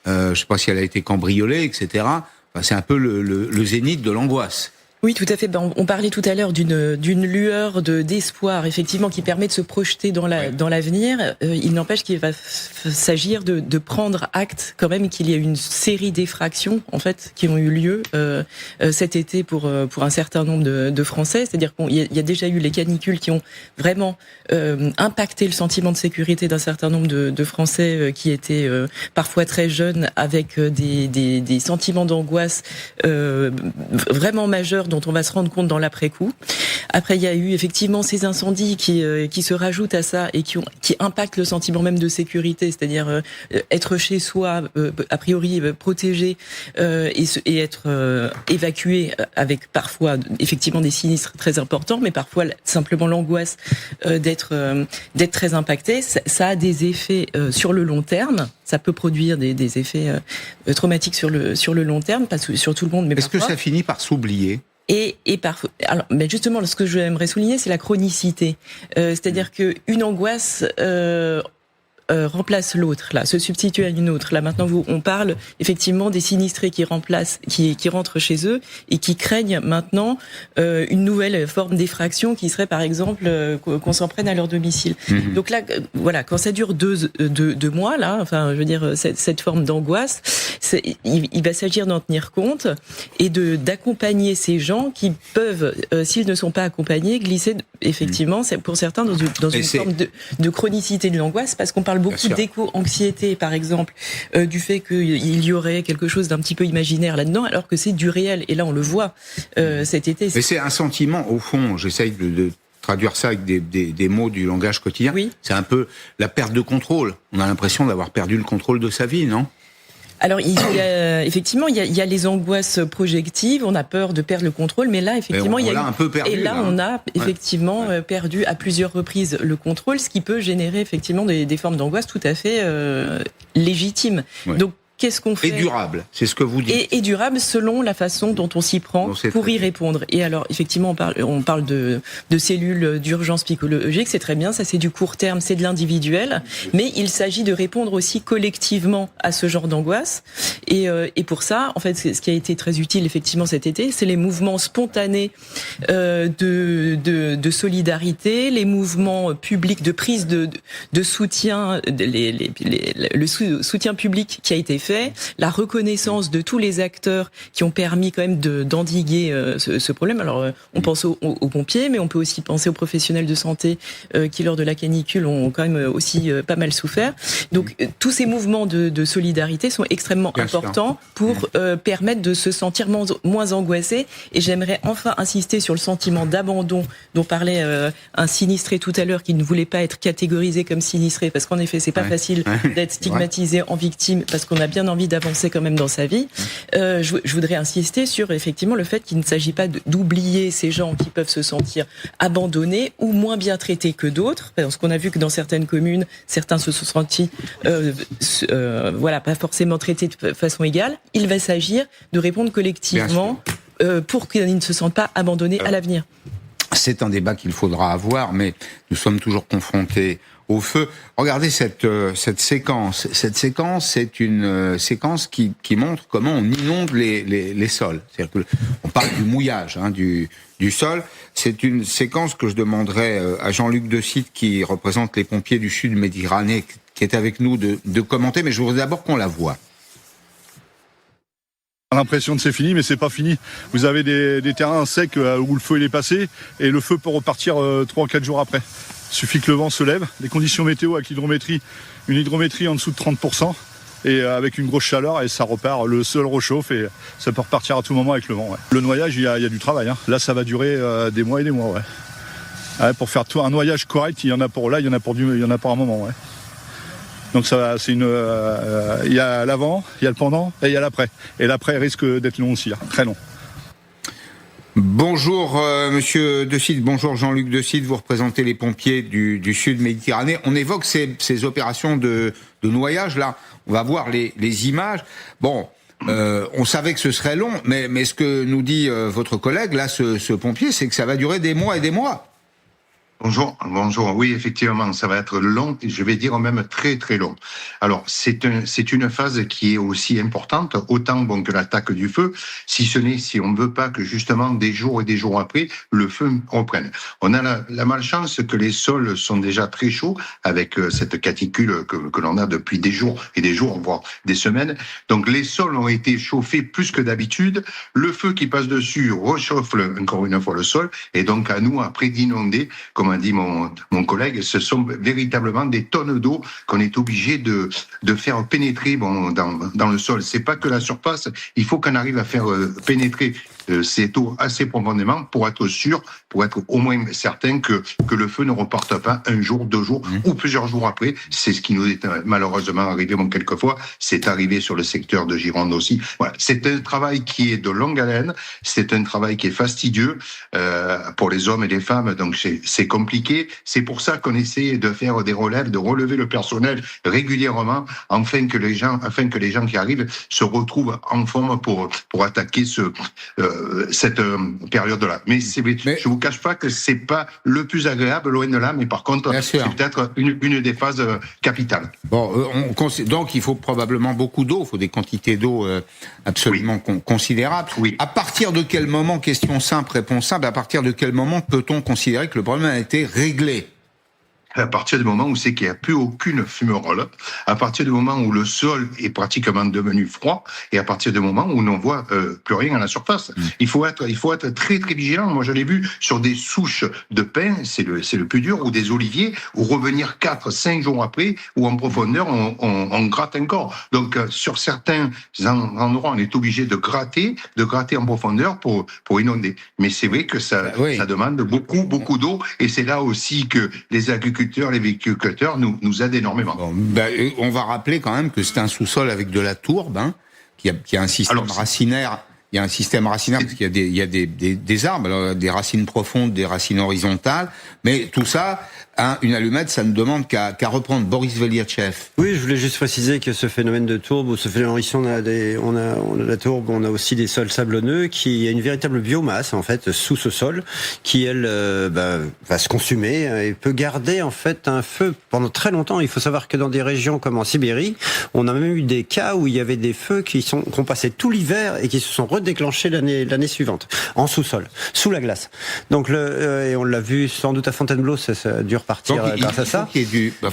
je sais pas si elle a été cambriolée, etc. Enfin, c'est un peu le zénith de l'angoisse. Oui, tout à fait. On parlait tout à l'heure d'une lueur d'espoir, effectivement, qui permet de se projeter dans l'avenir. Il n'empêche qu'il va s'agir de prendre acte quand même qu'il y a une série d'effractions en fait qui ont eu lieu cet été pour un certain nombre de Français. C'est-à-dire qu'il y a déjà eu les canicules qui ont vraiment impacté le sentiment de sécurité d'un certain nombre de Français qui étaient parfois très jeunes, avec des sentiments d'angoisse vraiment majeurs dont on va se rendre compte dans l'après-coup. Après, il y a eu effectivement ces incendies qui se rajoutent à ça et qui impactent le sentiment même de sécurité, c'est-à-dire être chez soi, a priori protégé, et être évacué avec parfois effectivement des sinistres très importants, mais parfois simplement l'angoisse d'être très impacté. Ça a des effets sur le long terme. Ça peut produire des effets traumatiques sur le long terme, pas sur tout le monde, mais est-ce que ça finit par s'oublier ? Et parfois, alors, mais justement, ce que j'aimerais souligner, c'est la chronicité. C'est-à-dire que une angoisse remplace l'autre, là, se substitue à une autre. Là, maintenant, on parle effectivement des sinistrés qui rentrent chez eux et qui craignent maintenant une nouvelle forme d'effraction qui serait, par exemple, qu'on s'en prenne à leur domicile. Mmh. Donc là, voilà, quand ça dure deux mois, là, enfin, je veux dire, cette forme d'angoisse, il va s'agir d'en tenir compte et d'accompagner ces gens qui peuvent, s'ils ne sont pas accompagnés, glisser effectivement, pour certains, dans une forme de chronicité de l'angoisse, parce qu'on parle beaucoup d'éco-anxiété, par exemple, du fait qu'il y aurait quelque chose d'un petit peu imaginaire là-dedans, alors que c'est du réel. Et là, on le voit cet été. Mais c'est un sentiment, au fond, j'essaye de traduire ça avec des mots du langage quotidien. Oui. C'est un peu la perte de contrôle. On a l'impression d'avoir perdu le contrôle de sa vie, non ? Alors, effectivement, il y a les angoisses projectives, on a peur de perdre le contrôle, mais là, effectivement, on a effectivement perdu à plusieurs reprises le contrôle, ce qui peut générer effectivement des formes d'angoisse tout à fait légitimes. Ouais. Donc, qu'est-ce qu'on fait ? Et durable, c'est ce que vous dites. Et durable selon la façon dont on s'y prend pour y répondre. Et alors, effectivement, on parle de cellules d'urgence psychologique, c'est très bien, ça c'est du court terme, c'est de l'individuel, mais il s'agit de répondre aussi collectivement à ce genre d'angoisse. Et pour ça, en fait, ce qui a été très utile effectivement cet été, c'est les mouvements spontanés de solidarité, les mouvements publics de prise de soutien, le soutien public qui a été fait, la reconnaissance de tous les acteurs qui ont permis quand même d'endiguer ce problème. Alors, on pense aux pompiers, mais on peut aussi penser aux professionnels de santé qui, lors de la canicule, ont quand même aussi pas mal souffert. Donc, tous ces mouvements de solidarité sont extrêmement importants pour permettre de se sentir moins angoissé. Et j'aimerais enfin insister sur le sentiment d'abandon dont parlait un sinistré tout à l'heure, qui ne voulait pas être catégorisé comme sinistré, parce qu'en effet, c'est pas facile d'être stigmatisé en victime, parce qu'on a bien envie d'avancer quand même dans sa vie. Je voudrais insister sur effectivement le fait qu'il ne s'agit pas d'oublier ces gens qui peuvent se sentir abandonnés ou moins bien traités que d'autres, parce qu'on a vu que dans certaines communes, certains se sont sentis pas forcément traités de façon égale. Il va s'agir de répondre collectivement pour qu'ils ne se sentent pas abandonnés à l'avenir. C'est un débat qu'il faudra avoir, mais nous sommes toujours confrontés au feu. Regardez cette séquence. Cette séquence, c'est une séquence qui montre comment on inonde les sols. C'est-à-dire que on parle du mouillage du sol. C'est une séquence que je demanderai à Jean-Luc Decite, qui représente les pompiers du Sud Méditerranée, qui est avec nous, de commenter. Mais je voudrais d'abord qu'on la voie. l'impression que c'est fini, mais c'est pas fini. Vous avez des terrains secs où le feu il est passé, et le feu peut repartir 3 ou 4 jours après. Il suffit que le vent se lève. Les conditions météo avec l'hydrométrie, une hydrométrie en dessous de 30%, et avec une grosse chaleur, et ça repart, le sol rechauffe, et ça peut repartir à tout moment avec le vent. Ouais. Le noyage, il y a du travail. Hein. Là, ça va durer des mois et des mois. Ouais, pour faire un noyage correct, il y en a pour un moment. Ouais. Donc ça, c'est il y a l'avant, il y a le pendant et il y a l'après. Et l'après risque d'être long aussi, très long. Bonjour Monsieur De Cid, bonjour Jean-Luc De Cid, vous représentez les pompiers du Sud Méditerranée. On évoque ces opérations de noyage là. On va voir les images. Bon, on savait que ce serait long, mais ce que nous dit votre collègue là, ce pompier, c'est que ça va durer des mois et des mois. Bonjour. Oui, effectivement, ça va être long, et je vais dire même très très long. Alors, c'est une phase qui est aussi importante, autant que l'attaque du feu, si on ne veut pas que justement des jours et des jours après, le feu reprenne. On a la malchance que les sols sont déjà très chauds avec cette canicule que l'on a depuis des jours et des jours, voire des semaines. Donc, les sols ont été chauffés plus que d'habitude. Le feu qui passe dessus réchauffe encore une fois le sol, et donc à nous après d'inonder, comme a dit mon collègue, ce sont véritablement des tonnes d'eau qu'on est obligé de faire pénétrer dans le sol. C'est pas que la surface, il faut qu'on arrive à faire pénétrer cette eau assez profondément pour être sûr, pour être au moins certain que le feu ne reparte pas un jour, 2 jours ou plusieurs jours après. C'est ce qui nous est malheureusement arrivé quelquefois. C'est arrivé sur le secteur de Gironde aussi. Voilà. C'est un travail qui est de longue haleine. C'est un travail qui est fastidieux pour les hommes et les femmes. Donc c'est compliqué. C'est pour ça qu'on essaie de faire des relèves, de relever le personnel régulièrement, afin que les gens qui arrivent se retrouvent en forme pour attaquer cette période-là. Mais je vous cache pas que c'est pas le plus agréable, loin de là, mais par contre, c'est peut-être une des phases capitales. Bon, donc il faut probablement beaucoup d'eau, il faut des quantités d'eau absolument considérables. Oui. À partir de quel moment, question simple, réponse simple, à partir de quel moment peut-on considérer que le problème a été réglé ? À partir du moment où c'est qu'il n'y a plus aucune fumerole, à partir du moment où le sol est pratiquement devenu froid, et à partir du moment où l'on voit plus rien à la surface. Il faut être très très vigilant. Moi, je l'ai vu sur des souches de pin, c'est le plus dur, ou des oliviers, où revenir 4-5 jours après, ou en profondeur, on gratte encore. Donc, sur certains endroits, on est obligé de gratter en profondeur pour inonder. Mais c'est vrai que ça demande beaucoup d'eau, et c'est là aussi que les agriculteurs, les viticulteurs nous aident énormément. Bon, on va rappeler quand même que c'est un sous-sol avec de la tourbe, qui a un système racinaire. Il y a un système racinaire parce qu'il y a des arbres, alors, des racines profondes, des racines horizontales, mais tout ça, une allumette, ça ne demande qu'à reprendre. Boris Veliatchev. Oui, je voulais juste préciser que ce phénomène de tourbe, ou ce phénomène, ici on a la tourbe, on a aussi des sols sablonneux, qui a une véritable biomasse en fait sous ce sol, qui elle va se consumer et peut garder en fait un feu pendant très longtemps. Il faut savoir que dans des régions comme en Sibérie, on a même eu des cas où il y avait des feux qui ont passé tout l'hiver et qui se sont redéclenchés l'année suivante en sous-sol, sous la glace. Donc et on l'a vu sans doute à Fontainebleau, ça a dû repartir grâce à ça.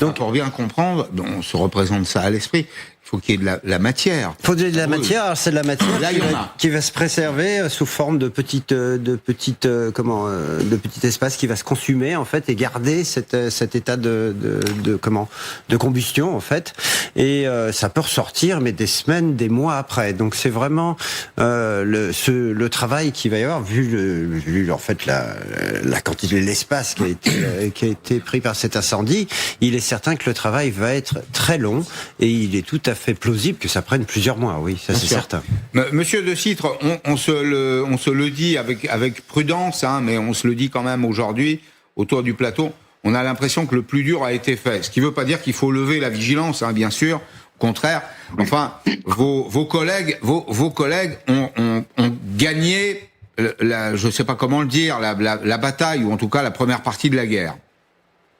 Donc, pour bien comprendre, on se représente ça à l'esprit. Il faut qu'il y ait de la matière. Il faut de la matière. Alors c'est de la matière qui va se préserver sous forme de petits espaces qui va se consumer en fait et garder cet état de combustion en fait. Et ça peut ressortir mais des semaines, des mois après. Donc c'est vraiment le travail qu'il va y avoir vu en fait la quantité, l'espace qui a été pris par cet incendie. Il est certain que le travail va être très long et il est tout à fait plausible que ça prenne plusieurs mois, oui, ça c'est certain. Monsieur De Citre, on se le dit avec prudence, mais on se le dit quand même aujourd'hui, autour du plateau, on a l'impression que le plus dur a été fait. Ce qui ne veut pas dire qu'il faut lever la vigilance, bien sûr, au contraire. Enfin, vos collègues ont gagné, je ne sais pas comment le dire, la bataille, ou en tout cas la première partie de la guerre.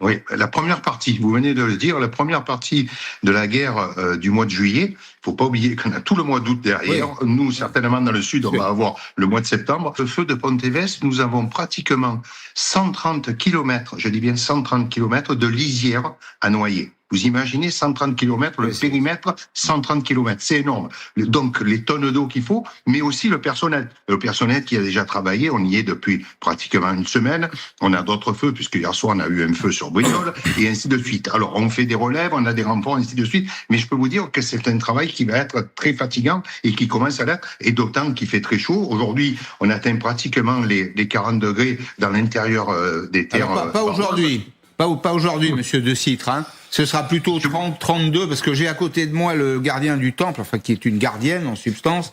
Oui, la première partie, vous venez de le dire, la première partie de la guerre du mois de juillet, il faut pas oublier qu'on a tout le mois d'août derrière. Oui. Nous, certainement dans le sud, on va avoir le mois de septembre. Le feu de Ponteves, nous avons pratiquement 130 km, je dis bien 130 km de lisière à noyer. Vous imaginez 130 km, le périmètre, 130 km, c'est énorme. Donc les tonnes d'eau qu'il faut, mais aussi le personnel. Le personnel qui a déjà travaillé, on y est depuis pratiquement une semaine. On a d'autres feux, puisque hier soir on a eu un feu sur Brignoles, et ainsi de suite. Alors on fait des relèves, on a des renforts, ainsi de suite. Mais je peux vous dire que c'est un travail qui va être très fatigant et qui commence à l'être, et d'autant qu'il fait très chaud. Aujourd'hui, on atteint pratiquement les 40 degrés dans l'intérieur des terres. Alors, pas aujourd'hui. Pas aujourd'hui, monsieur De Citre. Hein. Ce sera plutôt 30, 32, parce que j'ai à côté de moi le gardien du temple, enfin qui est une gardienne en substance,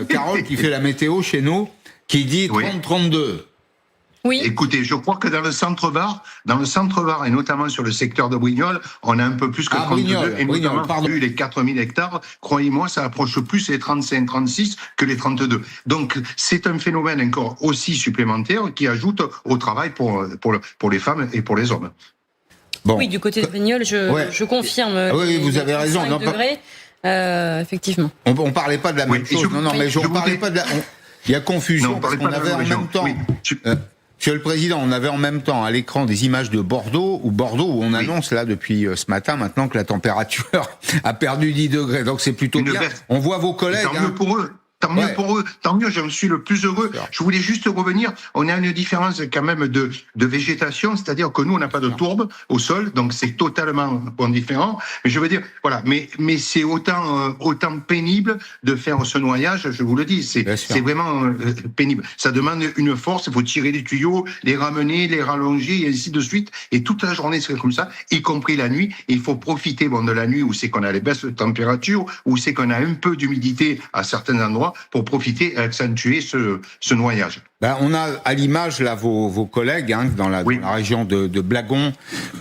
Carole, qui fait la météo chez nous, qui dit 30, 32. Oui. Écoutez, je crois que dans le centre-Var, et notamment sur le secteur de Brignoles, on a un peu plus que 32, et notamment vu les 4000 hectares, croyez-moi, ça approche plus les 35, 36 que les 32. Donc, c'est un phénomène encore aussi supplémentaire qui ajoute au travail pour les femmes et pour les hommes. Bon. Oui, du côté de Brignoles, je confirme. Oui, vous avez raison. 5 degrés, effectivement. On parlait pas de la même chose. On parlait pas de la... Il y a confusion, parce qu'on avait en même temps... Monsieur le Président, on avait en même temps à l'écran des images de Bordeaux, où on annonce là depuis ce matin maintenant que la température a perdu 10 degrés. Donc c'est plutôt bien. On voit vos collègues. Tant mieux pour eux. Tant mieux, j'en suis le plus heureux. Je voulais juste revenir, on a une différence quand même de végétation, c'est-à-dire que nous, on n'a pas de tourbe au sol, donc c'est totalement différent. Mais je veux dire, voilà, mais c'est autant pénible de faire ce noyage, je vous le dis, c'est vraiment pénible. Ça demande une force, il faut tirer les tuyaux, les ramener, les rallonger, et ainsi de suite. Et toute la journée, c'est comme ça, y compris la nuit. Et il faut profiter de la nuit où c'est qu'on a les baisses de température, où c'est qu'on a un peu d'humidité à certains endroits, pour profiter et accentuer ce noyage. On a à l'image là vos collègues dans la région de Blagon,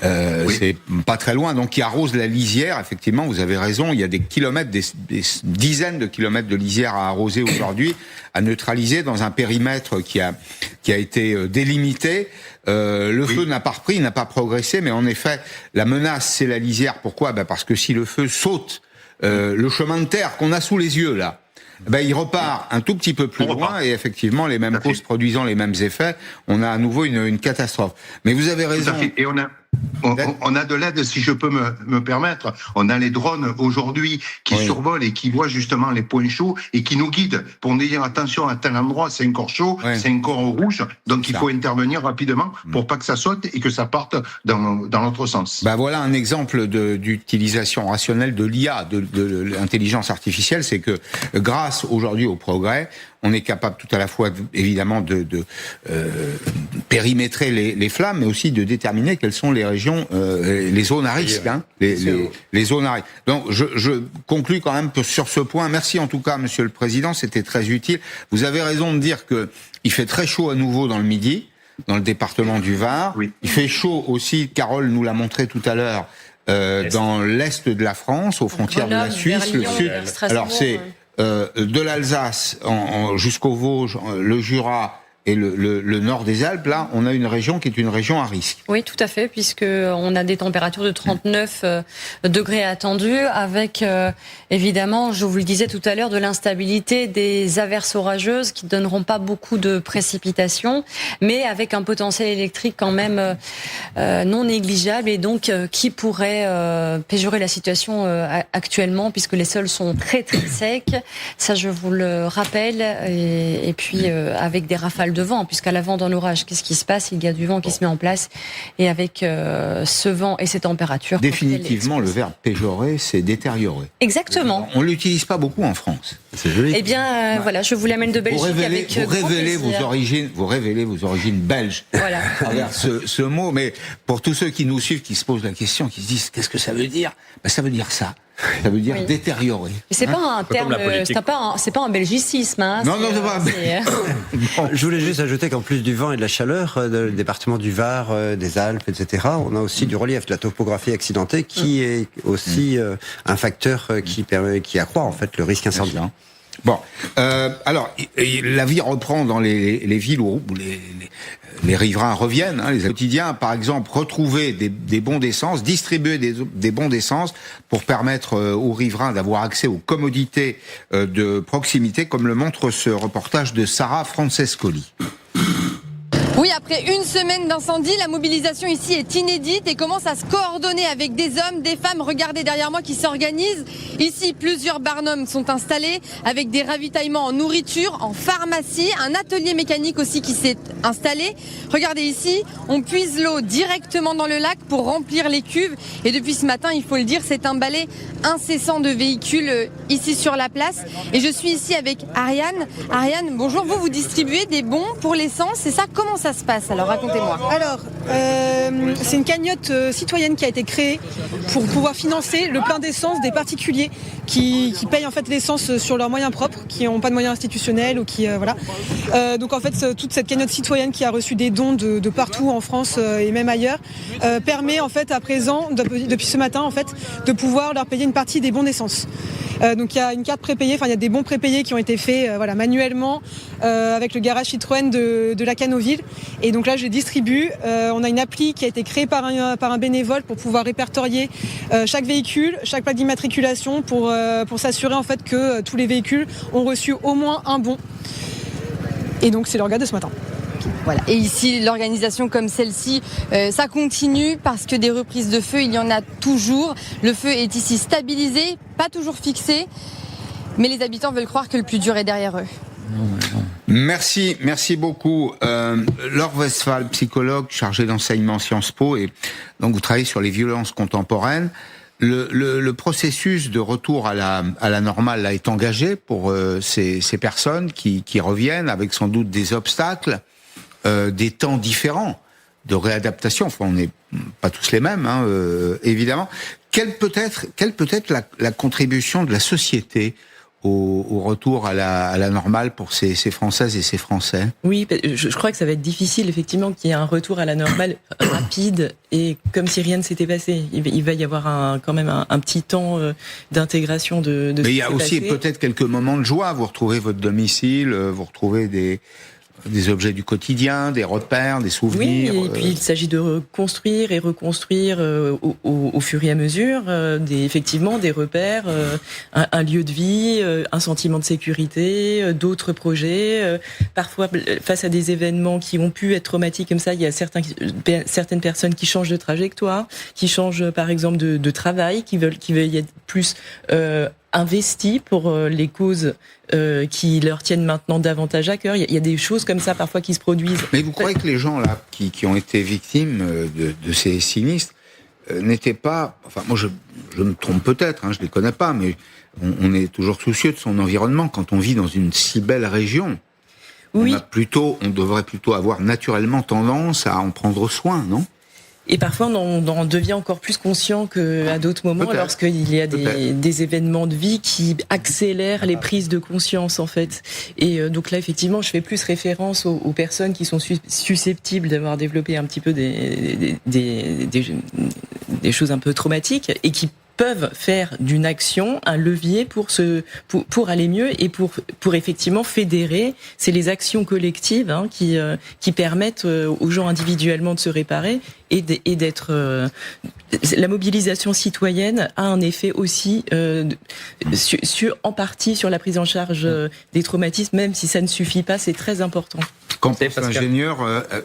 c'est pas très loin, donc qui arrosent la lisière. Effectivement, vous avez raison, il y a des kilomètres, des dizaines de kilomètres de lisière à arroser aujourd'hui, à neutraliser dans un périmètre qui a été délimité. Le feu n'a pas repris, n'a pas progressé, mais en effet, la menace c'est la lisière. Pourquoi ? Parce que si le feu saute le chemin de terre qu'on a sous les yeux là, il repart un tout petit peu plus loin, et effectivement, les mêmes causes produisant les mêmes effets, on a à nouveau une catastrophe. Mais vous avez raison. Tout à fait. Et on a de l'aide, si je peux me permettre. On a les drones aujourd'hui qui survolent et qui voient justement les points chauds et qui nous guident pour nous dire attention, à tel endroit c'est encore chaud, c'est encore au rouge, donc il faut intervenir rapidement pour pas que ça saute et que ça parte dans l'autre sens. Voilà un exemple d'utilisation rationnelle de l'IA, de l'intelligence artificielle, c'est que grâce aujourd'hui au progrès, on est capable tout à la fois, évidemment, de périmétrer les flammes, mais aussi de déterminer quelles sont les régions, les zones à risque, les zones à risque. Donc, je conclus quand même sur ce point. Merci en tout cas, Monsieur le Président, c'était très utile. Vous avez raison de dire que il fait très chaud à nouveau dans le Midi, dans le département du Var. Il fait chaud aussi, Carole nous l'a montré tout à l'heure, dans l'est de la France, aux frontières de la Suisse, le sud. Alors c'est de l'Alsace jusqu'au Vosges, le Jura et le nord des Alpes, là, on a une région qui est une région à risque. Oui, tout à fait, puisque on a des températures de 39 degrés attendues, avec évidemment, je vous le disais tout à l'heure, de l'instabilité, des averses orageuses qui donneront pas beaucoup de précipitations, mais avec un potentiel électrique quand même non négligeable, et donc qui pourrait péjorer la situation actuellement, puisque les sols sont très très secs. Ça, je vous le rappelle, et puis avec des rafales de vent, puisqu'à l'avant d'un orage, qu'est-ce qui se passe ? Il y a du vent qui se met en place, et avec ce vent et ces températures... Définitivement, le verbe péjorer, c'est détériorer. Exactement. On ne l'utilise pas beaucoup en France. C'est joli. Eh bien, voilà, je vous l'amène de Belgique vous révélez vos origines belges à travers ce mot, mais pour tous ceux qui nous suivent, qui se posent la question, qui se disent qu'est-ce que ça veut dire ? Ça veut dire ça. Ça veut dire détériorer. C'est pas un terme, c'est pas un belgicisme. Non, c'est pas. Je voulais juste ajouter qu'en plus du vent et de la chaleur, le département du Var, des Alpes, etc., on a aussi du relief, de la topographie accidentée, qui est aussi un facteur qui accroît en fait le risque incendie. Bon, alors la vie reprend dans les villes où les riverains reviennent, les quotidiens, par exemple, retrouver des bons d'essence, distribuer des bons d'essence pour permettre aux riverains d'avoir accès aux commodités de proximité, comme le montre ce reportage de Sarah Francescoli. Oui, après une semaine d'incendie, la mobilisation ici est inédite et commence à se coordonner avec des hommes, des femmes. Regardez derrière moi qui s'organisent. Ici, plusieurs barnums sont installés avec des ravitaillements en nourriture, en pharmacie, un atelier mécanique aussi qui s'est installé. Regardez ici, on puise l'eau directement dans le lac pour remplir les cuves. Et depuis ce matin, il faut le dire, c'est un balai incessant de véhicules ici sur la place. Et je suis ici avec Ariane. Ariane, bonjour, vous distribuez des bons pour l'essence, c'est ça? Comment ça se passe? Alors racontez-moi. Alors, c'est une cagnotte citoyenne qui a été créée pour pouvoir financer le plein d'essence des particuliers qui payent en fait l'essence sur leurs moyens propres, qui n'ont pas de moyens institutionnels ou qui voilà. Donc en fait, toute cette cagnotte citoyenne qui a reçu des dons de partout en France et même ailleurs permet en fait à présent, depuis ce matin en fait, de pouvoir leur payer une partie des bons d'essence. Donc il y a une carte prépayée, enfin il y a des bons prépayés qui ont été faits voilà, manuellement avec le garage Citroën de la Canoville. Et donc là je les distribue. On a une appli qui a été créée par un bénévole pour pouvoir répertorier chaque véhicule, chaque plaque d'immatriculation pour s'assurer en fait que tous les véhicules ont reçu au moins un bon. Et donc c'est l'orga de ce matin. Voilà. Et ici, l'organisation comme celle-ci, ça continue parce que des reprises de feu, il y en a toujours. Le feu est ici stabilisé, pas toujours fixé, mais les habitants veulent croire que le plus dur est derrière eux. Merci beaucoup. Laure Westphal, psychologue chargée d'enseignement Sciences Po, et donc vous travaillez sur les violences contemporaines. Le processus de retour à la normale là, est engagé pour ces personnes qui reviennent avec sans doute des obstacles, des temps différents de réadaptation. Enfin, on n'est pas tous les mêmes, hein, évidemment. Quelle peut être la contribution de la société au retour à la normale pour ces Françaises et ces Français? Oui, je crois que ça va être difficile, effectivement, qu'il y ait un retour à la normale rapide et comme si rien ne s'était passé. Il va y avoir quand même un petit temps d'intégration de Mais il y a aussi peut-être quelques moments de joie. Vous retrouvez votre domicile, vous retrouvez des objets du quotidien, des repères, des souvenirs. Oui, et puis il s'agit de reconstruire et reconstruire au fur et à mesure effectivement des repères, un lieu de vie, un sentiment de sécurité, d'autres projets. Parfois, face à des événements qui ont pu être traumatiques comme ça, il y a certaines personnes qui changent de trajectoire, qui changent par exemple de travail, qui veulent y être plus investis pour les causes qui leur tiennent maintenant davantage à cœur. Il y a des choses comme ça parfois qui se produisent. Mais vous croyez que les gens là qui ont été victimes de ces sinistres n'étaient pas... Enfin, moi je me trompe peut-être, hein, je les connais pas, mais on est toujours soucieux de son environnement quand on vit dans une si belle région. Oui. On devrait plutôt avoir naturellement tendance à en prendre soin, non ? Et parfois, on en devient encore plus conscient qu'à d'autres moments, lorsqu'il y a des événements de vie qui accélèrent les prises de conscience, en fait. Et donc là, effectivement, je fais plus référence aux personnes qui sont susceptibles d'avoir développé un petit peu des choses un peu traumatiques et qui peuvent faire d'une action un levier pour aller mieux et pour effectivement fédérer. C'est les actions collectives qui permettent aux gens individuellement de se réparer et d'être... La mobilisation citoyenne a un effet aussi en partie sur la prise en charge des traumatismes, même si ça ne suffit pas, c'est très important. Campus ingénieur,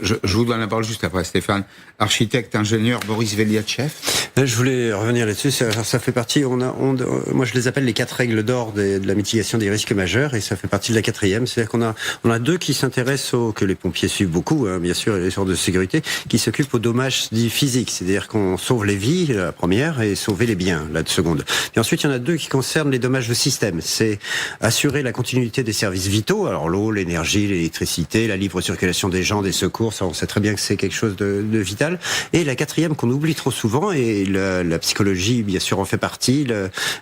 je vous donne la parole juste après Stéphane, architecte ingénieur Boris Veliatchev. Je voulais revenir là-dessus, ça fait partie, moi je les appelle les 4 règles d'or de la mitigation des risques majeurs, et ça fait partie de la 4e, c'est-à-dire qu'on a 2 qui s'intéressent que les pompiers suivent beaucoup, hein, bien sûr, et les forces de sécurité, qui s'occupent aux dommages dits physiques, c'est-à-dire qu'on sauve les vies, la première, et sauver les biens, la seconde. Et ensuite, il y en a 2 qui concernent les dommages de système, c'est assurer la continuité des services vitaux, alors l'eau, l'énergie, l'électricité, la libre circulation des gens, des secours, ça on sait très bien que c'est quelque chose de vital. Et la 4e qu'on oublie trop souvent, et la psychologie bien sûr en fait partie,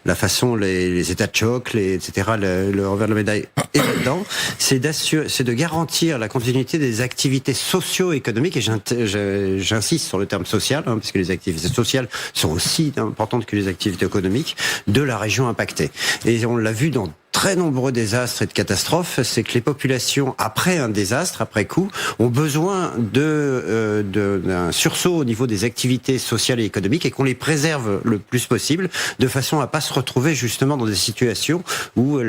la façon, les états de choc, etc., le revers de la médaille est là-dedans, c'est de garantir la continuité des activités socio-économiques, et j'insiste sur le terme social, hein, parce que les activités sociales sont aussi importantes que les activités économiques de la région impactée. Et on l'a vu dans très nombreux désastres et de catastrophes, c'est que les populations, après un désastre, après coup, ont besoin d'un sursaut au niveau des activités sociales et économiques et qu'on les préserve le plus possible, de façon à pas se retrouver justement dans des situations où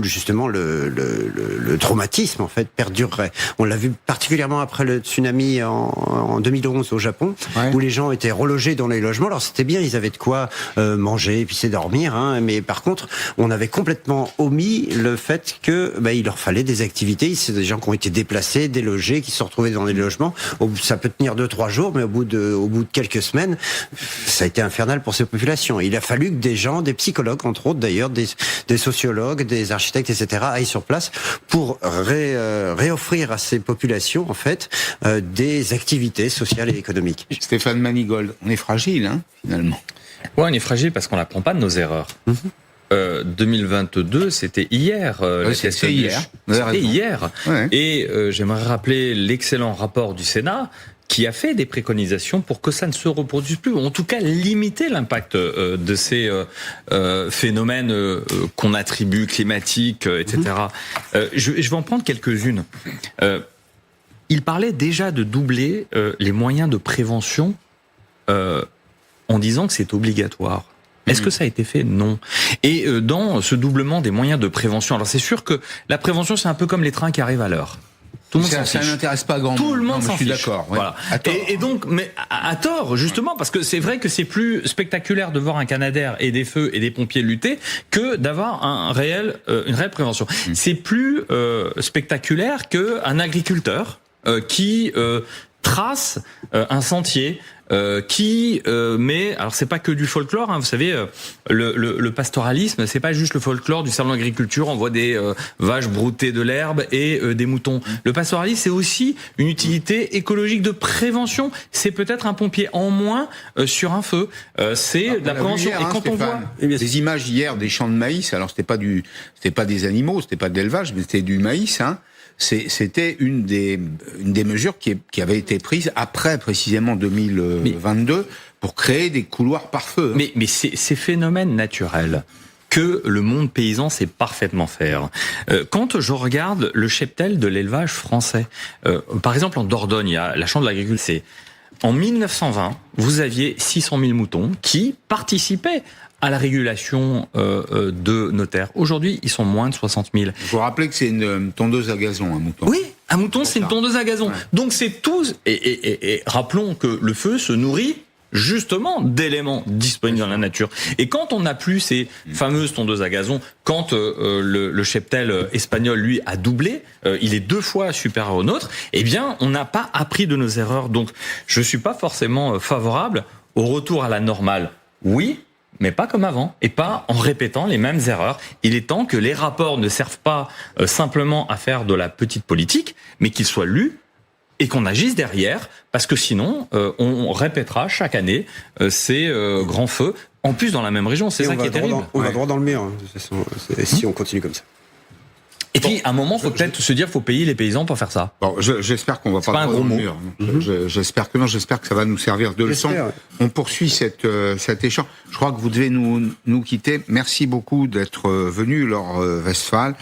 justement le traumatisme en fait perdurerait. On l'a vu particulièrement après le tsunami en 2011 au Japon, où les gens étaient relogés dans les logements. Alors c'était bien, ils avaient de quoi manger et puis c'est dormir, mais par contre, on avait complètement omis le fait que il leur fallait des activités. C'est des gens qui ont été déplacés, délogés, qui se sont retrouvés dans des logements. Ça peut tenir 2-3 jours, mais au bout de quelques semaines, ça a été infernal pour ces populations. Il a fallu que des gens, des psychologues entre autres d'ailleurs, des sociologues, des architectes, etc., aillent sur place pour réoffrir à ces populations en fait des activités sociales et économiques. Stéphane Manigold, on est fragile, finalement. Ouais, on est fragile parce qu'on n'apprend pas de nos erreurs. 2022, c'était hier. C'était hier. C'était hier. Ouais. Et j'aimerais rappeler l'excellent rapport du Sénat qui a fait des préconisations pour que ça ne se reproduise plus, ou en tout cas limiter l'impact de ces phénomènes qu'on attribue climatiques, etc. Je vais en prendre quelques-unes. Il parlait déjà de doubler les moyens de prévention en disant que c'est obligatoire. Est-ce que ça a été fait? Non. Et dans ce doublement des moyens de prévention, alors c'est sûr que la prévention, c'est un peu comme les trains qui arrivent à l'heure. Tout le monde s'en fiche. Ça n'intéresse pas grand monde. Tout le monde s'en fiche. Je suis d'accord. Ouais. Voilà. Et donc, mais à tort, justement, parce que c'est vrai que c'est plus spectaculaire de voir un Canadair et des feux et des pompiers lutter que d'avoir une réelle prévention. C'est plus spectaculaire qu'un agriculteur qui trace un sentier, mais alors c'est pas que du folklore, vous savez, le pastoralisme, c'est pas juste le folklore du salon d'agriculture, on voit des vaches brouter de l'herbe et des moutons. Le pastoralisme, c'est aussi une utilité écologique de prévention. C'est peut-être un pompier en moins sur un feu. C'est de la prévention. Hier, et quand on voit des images hier des champs de maïs, alors c'était pas des animaux, c'était pas de l'élevage, mais c'était du maïs, C'était une des mesures qui avait été prise après précisément 2022 pour créer des couloirs par feu. Mais ces phénomènes naturels que le monde paysan sait parfaitement faire. Quand je regarde le cheptel de l'élevage français, par exemple en Dordogne, il y a la Chambre de l'agriculture. En 1920, vous aviez 600 000 moutons qui participaient à la régulation de nos terres. Aujourd'hui, ils sont moins de 60 000. Il faut rappeler que c'est une tondeuse à gazon, un mouton. Oui, un mouton, c'est une tondeuse à gazon. Ouais. Donc c'est tout. Et rappelons que le feu se nourrit justement d'éléments disponibles dans la nature. Et quand on n'a plus ces fameuses tondeuses à gazon, quand le cheptel espagnol, lui, a doublé, il est 2 fois supérieur au nôtre, eh bien, on n'a pas appris de nos erreurs. Donc, je suis pas forcément favorable au retour à la normale. Oui, mais pas comme avant, et pas en répétant les mêmes erreurs. Il est temps que les rapports ne servent pas simplement à faire de la petite politique, mais qu'ils soient lus et qu'on agisse derrière, parce que sinon, on répétera chaque année ces grands feux, en plus dans la même région. C'est ça qui est terrible. On va droit dans le mur, si on continue comme ça. Et puis, à un moment, faut peut-être se dire, faut payer les paysans pour faire ça. Bon, j'espère qu'on va pas un gros mot. Mur. J'espère que non. J'espère que ça va nous servir de leçon. On poursuit cet échange. Je crois que vous devez nous quitter. Merci beaucoup d'être venu, Laure Westphal,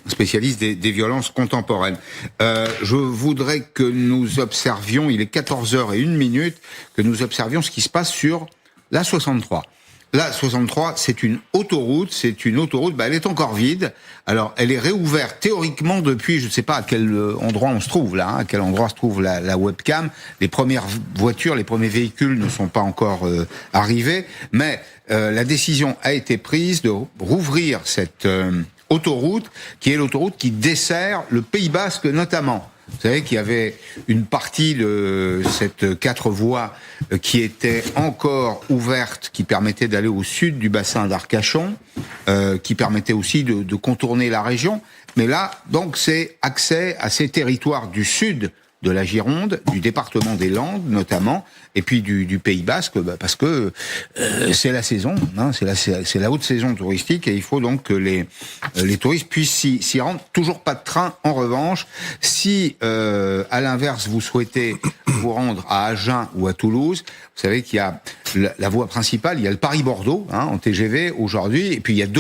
spécialiste des violences contemporaines. Je voudrais que nous observions, il est 14h01, que nous observions ce qui se passe sur la 63. La 63, c'est une autoroute, elle est encore vide. Alors, elle est réouverte théoriquement depuis, je ne sais pas à quel endroit on se trouve là, à quel endroit se trouve la webcam. Les premières voitures, les premiers véhicules ne sont pas encore arrivés, mais la décision a été prise de rouvrir cette autoroute, qui est l'autoroute qui dessert le Pays Basque notamment. Vous savez qu'il y avait une partie de cette 4 voies qui était encore ouverte, qui permettait d'aller au sud du bassin d'Arcachon, qui permettait aussi de contourner la région. Mais là, donc, c'est accès à ces territoires du sud de la Gironde, du département des Landes notamment, et puis du Pays Basque, parce que c'est la saison, c'est la haute saison touristique, et il faut donc que les touristes puissent s'y rendre. Toujours pas de train, en revanche. Si, à l'inverse, vous souhaitez vous rendre à Agen ou à Toulouse, vous savez qu'il y a la voie principale, il y a le Paris-Bordeaux, en TGV aujourd'hui, et puis il y a 2